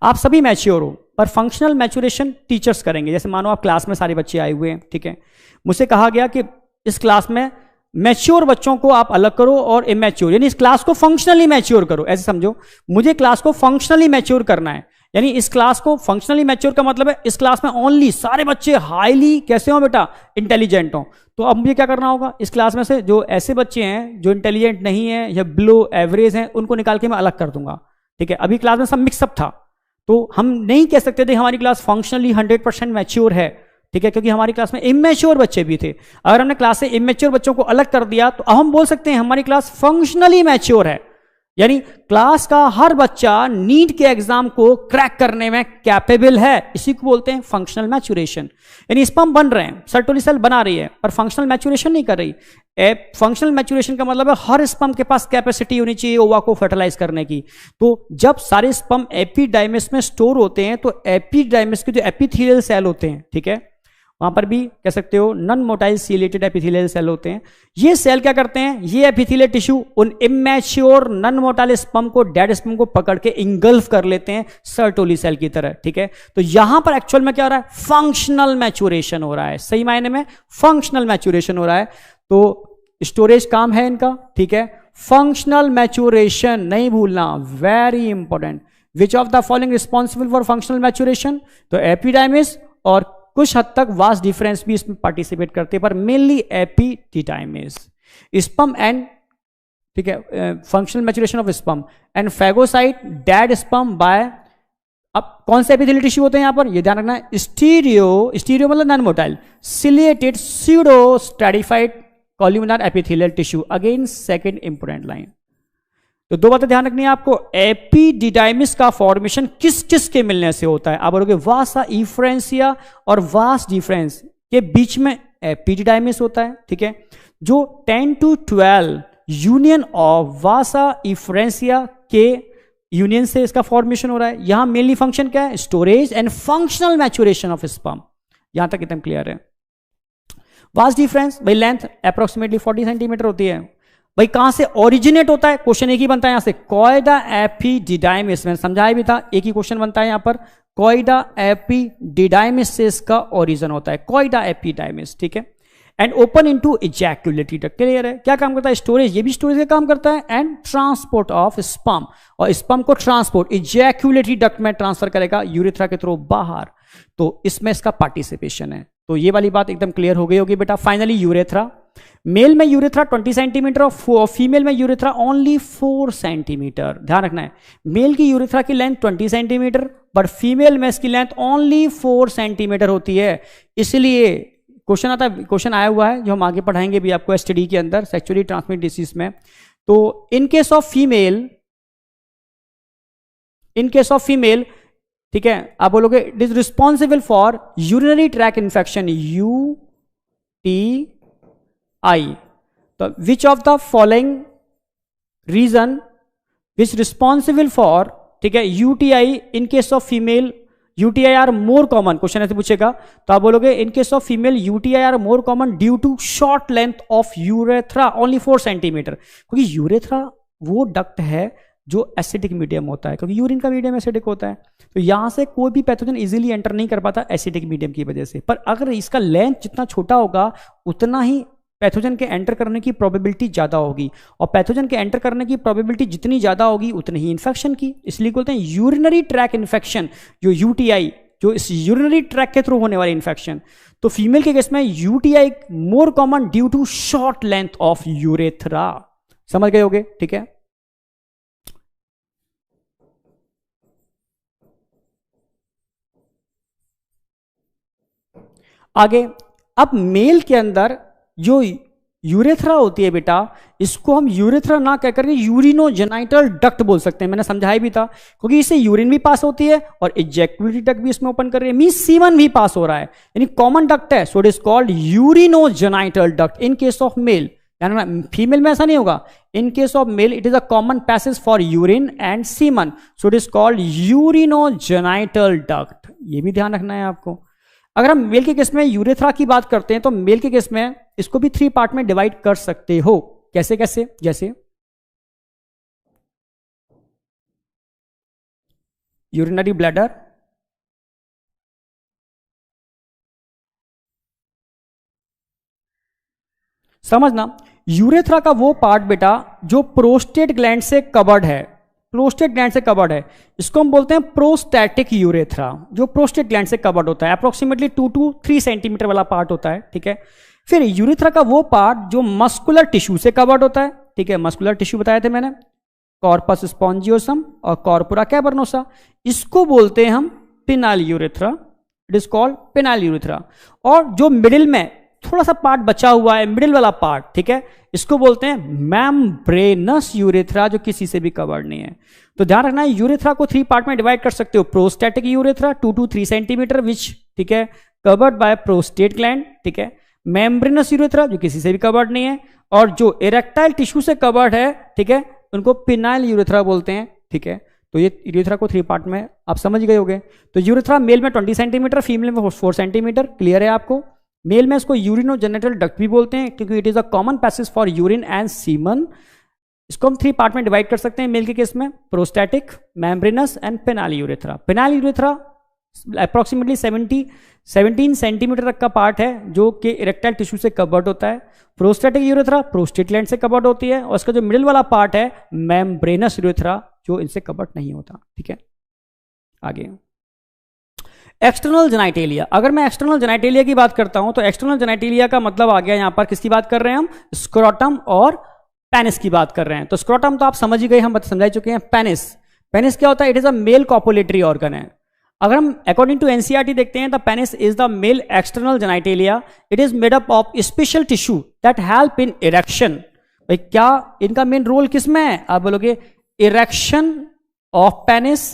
आप सभी मैच्योर हो, पर फंक्शनल मैच्योरेशन टीचर्स करेंगे। जैसे मानो आप क्लास में सारे बच्चे आए हुए हैं, ठीक है, मुझसे कहा गया कि इस क्लास में मैच्योर बच्चों को आप अलग करो और इमैच्योर, यानी इस क्लास को फंक्शनली मैच्योर करो। ऐसे समझो, मुझे क्लास को फंक्शनली मैच्योर करना है, यानी इस क्लास को फंक्शनली मैच्योर का मतलब है इस क्लास में ओनली सारे बच्चे हाईली कैसे हो बेटा, इंटेलिजेंट हो। तो अब मुझे क्या करना होगा, इस क्लास में से जो ऐसे बच्चे हैं जो इंटेलिजेंट नहीं है या बिलो एवरेज हैं, उनको निकाल के मैं अलग कर दूंगा, ठीक है। अभी क्लास में सब मिक्सअप था, तो हम नहीं कह सकते थे हमारी क्लास फंक्शनली 100% मैच्योर है, ठीक है, क्योंकि हमारी क्लास में इमेच्योर बच्चे भी थे। अगर हमने क्लास से इमेच्योर बच्चों को अलग कर दिया तो अब हम बोल सकते हैं हमारी क्लास फंक्शनली मैच्योर है, यानी क्लास का हर बच्चा नीट के एग्जाम को क्रैक करने में कैपेबल है। इसी को बोलते हैं फंक्शनल मैच्योरेशन। यानी स्पर्म बन रहे हैं, सर्टोली सेल बना रही है, पर फंक्शनल मैच्योरेशन नहीं कर रही। फंक्शनल मैच्योरेशन का मतलब है हर स्पर्म के पास कैपेसिटी होनी चाहिए ओवा को फर्टिलाइज करने की। तो जब सारे स्पर्म एपिडाइमिस में स्टोर होते हैं तो एपिडाइमिस के जो एपिथेलियल सेल होते हैं, ठीक है, वहां पर भी कह सकते हो non motile ciliated epithelial cell होते हैं। ये सेल क्या करते हैं, ये एपिथेलियल टिश्यू उन इमैच्योर नॉन मोटाइल स्पर्म को, डेड स्पर्म को पकड़ के इंगल्फ कर लेते हैं सर्टोली सेल की तरह, ठीक है। तो यहां पर एक्चुअल में क्या हो रहा है, फंक्शनल मैच्योरेशन हो रहा है, सही मायने में फंक्शनल मैच्योरेशन हो रहा है। तो स्टोरेज काम है इनका, ठीक है। फंक्शनल मैच्योरेशन नहीं भूलना, very important. Which of the following responsible for functional maturation, तो एपिडाइमिस और कुछ हद तक वास्ट डिफरेंस भी इसमें पार्टिसिपेट करते हैं, पर मेनली एपिडाइमिस। स्पर्म एंड, ठीक है, functional maturation of sperm and phagocyte dead sperm bye, अब कौन से एपिथेलियल टिश्यू होते हैं यहां पर, ये ध्यान रखना है, स्टीरियो मतलब non motile ciliated pseudo stratified columnar epithelial tissue. Again second important line. तो दो बातें ध्यान रखनी है आपको, एपिडिडाइमिस का फॉर्मेशन किस किस के मिलने से होता है। आप बोलोगे वासा इफ्रेंसिया और वास डिफरेंस के बीच में एपिडिडाइमिस होता है, ठीक है। जो 10 to 12 union of Vasa efferentia के यूनियन से इसका फॉर्मेशन हो रहा है। यहां मेनली फंक्शन क्या है, storage and functional maturation of sperm. यहां तक एकदम क्लियर है। वास डिफरेंस भाई लेंथ अप्रोक्सीमेटली 40 सेंटीमीटर होती है। भाई कहां से ओरिजिनेट होता है, क्वेश्चन एक ही बनता है यहां से, कॉइडा एपिडिडाइमिस, मैंने समझाया भी था, एक ही क्वेश्चन बनता है यहां पर, कॉइडा एपिडिडाइमिस से इसका ओरिजिन होता है, कॉइडा एपिडाइमिस, ठीक है। And open into ejaculatory duct, clear है। क्या काम करता है, स्टोरेज, ये भी स्टोरेज का काम करता है, एंड ट्रांसपोर्ट ऑफ स्पर्म, और स्पर्म को ट्रांसपोर्ट इजैक्युलेटरी डक्ट में ट्रांसफर करेगा यूरेथ्रा के थ्रू बाहर। तो इसमें इसका पार्टिसिपेशन है। तो ये वाली बात एकदम क्लियर हो गई होगी बेटा। फाइनली यूरेथ्रा, मेल में यूरेथ्रा 20 सेंटीमीटर और फीमेल में यूरेथ्रा ओनली 4 सेंटीमीटर। ध्यान रखना है, मेल की यूरेथ्रा की लेंथ 20 सेंटीमीटर, पर फीमेल में इसकी लेंथ ओनली 4 सेंटीमीटर होती है। इसलिए क्वेश्चन आता है, क्वेश्चन आया हुआ है जो हम आगे पढ़ाएंगे भी आपको एसटीडी के अंदर, सेक्सुअली ट्रांसमिटेड डिसीज में। तो इन केस ऑफ फीमेल, ठीक है, आप बोलोगे it is responsible for urinary tract infection, UTI। तो which of the following reason which responsible for, ठीक है, UTI in case of female, UTI are more common, question ऐसे पूछेगा तो आप बोलोगे in case of female UTI are more common due to short length of urethra only 4 centimetre. क्योंकि urethra वो duct है जो एसिडिक मीडियम होता है, क्योंकि यूरिन का मीडियम एसिडिक होता है, तो यहां से कोई भी पैथोजन इजीली एंटर नहीं कर पाता एसिडिक मीडियम की वजह से। पर अगर इसका लेंथ जितना छोटा होगा उतना ही पैथोजन के एंटर करने की प्रोबेबिलिटी ज्यादा होगी, और पैथोजन के एंटर करने की प्रोबेबिलिटी जितनी ज्यादा होगी उतनी ही इन्फेक्शन की। इसलिए बोलते हैं यूरिनरी ट्रैक इन्फेक्शन, जो UTI, जो इस यूरिनरी ट्रैक के थ्रू होने वाली इन्फेक्शन। तो फीमेल के केस में UTI more common due to short length of urethra. समझ गए होगे, ठीक है। आगे, अब मेल के अंदर जो यूरेथ्रा होती है बेटा, इसको हम यूरेथ्रा ना कहकर यूरिनोजेनाइटल डक्ट बोल सकते हैं। मैंने समझाया भी था, क्योंकि इससे यूरिन भी पास होती है और इजैक्युलेटरी डक्ट भी इसमें ओपन कर रही है, मींस सीमन भी पास हो रहा है, यानी कॉमन डक्ट है। So it is called urinogenital duct in case of male. यानी फीमेल में ऐसा नहीं होगा। इन case of male it is a common passage for urine and semen, so it is called urinogenital duct. ये भी ध्यान रखना है आपको। अगर हम मेल के केस में यूरेथ्रा की बात करते हैं तो मेल के केस में इसको भी 3 पार्ट में डिवाइड कर सकते हो। कैसे कैसे? जैसे यूरिनरी ब्लैडर, समझना, यूरेथ्रा का वो पार्ट बेटा जो प्रोस्टेट ग्लैंड से कवर्ड है, प्रोस्टेट ग्लैंड से कवर्ड है, इसको हम बोलते हैं प्रोस्टैटिक यूरेथ्रा, जो प्रोस्टेट ग्लैंड से कवर्ड होता है, अप्रोक्सीमेटली 2 to 3 सेंटीमीटर वाला पार्ट होता है, ठीक है। फिर यूरेथ्रा का वो पार्ट जो मस्कुलर टिश्यू से कवर्ड होता है, ठीक है, मस्कुलर टिश्यू बताए थे मैंने, कॉर्पस स्पॉन्जियोसम और कॉर्पोरा कैवर्नोसा, इसको बोलते हैं हम phenyl urethra, it is called phenyl urethra. और जो मिडिल में थोड़ा सा पार्ट बचा हुआ है, मिडिल वाला पार्ट, ठीक है, इसको बोलते हैं मेम्ब्रेनस यूरेथ्रा, जो किसी से भी कवर्ड नहीं है। तो ध्यान रखना है, यूरेथ्रा को 3 पार्ट में डिवाइड कर सकते हो, prostatic urethra 2 to 3 centimetre which, ठीक है, कवर्ड बाय प्रोस्टेट ग्लैंड, ठीक है, मेम्ब्रेनस यूरेथ्रा जो किसी से भी कवर्ड नहीं है, और जो इरेक्टाइल टिश्यू से कवर्ड है, ठीक है, उनको पिनाइल यूरेथ्रा बोलते हैं, ठीक है। तो ये यूरेथ्रा को 3 पार्ट में आप समझ गए होंगे। तो यूरेथ्रा मेल में 20 सेंटीमीटर, फीमेल में 4 सेंटीमीटर, क्लियर है आपको। मेल में इसको यूरिनोजेनिटल डक्ट भी बोलते हैं क्योंकि it is a common passage for urine and semen. इसको हम 3 पार्ट में डिवाइड कर सकते हैं मेल के केस में, prostatic, membranes and penile urethra. Penile urethra approximately 17 centimetre तक का पार्ट है जो कि इरेक्टाइल टिश्यू से कवर्ड होता है। प्रोस्टैटिक यूरेथ्रा प्रोस्टेट ग्लैंड से कवर्ड होती है, और इसका जो मिडिल वाला पार्ट है मेम्ब्रेनस यूरेथ्रा जो इनसे कवर्ड नहीं होता, ठीक है। आगे एक्सटर्नल जेनाइटेलिया, अगर मैं एक्सटर्नल जेनाइटेलिया की बात करता हूं तो एक्सटर्नल जेनाइटेलिया का मतलब आ गया यहां पर किसकी बात कर रहे हैं हम, स्क्रोटम और पेनिस की बात कर रहे हैं। तो स्क्रोटम तो आप समझ ही गए, हम समझा चुके हैं। पेनिस, पेनिस क्या होता है, it is a male copulatory organ है। अगर हम अकॉर्डिंग टू एनसीईआरटी देखते हैं, the penis is the male external genitalia, it is made up of special tissue that help in erection. भाई क्या इनका मेन रोल किसमें है, आप बोलोगे इरेक्शन ऑफ पेनिस,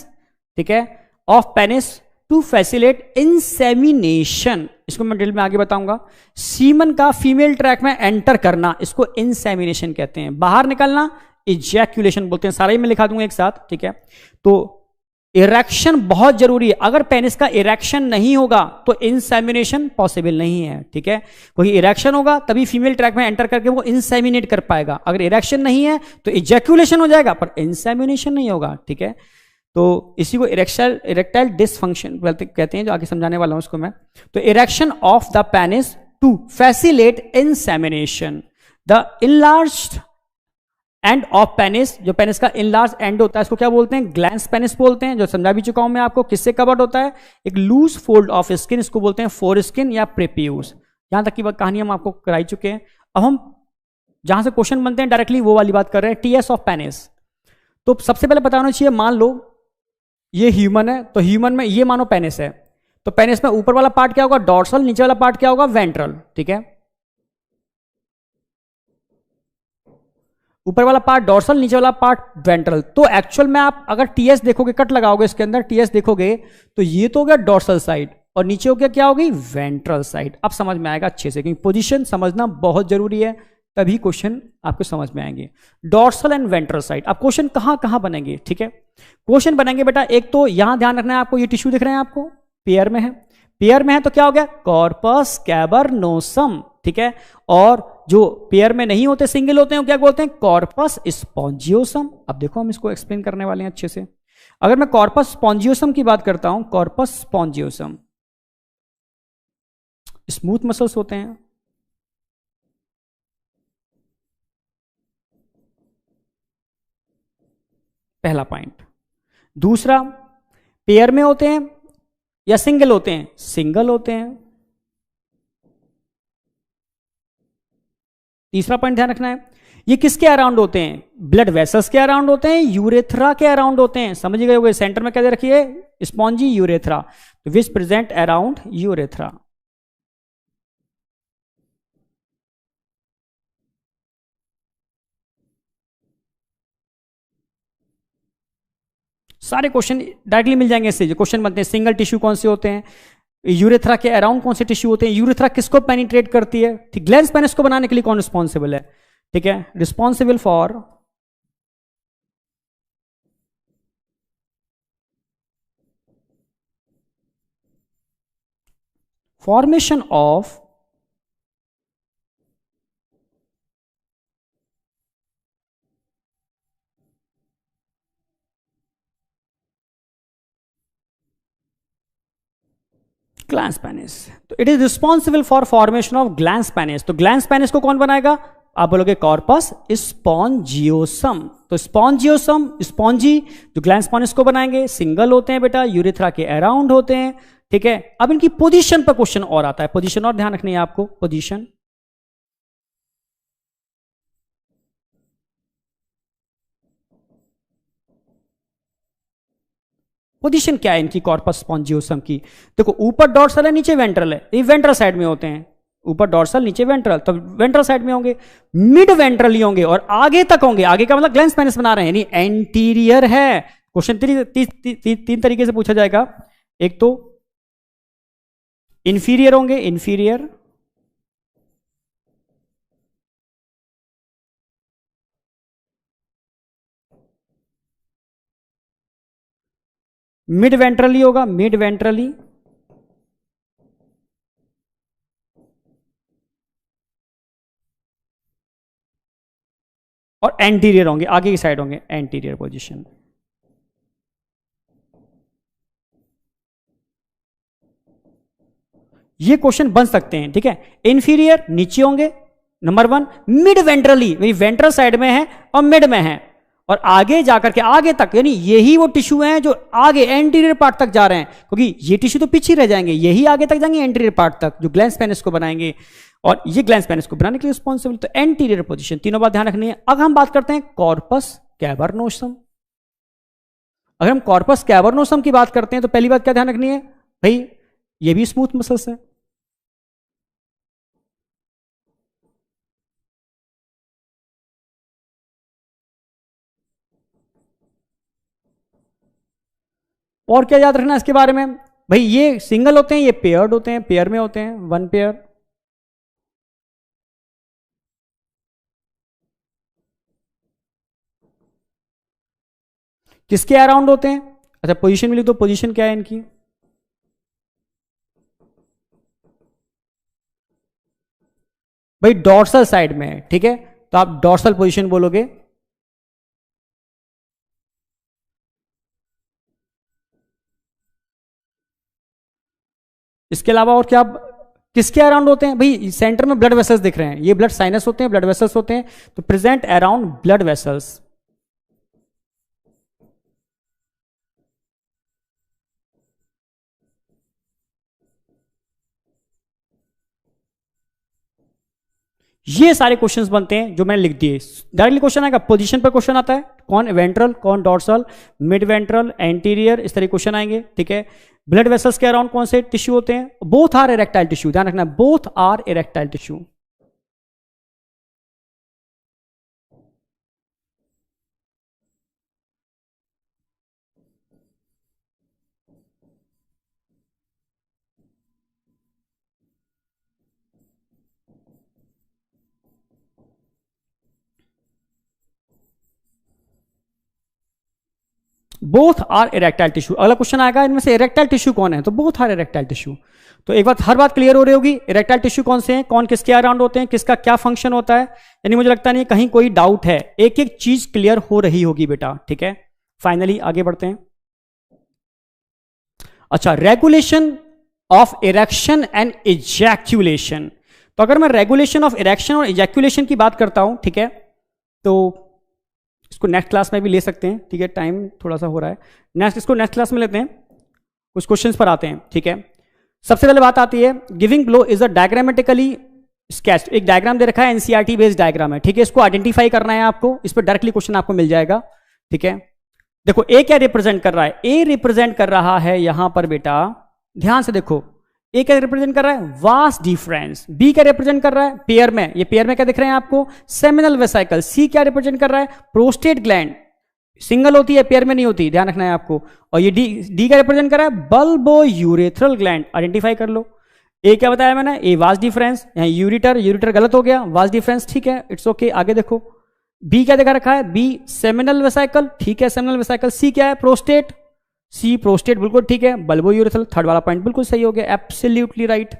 ठीक है, of penis to facilitate insemination. इसको मैं डिटेल में आगे बताऊंगा। सीमन का फीमेल ट्रैक में एंटर करना, इसको इंसेमिनेशन कहते हैं। बाहर निकलना इजैक्यूलेशन बोलते हैं, सारा ही मैं लिखा दूंगा एक साथ, ठीक है। तो इरेक्शन बहुत जरूरी है, अगर पेनिस का इरेक्शन नहीं होगा तो इंसेमिनेशन पॉसिबल नहीं है, ठीक है। कोई इरेक्शन होगा तभी फीमेल ट्रैक में एंटर करके वो इंसेमिनेट कर पाएगा, अगर इरेक्शन नहीं है तो इजैक्यूलेशन हो जाएगा पर इंसेमिनेशन नहीं होगा, ठीक है। तो इसी को इरेक्टाइल डिसफंक्शन कहते हैं, जो आगे समझाने वाला हूं उसको मैं। तो erection of the penis to facilitate insemination, the enlarged end of penis, जो पेनिस का इनलार्ज एंड होता है इसको क्या बोलते हैं, ग्लैंस पेनिस बोलते हैं, जो समझा भी चुका हूं मैं आपको। किससे कवर्ड होता है, एक लूज फोल्ड ऑफ स्किन, इसको बोलते हैं फोर स्किन या प्रेपियूस। यहां तक की कहानी हम आपको कराई चुके हैं। अब हम जहां से क्वेश्चन बनते हैं डायरेक्टली वो वाली बात कर रहे हैं, टीएस ऑफ पेनिस। तो सबसे पहले बताना चाहिए, मान लो ये ह्यूमन है, तो ह्यूमन में ये मानो पेनिस है, तो पेनिस में ऊपर वाला पार्ट क्या होगा, डॉर्सल, नीचे वाला पार्ट क्या होगा, वेंट्रल, ठीक है। ऊपर वाला पार्ट डॉर्सल, नीचे वाला पार्ट वेंट्रल। तो एक्चुअल में आप अगर टीएस देखोगे, कट लगाओगे इसके अंदर, टीएस देखोगे तो ये तो हो गया डॉर्सल साइड और नीचे हो गया क्या होगी, वेंट्रल साइड। अब समझ में आएगा अच्छे से, क्योंकि पोजीशन समझना बहुत जरूरी है, तभी क्वेश्चन आपको समझ में आएंगे। Dorsal and ventral side. अब क्वेश्चन कहां कहां बनेंगे, ठीक है। क्वेश्चन बनेंगे बेटा, एक तो यहां ध्यान रखना है आपको, ये टिश्यू दिख रहे हैं आपको, पेयर में है, पेयर में है तो क्या हो गया, कॉर्पस कैवर्नोसम, ठीक है। और जो पेयर में नहीं होते, सिंगल होते हैं, क्या बोलते हैं, कॉर्पस स्पॉन्जियोसम। अब देखो हम इसको एक्सप्लेन करने वाले हैं अच्छे से। अगर मैं कॉर्पस स्पॉन्जियोसम की बात करता हूं, कॉर्पस स्पॉन्जियोसम स्मूथ मसल्स होते हैं, पहला पॉइंट। दूसरा, पेयर में होते हैं या सिंगल होते हैं, सिंगल होते हैं। तीसरा पॉइंट ध्यान रखना है, ये किसके अराउंड होते हैं, ब्लड वेसल्स के अराउंड होते हैं, यूरेथ्रा के अराउंड होते हैं। समझ गए होंगे, सेंटर में क्या दे रखी है, स्पॉन्जी यूरेथ्रा, तो विच प्रेजेंट अराउंड यूरेथ्रा। सारे क्वेश्चन डायरेक्टली मिल जाएंगे इससे, जो क्वेश्चन बनते हैं, सिंगल टिश्यू कौन से होते हैं, यूरेथ्रा के अराउंड कौन से टिश्यू होते हैं, यूरेथ्रा किसको पेनिट्रेट करती है, ठीक, ग्लैंस पेनिस को बनाने के लिए कौन रिस्पॉन्सिबल है, ठीक है, responsible for formation of glans penis, तो it is responsible for formation of glans penis. तो ग्लैंस पेनिस को कौन बनाएगा? आप बोलोगे कॉर्पस स्पॉन्जियोसम। तो स्पॉन्जियोसम, स्पॉन्जी जो ग्लैंस पेनिस को बनाएंगे, सिंगल होते हैं बेटा, यूरेथ्रा के अराउंड होते हैं, ठीक है। अब इनकी पोजीशन पर क्वेश्चन और आता है, पोजीशन और ध्यान रखनी है आपको, पोजीशन। पोजीशन क्या है इनकी कॉर्पस स्पॉन्जियोसम की? देखो ऊपर डॉर्सल है, नीचे वेंट्रल है, ये वेंट्रल साइड में होते हैं, ऊपर डॉर्सल नीचे वेंट्रल, तो वेंट्रल साइड में होंगे, मिड वेंट्रल ही होंगे और आगे तक होंगे। आगे का मतलब ग्लैंस पेनिस बना रहे हैं, यानी एंटीरियर है। क्वेश्चन तीन तरीके से पूछा जाएगा, एक तो इंफीरियर होंगे, इंफीरियर, मिड वेंट्रली होगा, मिड वेंट्रली, और एंटीरियर होंगे, आगे की साइड होंगे, एंटीरियर पोजीशन। ये क्वेश्चन बन सकते हैं, ठीक है। इंफीरियर नीचे होंगे, नंबर 1, मिड वेंट्रली, वही वेंट्रल साइड में है और मिड में है, और आगे जाकर के आगे तक, यानी यही वो टिश्यू हैं जो आगे एंटीरियर पार्ट तक जा रहे हैं, क्योंकि ये टिश्यू तो पीछे रह जाएंगे, यही आगे तक जाएंगे एंटीरियर पार्ट तक, जो ग्लैंस पेनिस को बनाएंगे, और ये ग्लैंस पेनिस को बनाने के लिए रिस्पॉन्सिबल। तो एंटीरियर पोजीशन, तीनों बात ध्यान रखनी है। अब हम बात करते हैं कॉर्पस कैवर्नोसम। अगर हम कॉर्पस कैवर्नोसम की बात करते हैं तो पहली बात क्या ध्यान रखनी है भाई, ये भी स्मूथ मसल्स है, और क्या याद रखना है इसके बारे में भाई, ये सिंगल होते हैं, ये पेयर्ड होते हैं, पेयर में होते हैं, 1 पेयर। किसके अराउंड होते हैं? अच्छा पोजीशन मिली, तो पोजीशन क्या है इनकी? भाई डॉर्सल साइड में है, ठीक है, तो आप डॉर्सल पोजीशन बोलोगे। इसके अलावा और क्या किसके अराउंड होते हैं भाई? सेंटर में ब्लड वेसल्स दिख रहे हैं, ये ब्लड साइनस होते हैं, ब्लड वेसल्स होते हैं, तो प्रेजेंट अराउंड ब्लड वेसल्स। ये सारे क्वेश्चंस बनते हैं जो मैंने लिख दिए। डायरेक्टली क्वेश्चन आएगा, पोजीशन पर क्वेश्चन आता है, कौन वेंट्रल, कौन डॉर्सल, मिड वेंट्रल, एंटीरियर, इस तरह क्वेश्चन आएंगे, ठीक है। ब्लड वेसल्स के अराउंड कौन से टिश्यू होते हैं? बोथ आर इरेक्टाइल टिश्यू, ध्यान रखना, both are erectile tissue. Both are erectile tissue. अगला क्वेश्चन आएगा, इनमें से इरेक्टाइल टिश्यू कौन है? तो बोथ आर इरेक्टाइल टिश्यू। तो एक बात, हर बात क्लियर हो रही होगी, इरेक्टाइल टिश्यू कौन से हैं, कौन किसके अराउंड होते हैं, किसका क्या फंक्शन होता है, यानी मुझे लगता नहीं कहीं कोई डाउट है, एक एक चीज क्लियर हो रही होगी बेटा, ठीक है। फाइनली आगे बढ़ते हैं। अच्छा, regulation of erection and ejaculation. तो अगर मैं रेगुलेशन ऑफ इरेक्शन और इजैक्यूलेशन की बात करता हूं, ठीक है, तो इसको नेक्स्ट क्लास में भी ले सकते हैं, ठीक है, टाइम थोड़ा सा हो रहा है, इसको नेक्स्ट क्लास में लेते हैं, कुछ क्वेश्चंस पर आते हैं, ठीक है। सबसे पहले बात आती है, giving blow is a diagrammatically sketch, एक डायग्राम दे रखा है, एनसीईआरटी बेस्ड डायग्राम है, ठीक है, इसको आइडेंटिफाई करना है आपको, इस पर डायरेक्टली क्वेश्चन आपको मिल जाएगा, ठीक है। देखो ए क्या रिप्रेजेंट कर रहा है? ए रिप्रेजेंट कर रहा है यहां पर बेटा, ध्यान से देखो, ए क्या रिप्रेजेंट कर रहा है? Vast difference. बी क्या रिप्रेजेंट कर रहा है? पेयर में, ये पेयर में क्या दिख रहे हैं आपको? Seminal vesicle. सी क्या रिप्रेजेंट कर रहा है? प्रोस्टेट ग्लैंड, सिंगल होती है, पेयर में नहीं होती, ध्यान रखना है आपको। और ये डी क्या रिप्रेजेंट कर रहा है? बल्बो यूरेथ्रल ग्लैंड, आइडेंटिफाई कर लो। ए क्या बताया मैंने? ए वास्ट डिफरेंस, यहाँ यूरिटर, यूरिटर गलत हो गया, वास्ट डिफरेंस, ठीक है, इट्स ओके, आगे देखो। बी क्या दिखा रखा है? बी सेमिनल वेसिकल, ठीक है, सेमिनल वेसिकल। सी क्या है? प्रोस्टेट, सी प्रोस्टेट बिल्कुल ठीक है, बल्बो यूरेथ्रल, थर्ड वाला पॉइंट बिल्कुल सही हो गया, एब्सोल्युटली राइट।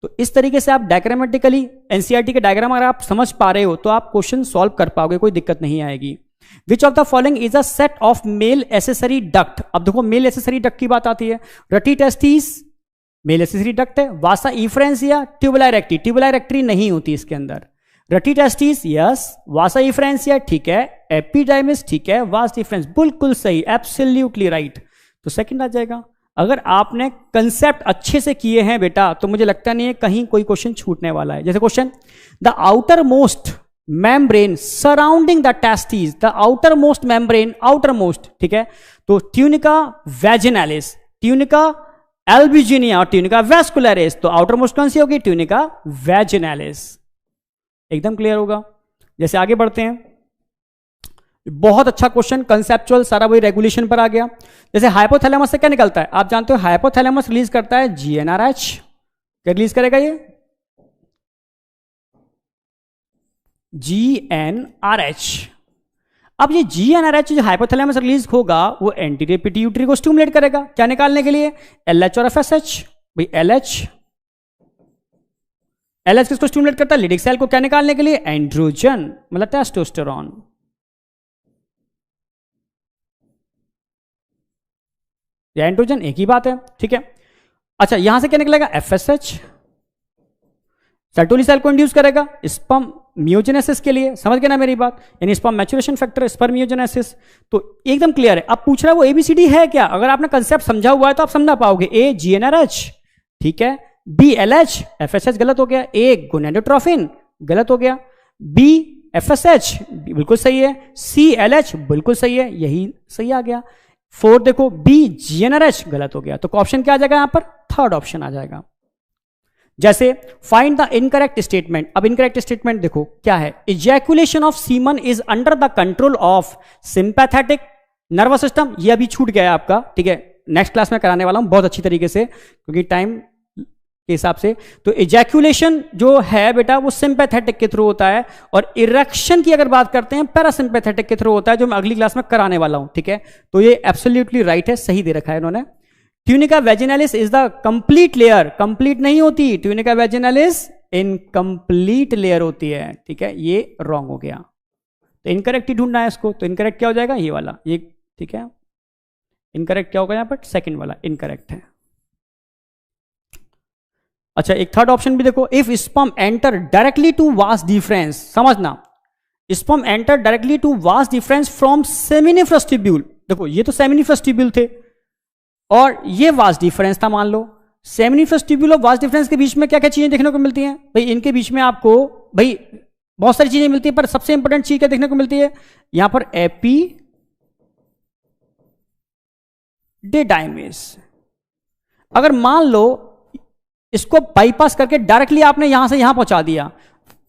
तो इस तरीके से आप डायग्रामेटिकली एनसीईआरटी के डायग्राम अगर आप समझ पा रहे हो तो आप क्वेश्चन सॉल्व कर पाओगे, कोई दिक्कत नहीं आएगी। Which of the following is a set of male accessory duct? अब देखो मेल एसेसरी डक्ट की बात आती है, rete testis, male accessory duct है। Vasa efferentia, tubular recti, tubular recti नहीं होती इसके अंदर। Rete testis, yes. Vasa efferentia, ठीक है। एपिडाइमिस, ठीक है। वास इफ्रेंस, बिल्कुल सही, एब्सोल्युटली राइट। तो सेकंड आ जाएगा। अगर आपने कंसेप्ट अच्छे से किए हैं बेटा तो मुझे लगता नहीं है कहीं कोई क्वेश्चन छूटने वाला है। जैसे question, the outer most membrane surrounding the testes, the outermost membrane, outermost, ठीक है। तो ट्यूनिका वैजिनालिस, ट्यूनिका एल्ब्यूजिनिया और ट्यूनिका वेस्कुलरिस, तो आउटरमोस्ट कौन सी होगी? ट्यूनिका वैजिनालिस। एकदम क्लियर होगा। जैसे आगे बढ़ते हैं, बहुत अच्छा क्वेश्चन, कंसेप्चुअल, सारा वही रेगुलेशन पर आ गया। जैसे हाइपोथैलेमस से क्या निकलता है? आप जानते हो हाइपोथैलेमस रिलीज करता है जीएनआरएच। क्या रिलीज करेगा ये? जीएनआरएच। अब ये जीएनआरएच जो हाइपोथैलेमस रिलीज होगा वो एंटीरियर पिट्यूटरी को स्टिमुलेट करेगा, क्या निकालने के लिए? एलएच और एफएसएच। भाई एलएच किसको स्टिमुलेट करता है? लिडिक सेल को। क्या निकालने के लिए? एंड्रोजन, मतलब टेस्टोस्टेरोन। या एंड्रोजन एक ही बात है, ठीक है। अच्छा, यहां से क्या निकलेगा? एफएसएच। सर्टोली सेल को इंड्यूस करेगा स्पर्म मियोजेनेसिस के लिए, समझ गए ना मेरी बात? यानी स्पर्म मैच्योरेशन फैक्टर, स्पर्म मियोजेनेसिस। तो एकदम क्लियर है। अब पूछ रहा है वो एबीसीडी है क्या? अगर आपने कंसेप्ट समझा हुआ है तो आप समझा पाओगे। ए जीएनआरएच, ठीक है। बी एलएच, एफएसएच गलत हो गया। ए गोनेडोट्रोफिन गलत हो गया। बी एफएसएच बिल्कुल सही है। सी एलएच बिल्कुल सही है, यही सही आ गया। फोर्थ देखो, बी जीएनआरएच गलत हो गया। तो ऑप्शन क्या आ जाएगा यहां पर? थर्ड ऑप्शन आ जाएगा। जैसे फाइंड द इनकरेक्ट स्टेटमेंट। अब इनकरेक्ट स्टेटमेंट देखो क्या है? Ejaculation of semen is under the control of sympathetic nervous system. ये अभी छूट गया आपका, ठीक है। नेक्स्ट क्लास में कराने वाला हूं बहुत अच्छी तरीके से, क्योंकि टाइम के हिसाब से। तो इजैकुलेशन जो है बेटा वो सिंपैथेटिक के थ्रू होता है, और इरेक्शन की अगर बात करते हैं पैरासिम्पैथेटिक के थ्रू होता है, जो मैं अगली क्लास में कराने वाला हूं, ठीक है। तो ये एब्सोल्युटली राइट है, सही दे रखा है इन्होंने। Tunica vaginalis is the complete layer, complete नहीं होती। ट्यूनिका वेजिनालिस इनकम्प्लीट लेयर होती है, ठीक है। ये रॉन्ग हो गया, तो इनकरेक्ट ही ढूंढना है इसको। तो इनकरेक्ट क्या हो जाएगा? ये वाला, ये, ठीक है। इनकरेक्ट क्या होगा यहां पर? सेकंड वाला इनकरेक्ट है। अच्छा, एक थर्ड ऑप्शन भी देखो, if sperm enter directly to vas deferens, समझना, sperm enter directly to vas deferens from seminiferous tubule. देखो ये तो सेमिनिफरस ट्यूब्यूल थे और ये वास डिफरेंस था, मान लो। सेमिनिफरस ट्यूब्यूल और वास डिफरेंस के बीच में क्या क्या चीजें देखने को मिलती हैं? भाई इनके बीच में आपको भाई बहुत सारी चीजें मिलती है, पर सबसे इंपॉर्टेंट चीज क्या देखने को मिलती है? यहां पर एपिडिडाइमिस। अगर मान लो इसको बाईपास करके डायरेक्टली आपने यहां से यहां पहुंचा दिया,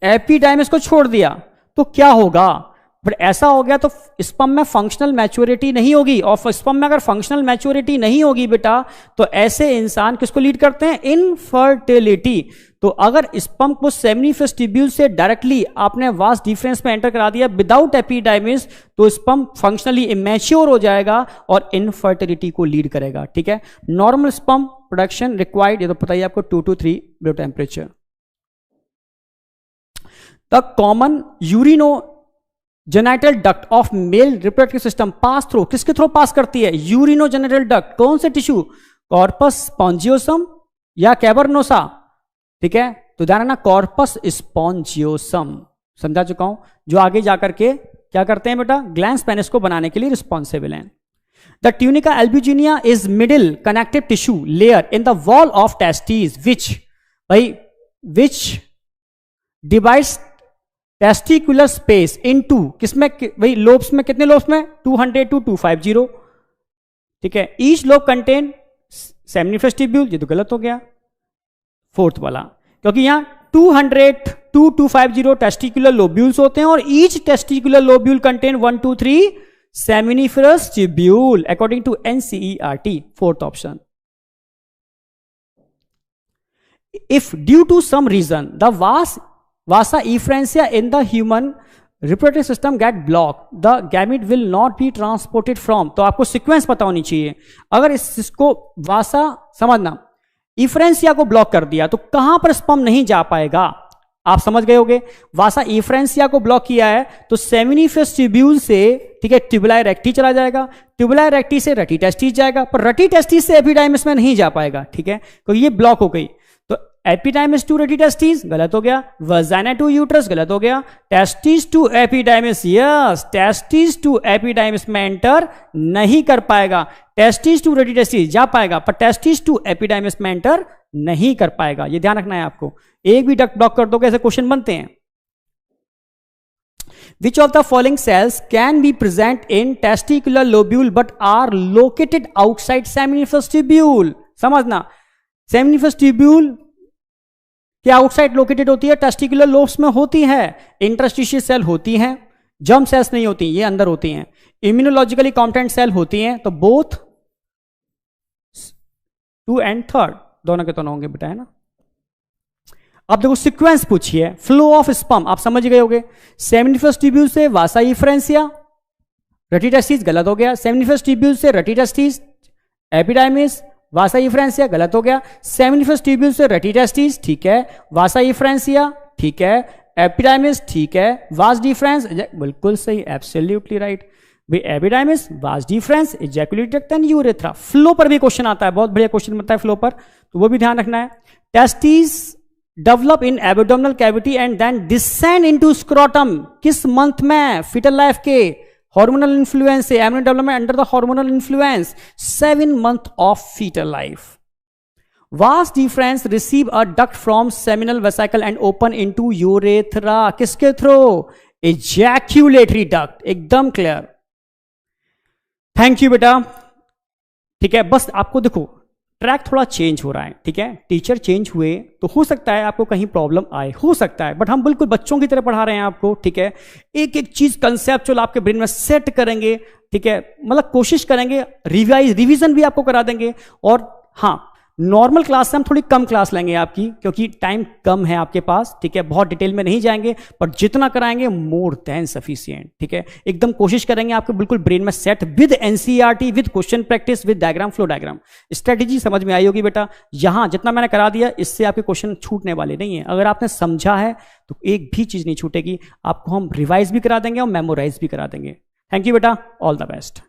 एपिडाइमिस को छोड़ दिया, तो क्या होगा? बट ऐसा हो गया तो स्पर्म में फंक्शनल मैच्योरिटी नहीं होगी, और स्पर्म में अगर फंक्शनल मैच्योरिटी नहीं होगी बेटा, तो ऐसे इंसान किसको लीड करते हैं? इनफर्टिलिटी। तो अगर स्पर्म को सेमिनिफरस ट्यूब्यूल से डायरेक्टली आपने वास डिफरेंस में एंटर करा दिया विदाउट एपिडाइमिस, तो स्पर्म फंक्शनली इमेच्योर हो जाएगा और इनफर्टिलिटी को लीड करेगा, ठीक है। नॉर्मल स्पर्म प्रोडक्शन रिक्वायर्ड, ये तो पता ही आपको, 2 to 3 below temperature. The common urino genital duct of male reproductive system pass through, किसके थ्रू पास करती है? Urino genital duct. कौन से टिश्यू? कॉर्पस स्पॉन्जियोसम या कैवर्नोसा, ठीक है। तो ध्यान रखना, कॉर्पस स्पॉन्जियोसम समझा चुका हूं, जो आगे जाकर के क्या करते हैं बेटा? ग्लैंस पेनिस को बनाने के लिए रिस्पॉन्सिबल है। The tunica albuginea is middle connective tissue layer in the wall of testis which divides testicular space into, किसमें भाई? लोब्स में। कितने लोब्स में? 200 to 250, ठीक है। Each lobe contain seminiferous tubule, ये तो गलत हो गया फोर्थ वाला, क्योंकि यहां 200 to 250 टेस्टिकुलर लोब्यूल्स होते हैं, और each testicular lobule contain 1 to 3 seminiferous tubule according to NCERT. Fourth option. If due to some reason the vasa efferentia in the human reproductive system get blocked, the gamete will not be transported from, तो आपको sequence पता होनी चाहिए। अगर इसको वासा, समझना, efferentia को block कर दिया तो कहां पर स्पर्म नहीं जा पाएगा? आप समझ गए होंगे। वासा इफ्रेंसिया को ब्लॉक किया है तो सेमिनिफेरस ट्यूब्यूल से, ठीक है, ट्यूबुलाई रेक्टी चला जाएगा, ट्यूबुलाई रेक्टी से रटी टेस्टिस जाएगा, पर रटी टेस्टिस से एपिडाइमिस में नहीं जा पाएगा, ठीक है, क्योंकि ये ब्लॉक हो गई। तो एपिडाइमिस टू रटी टेस्टिस गलत हो गया, वजाइना टू यूट्रस गलत हो गया, testis to epididymis, yes, testis to epididymis में एंटर नहीं कर पाएगा। टेस्टिस टू रटी टेस्टिस जा पाएगा, पर टेस्टिस टू एपिडाइमिस में एंटर नहीं कर पाएगा। ये ध्यान रखना है आपको। एक भी डक्ट ब्लॉक कर दो, कैसे क्वेश्चन बनते हैं। Which of the following cells can be present in testicular lobule but are located outside seminiferous tubule? समझना, seminiferous tubule क्या आउटसाइड लोकेटेड होती है, टेस्टिकुलर लोब्स में होती है, इंटरस्टिशियल सेल होती हैं, जर्म सेल्स नहीं होती, ये अंदर होती हैं, इम्यूनोलॉजिकली कॉम्पिटेंट सेल होती हैं, तो बोथ 2 and 3 दोनों के दोनों होंगे बेटा, है ना। अब देखो सीक्वेंस पूछिए, फ्लो ऑफ स्पर्म आप समझ गए होंगे। सेमिनिफरस ट्यूब्यूल से वासा इफ्रेंसिया, रटी टेस्टिस गलत हो गया, सेमिनिफरस ट्यूब्यूल से रटी टेस्टिस एपिडाइमिस, वासा इफ्रेंसिया गलत हो गया, सेमिनिफरस ट्यूब्यूल से रटी टेस्टिस ठीक है, वासा इफ्रेंसिया ठीक है, एपिडाइमिस ठीक है, वास डिफरेंस बिल्कुल सही, एब्सोल्युटली राइट भाई, epididymis, vas deferens, ejaculate duct and urethra. Flow पर भी क्वेश्चन आता है, बहुत बढ़िया क्वेश्चन बनता है फ्लो पर, तो वो भी ध्यान रखना है। Testis develop in abdominal cavity and then descend into scrotum, किस मंथ में, फीटल लाइफ के हार्मोनल इन्फ्लुएंस से, embryo development under the hormonal influence, 7 months of foetal life. Vas deferens receive a duct from seminal vesicle and open into urethra, किसके थ्रू, ejaculatory duct, एकदम clear. Thank you बेटा, ठीक है, बस आपको देखो ट्रैक थोड़ा चेंज हो रहा है, ठीक है, टीचर चेंज हुए तो हो सकता है आपको कहीं प्रॉब्लम आए, हो सकता है, बट हम बिल्कुल बच्चों की तरह पढ़ा रहे हैं आपको, ठीक है, एक एक चीज कंसेप्चुअल आपके ब्रेन में सेट करेंगे, ठीक है, मतलब कोशिश करेंगे, रिवीजन भी आपको करा देंगे। और हाँ, नॉर्मल क्लास से हम थोड़ी कम क्लास लेंगे आपकी, क्योंकि टाइम कम है आपके पास, ठीक है, बहुत डिटेल में नहीं जाएंगे, पर जितना कराएंगे मोर देन सफिशिएंट, ठीक है, एकदम कोशिश करेंगे आपको बिल्कुल ब्रेन में set with NCERT, with question practice, with diagram, flow diagram. Strategy समझ में आई होगी बेटा, यहां जितना मैंने करा दिया इससे आपके क्वेश्चन छूटने वाले नहीं है। अगर आपने समझा है तो एक भी चीज नहीं छूटेगी, आपको हम रिवाइज भी करा देंगे और मेमोराइज भी करा देंगे। थैंक यू बेटा, ऑल द बेस्ट।